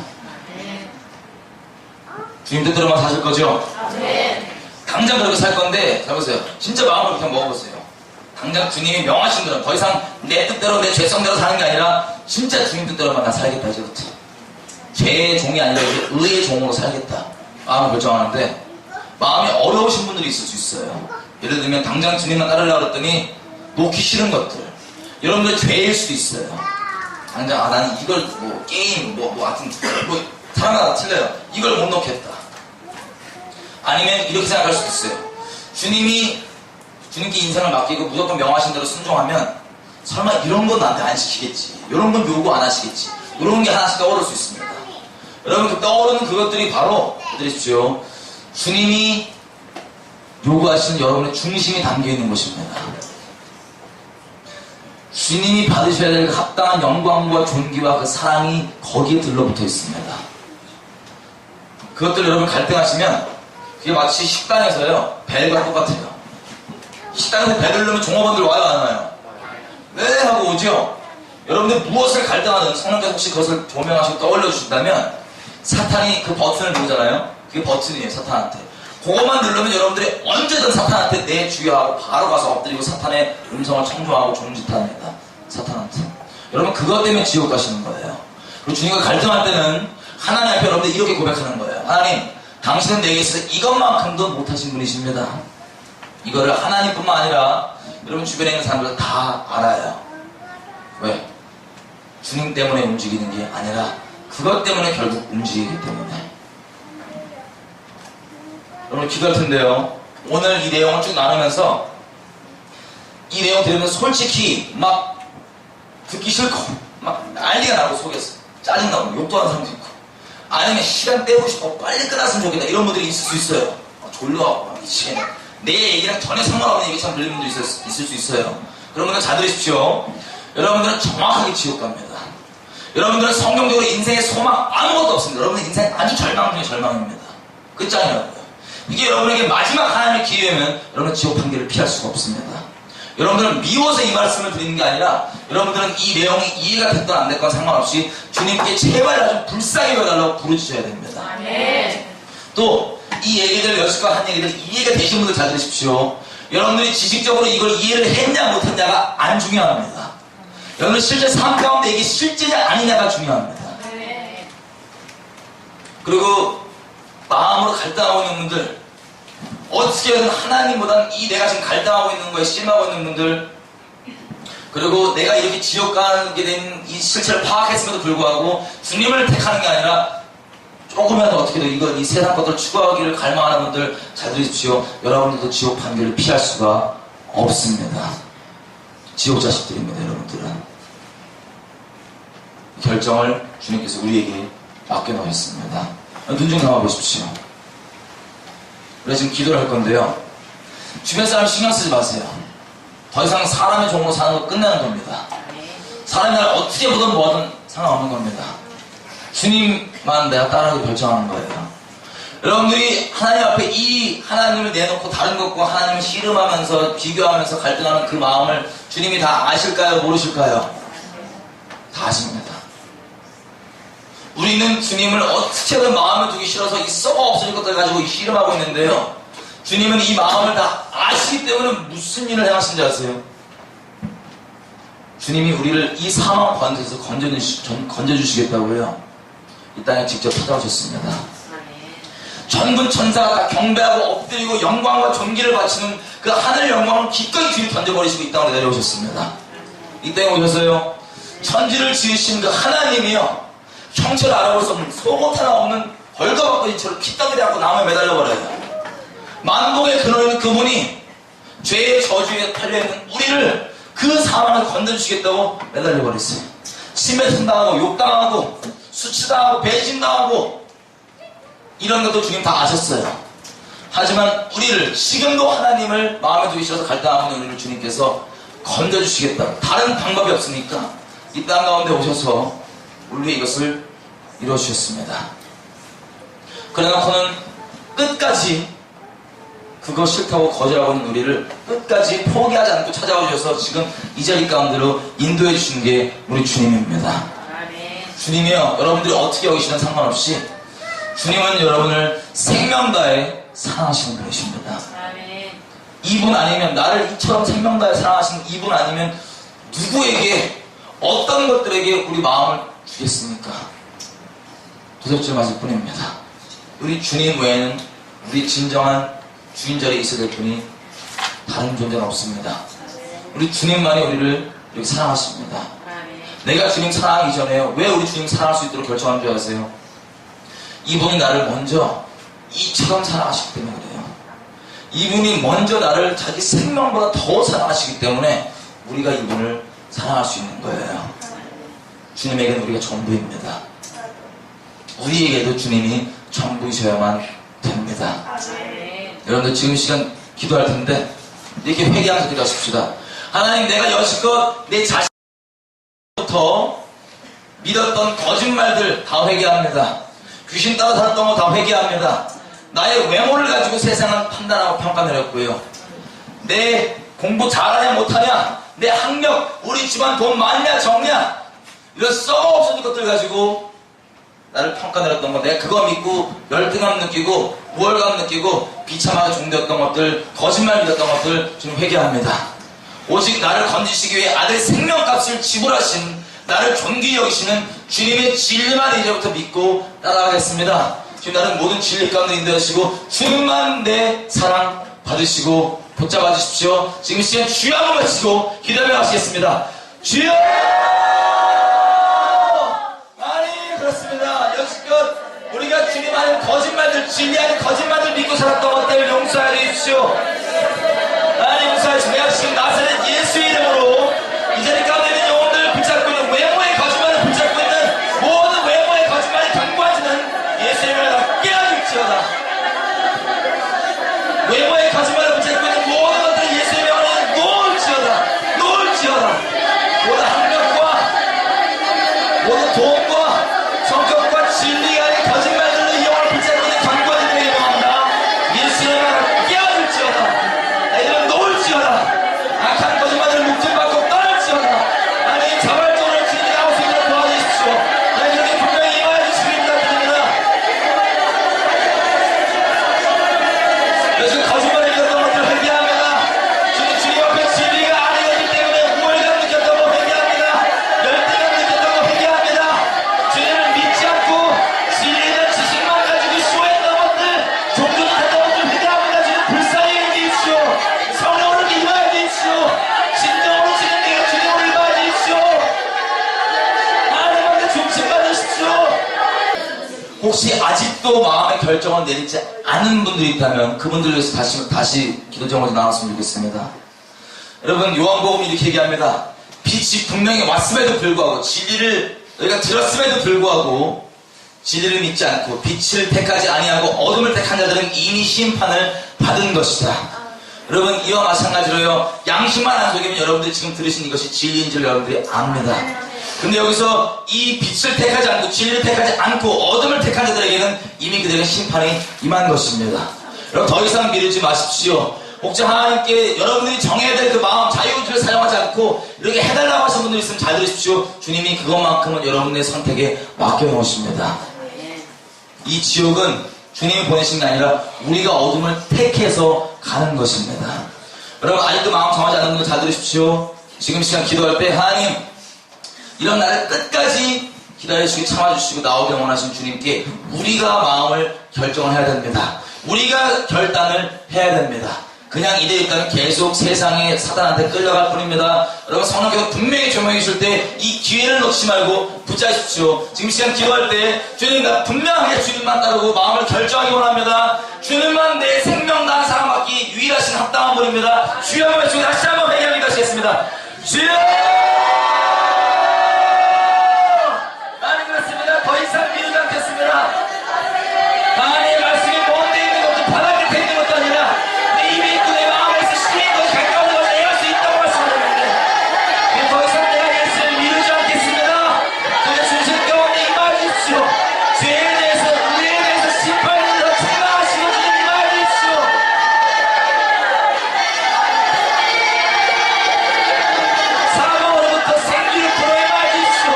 주님 뜻대로만 사실 거죠? 당장 그렇게 살 건데, 잘 보세요. 진짜 마음을 그렇게 먹어보세요. 당장 주님이 명하신 대로, 더 이상 내 뜻대로 내 죄성대로 사는 게 아니라 진짜 주님 뜻대로만 나 살겠다 이제부터. 죄의 종이 아니라 이제 의의 종으로 살겠다, 마음을 결정하는데 마음이 어려우신 분들이 있을 수 있어요. 예를 들면 당장 주님만 따르려고 했더니 놓기 싫은 것들, 여러분들 죄일 수도 있어요. 당장 나는 이걸 뭐 게임 하여튼 사람마다 틀려요. 이걸 못 놓겠다. 아니면 이렇게 생각할 수도 있어요. 주님께 인생을 맡기고 무조건 명하신 대로 순종하면 설마 이런 건 나한테 안 시키겠지, 이런 건 요구 안 하시겠지, 이런 게 하나씩 떠오를 수 있습니다. 여러분 그 떠오르는 그것들이 바로 들으십시오, 주님이 요구하시는 여러분의 중심이 담겨있는 것입니다. 주님이 받으셔야 될 합당한 영광과 존귀와 그 사랑이 거기에 들러붙어 있습니다. 그것들 여러분 갈등하시면 그게 마치 식당에서요 벨과 똑같아요. 식당에서 벨을 누르면 종업원들 와요 안 와요? 네 하고 오죠. 여러분들 무엇을 갈등하든 성령께서 혹시 그것을 조명하시고 떠올려 주신다면 사탄이 그 버튼을 누르잖아요. 그게 버튼이에요. 사탄한테 그것만 누르면 여러분들이 언제든 사탄한테 내 주여하고 바로 가서 엎드리고 사탄의 음성을 청조하고 종짓합니다. 사탄한테. 여러분 그것 때문에 지옥 가시는 거예요. 그리고 주님과 갈등할 때는 하나님 앞에 여러분들 이렇게 고백하는 거예요. 하나님, 당신은 내게 있어서 이것만큼도 못하신 분이십니다. 이거를 하나님뿐만 아니라 여러분 주변에 있는 사람들 다 알아요. 왜? 주님 때문에 움직이는 게 아니라 그것 때문에 결국 움직이기 때문에. 여러분 기도할 텐데요, 오늘 이 내용을 쭉 나누면서 이 내용 들으면서 솔직히 막 듣기 싫고 막 난리가 나고 속에서 짜증나고 욕도 하는 사람도 있고, 아니면 시간 때우고 싶고 빨리 끝났으면 좋겠다 이런 분들이 있을 수 있어요. 졸려갖고 미치겠네, 내 얘기랑 전혀 상관없는 얘기처럼 들리는 분도 있을 수 있어요. 여러분들 잘 들으십시오. 여러분들은 정확하게 지옥 갑니다. 여러분들은 성경적으로 인생의 소망 아무것도 없습니다. 여러분들 인생 아주 절망 중에 절망입니다. 끝장이라고요. 이게 여러분에게 마지막 하나님의 기회면 여러분은 지옥 판결을 피할 수가 없습니다. 여러분들은 미워서 이 말씀을 드리는 게 아니라 여러분들은 이 내용이 이해가 됐건 안 됐건 상관없이 주님께 제발 아주 불쌍히 여달라고 부르주셔야 됩니다. 또 이 얘기들 여지껏 한 얘기들 이해가 되신 분들 잘 들으십시오. 여러분들이 지식적으로 이걸 이해를 했냐 못했냐가 안 중요합니다. 여러분 실제 삶 가운데 이게 실제냐 아니냐가 중요합니다. 그리고 마음으로 갈등하고 있는 분들, 어떻게든 하나님보다는 이 내가 지금 갈등하고 있는 거에 실망하고 있는 분들, 그리고 내가 이렇게 지옥 가게 된 이 실체를 파악했음에도 불구하고 주님을 택하는 게 아니라 조금이라도 어떻게든 이 세상 것들을 추구하기를 갈망하는 분들 잘 들으십시오. 여러분들도 지옥 판결을 피할 수가 없습니다. 지옥 자식들입니다. 여러분들은 결정을 주님께서 우리에게 맡겨놓으셨습니다. 눈 좀 감아보십시오. 우리가 지금 기도를 할 건데요, 주변 사람 신경 쓰지 마세요. 더 이상 사람의 종으로 사는 거 끝나는 겁니다. 사람이 나를 어떻게 보든 뭐든 상관없는 겁니다. 주님만 내가 따라하기 결정하는 거예요. 여러분들이 하나님 앞에 이 하나님을 내놓고 다른 것과 하나님을 씨름하면서 비교하면서 갈등하는 그 마음을 주님이 다 아실까요? 모르실까요? 다 아십니다. 우리는 주님을 어떻게든 마음에 두기 싫어서 이 썩어 없어질 것들 가지고 씨름하고 있는데요, 주님은 이 마음을 다 아시기 때문에 무슨 일을 행하신지 아세요? 주님이 우리를 이 사망 가운데서 건져주시겠다고요. 이 땅에 직접 찾아오셨습니다. 전군 천사가 다 경배하고 엎드리고 영광과 존귀를 바치는 그 하늘 영광을 기꺼이 뒤로 던져버리시고 이 땅으로 내려오셨습니다. 이 땅에 오셔서요, 천지를 지으신 그 하나님이요, 형체를 알아볼 수 없는 속옷 하나 없는 벌거벗고지처럼 피덩이를 하고 나무에 매달려버려요. 만복의 근원인 그분이 죄의 저주에 팔려있는 우리를 그 사망을 건져주시겠다고 매달려버렸어요. 침뱉음당하고 욕당하고 수치당하고 배신당하고 이런 것도 주님 다 아셨어요. 하지만 우리를 지금도 하나님을 마음에 두기 싫어서 갈등하고 있는 우리를 주님께서 건져주시겠다. 다른 방법이 없으니까 이 땅 가운데 오셔서 우리의 이것을 이루어주셨습니다. 그래놓고는 끝까지 그거 싫다고 거절하고 있는 우리를 끝까지 포기하지 않고 찾아오셔서 지금 이 자리 가운데로 인도해 주신 게 우리 주님입니다. 주님이요, 여러분들이 어떻게 여기시든 상관없이 주님은 여러분을 생명 다해 사랑하시는 분이십니다. 이분 아니면, 나를 이처럼 생명 다해 사랑하시는 이분 아니면 누구에게 어떤 것들에게 우리 마음을 주겠습니까? 도대체 맞을 뿐입니다. 우리 주님 외에는 우리 진정한 주인 자리에 있어야 될 분이 다른 존재는 없습니다. 우리 주님만이 우리를 이렇게 사랑하십니다. 내가 주님 사랑하기 전에요, 왜 우리 주님 사랑할 수 있도록 결정한 줄 아세요? 이분이 나를 먼저 이처럼 사랑하시기 때문에 그래요. 이분이 먼저 나를 자기 생명보다 더 사랑하시기 때문에 우리가 이분을 사랑할 수 있는 거예요. 주님에게는 우리가 전부입니다. 우리에게도 주님이 전부이셔야만 됩니다. 여러분들 지금 시간 기도할 텐데 이렇게 회개하면서 기도하십시다. 하나님, 내가 여지껏 내 자신부터 믿었던 거짓말들 다 회개합니다. 귀신 따라 살았던 거 다 회개합니다. 나의 외모를 가지고 세상은 판단하고 평가 내렸고요, 내 공부 잘하냐 못하냐, 내 학력, 우리 집안 돈 많냐 적냐, 이런 썩어 없어진 것들 가지고 나를 평가 내렸던 거, 내가 그거 믿고 열등감 느끼고 우월감 느끼고 비참하게 종되었던 것들, 거짓말 믿었던 것들 좀 회개합니다. 오직 나를 건지시기 위해 아들의 생명값을 지불하신, 나를 존귀히 여기시는 주님의 진리만 이제부터 믿고 따라가겠습니다. 주님, 나를 모든 진리 가운데 인도하시고 주님만 내 사랑 받으시고 붙잡아 주십시오. 지금 시간 주여 한번 마치고 기도하며 하시겠습니다. 주여! 아니, 그렇습니다. 여지껏 우리가 주님 아닌 거짓말들, 진리 아닌 거짓말들 믿고 살았던 것들을 용서해 주십시오. 하나님 용서해 주십시오. 내가 지금 나사렛 예수 이름으로 이 자리 가운데 있는 영혼들을 붙잡고 있는 외모의 거짓말을 붙잡고 있는 모든 외모의 거짓말이 경고하지는 예수의 이름으로 깨어질지어다. 외모의 거짓말을 붙잡고 있는 모든 것들을 예수의 이름으로 놓을지어다. 놓을지어다. 모든 학력과 모든 돈과 성격과 진리가 아닌 거짓말들로 이 영혼을 붙잡고 있는 경고하는 때에 명합니다. 예수의 아직도 마음의 결정을 내리지 않은 분들이 있다면 그분들을 위해서 다시 기도 제목을 나눴으면 좋겠습니다. 여러분, 요한복음이 이렇게 얘기합니다. 빛이 분명히 왔음에도 불구하고, 진리를 우리가 들었음에도 불구하고 진리를 믿지 않고 빛을 택하지 아니하고 어둠을 택한 자들은 이미 심판을 받은 것이다. 여러분, 이와 마찬가지로요, 양심만 안 속이면 여러분들이 지금 들으신 이것이 진리인 줄 여러분들이 압니다. 근데 여기서 이 빛을 택하지 않고 진리를 택하지 않고 어둠을 택한 자들에게는 이미 그들에게 심판이 임한 것입니다. 여러분, 더 이상 미루지 마십시오. 혹시 하나님께 여러분들이 정해야 될 그 마음, 자유의지를 사용하지 않고 이렇게 해달라고 하신 분들 있으면 잘 들으십시오. 주님이 그것만큼은 여러분의 선택에 맡겨놓으십니다. 이 지옥은 주님이 보내신 게 아니라 우리가 어둠을 택해서 가는 것입니다. 여러분, 아직도 마음 정하지 않은 분들 잘 들으십시오. 지금 시간 기도할 때 하나님, 이런 날을 끝까지 기다려주시고 참아주시고 나오게 원하신 주님께 우리가 마음을 결정을 해야 됩니다. 우리가 결단을 해야 됩니다. 그냥 이대로 있다면 계속 세상에 사단한테 끌려갈 뿐입니다. 여러분, 성령께서 분명히 조명해 주실 때 이 기회를 놓치지 말고 붙잡으십시오. 지금 시간 기도할 때 주님, 나 분명하게 주님만 따르고 마음을 결정하기 원합니다. 주님만 내 생명 다한 사람받기 유일하신 합당한 분입니다. 주여 외치고 다시 한번 회개하기 다시겠습니다. 주여! 나는 그렇습니다. 더 이상 미루지 않겠습니다. 하나님의 말씀이 먼 데 있는 것도 바닥 끝에 있는 것도 아니라 내 입에 있고 내 마음에서 시에 더 가까운 것을 내할 수 있다고 말씀드렸는데 더 이상 내가 예수를 미루지 않겠습니다. 주의 주신 가운데 임하여 주십시오. 죄에 대해서 의에 대해서 심판에 대해서 책망하시고 주님 임하여 주십시오. 사망으로부터 생기를 불어 임하여 주십시오.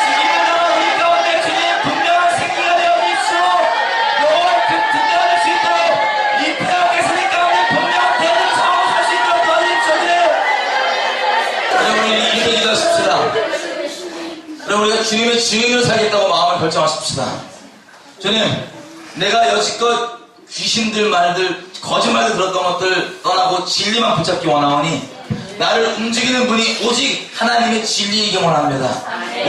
죽임을 우리 가운데 주님의 분명한 생기가 되어 주십시오. 영원히 그 등장할 수 있도록 이 폐악의 세대 가운데 분명한 대를 사고 살 수 있도록 도와주십시오. 여러분, 이렇게 기도하십시다. 여러분, 우리가 주님의 증인으로 살겠다고 마음을 결정하십시다. 주님, 내가 여지껏 귀신들 말들, 거짓말들 들었던 것들 떠나고 진리만 붙잡기 원하오니 나를 움직이는 분이 오직 하나님의 진리이기 원합니다.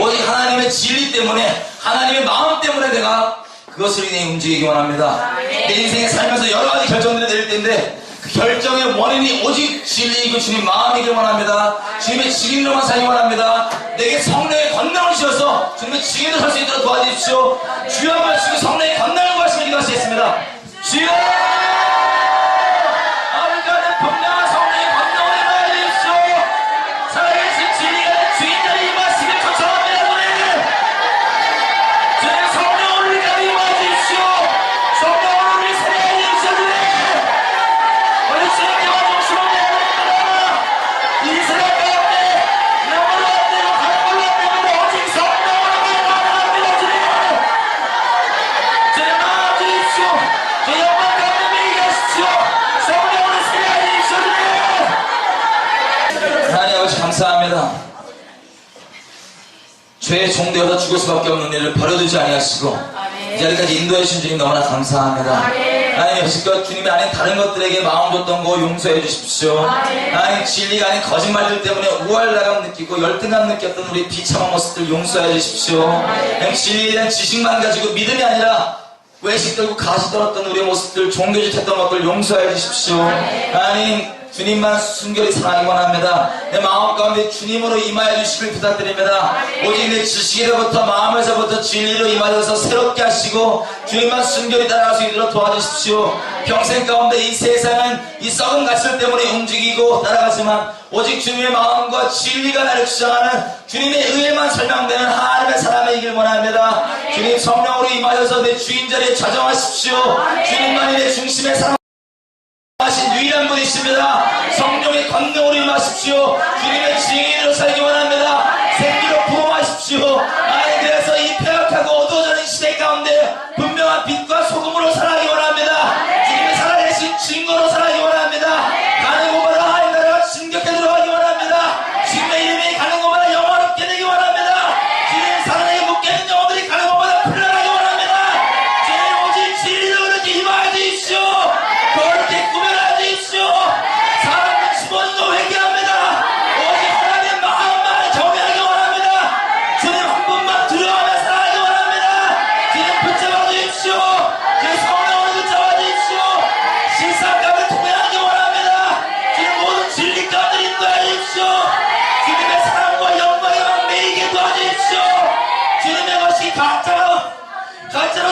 오직 하나님의 진리 때문에, 하나님의 마음 때문에 내가 그것을 인해 움직이기 원합니다. 내 인생에 살면서 여러 가지 결정들을 내릴 텐데 그 결정의 원인이 오직 진리이고 주님 마음이길 원합니다. 주님의 증인으로만 살기 원합니다. 내게 성령의 권능을 주셔서 주님의 증인으로 살 수 있도록 도와주십시오. 주여 한번 주시고 성령의 권능을 구하시면 기도하시겠습니다. 주여! 아버지 하나님, 분명한 성령의 권능을 임하여 주십시오. 살아계신 진리가 된 주인들이 임하시길 초청합니다. 주님, 성령을 우리 가운데 임하여 주십시오. 성령을 우리 살아야 주십시오. 주님, 우리 주님께 중심을 내어드립니다. 이 세상 가운데 영으로 안 되고 강물로 안 되고 오직 성령으로만 가능합니다. 주님, 주님 나와 주십시오. 주 영광 가운데 매이게 하십시오. 성령으로 살아야 주십시오. 주님, 하나님 아버지 감사합니다. 죄의 종되어서 죽을 수밖에 없는 일을 버려두지 아니하시고 이 자리까지 인도해 주신 주님 너무나 감사합니다. 하나님, 여지껏 주님이 아닌 다른 것들에게 마음 줬던 거 용서해 주십시오. 하나님, 진리가 아닌 거짓말들 때문에 우월감을 느끼고 열등감 느꼈던 우리 비참한 모습들 용서해 주십시오. 하나님, 진리에 대한 지식만 가지고 믿음이 아니라 외식 들고 가시 떨었던 우리의 모습들, 종교짓 했던 것들 용서해 주십시오. 하나님, 주님만 순결히 사랑하기 원합니다. 내 마음 가운데 주님으로 임하여 주시길 부탁드립니다. 오직 내 지식에서부터 마음에서부터 진리로 임하여서 새롭게 하시고 주님만 순결히 따라갈 수 있도록 도와주십시오. 평생 가운데 이 세상은 이 썩은 가시들 때문에 움직이고 따라가지만 오직 주님의 마음과 진리가 나를 주장하는 주님의 의에만 설명되는 하나님의 사람이길 원합니다. 주님, 성령으로 임하여서 내 주인 자리에 좌정하십시오. 주님만이 내 중심에 사랑 하신 유일한 분이십니다. 성령의 권능으로 임하십시오. 주님의 증인으로 살기 원합니다. 생기로 부음하십시오. 아니, 그래서 이 폐역하고 어두워지는 시대 가운데 분명한 빛과 소금으로 살아가기 원합니다. 주님의 살아계신 증거로 살아가기 원합니다. 가는 곳마다 하나님 나라가 진격해 들어가기 원합니다. 주님의 이름이 가는 곳마다 영화롭게 되기 원합니다. 주님 사랑에 묶여있는 영혼들이 가는 곳마다 풀려나기 원합니다. 주님 오직 진리로 그렇게 임하여 주십시오. 그렇게 구별하여 주십시오. 사람은 15년도 회개합니다.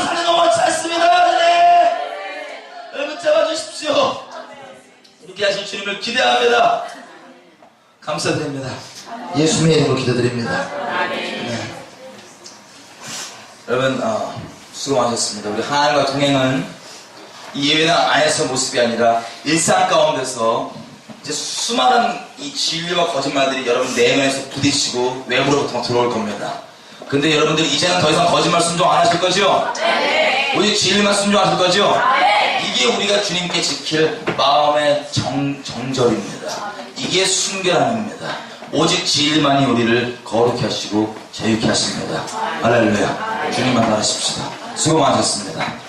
여러분 사는 거 원치 않습니다. 네. 여러분 잡아주십시오. 이렇게 하실 주님을 기대합니다. 감사드립니다. 예수님의 이름으로 기도드립니다. 네. 여러분 수고 많으셨습니다. 우리 하나님과 동행은 이 예배당 안에서 모습이 아니라 일상 가운데서 이제 수많은 이 진리와 거짓말들이 여러분 내면에서 부딪히고 외부로부터 들어올 겁니다. 근데 여러분들 이제는 더 이상 거짓말 순종 안 하실 거죠? 네. 오직 진리만 순종하실 거죠? 네. 이게 우리가 주님께 지킬 마음의 정절입니다. 이게 순결함입니다. 오직 진리만이 우리를 거룩히 하시고 자유케 하십니다. 할렐루야. 주님만 따르십시다. 수고 많으셨습니다.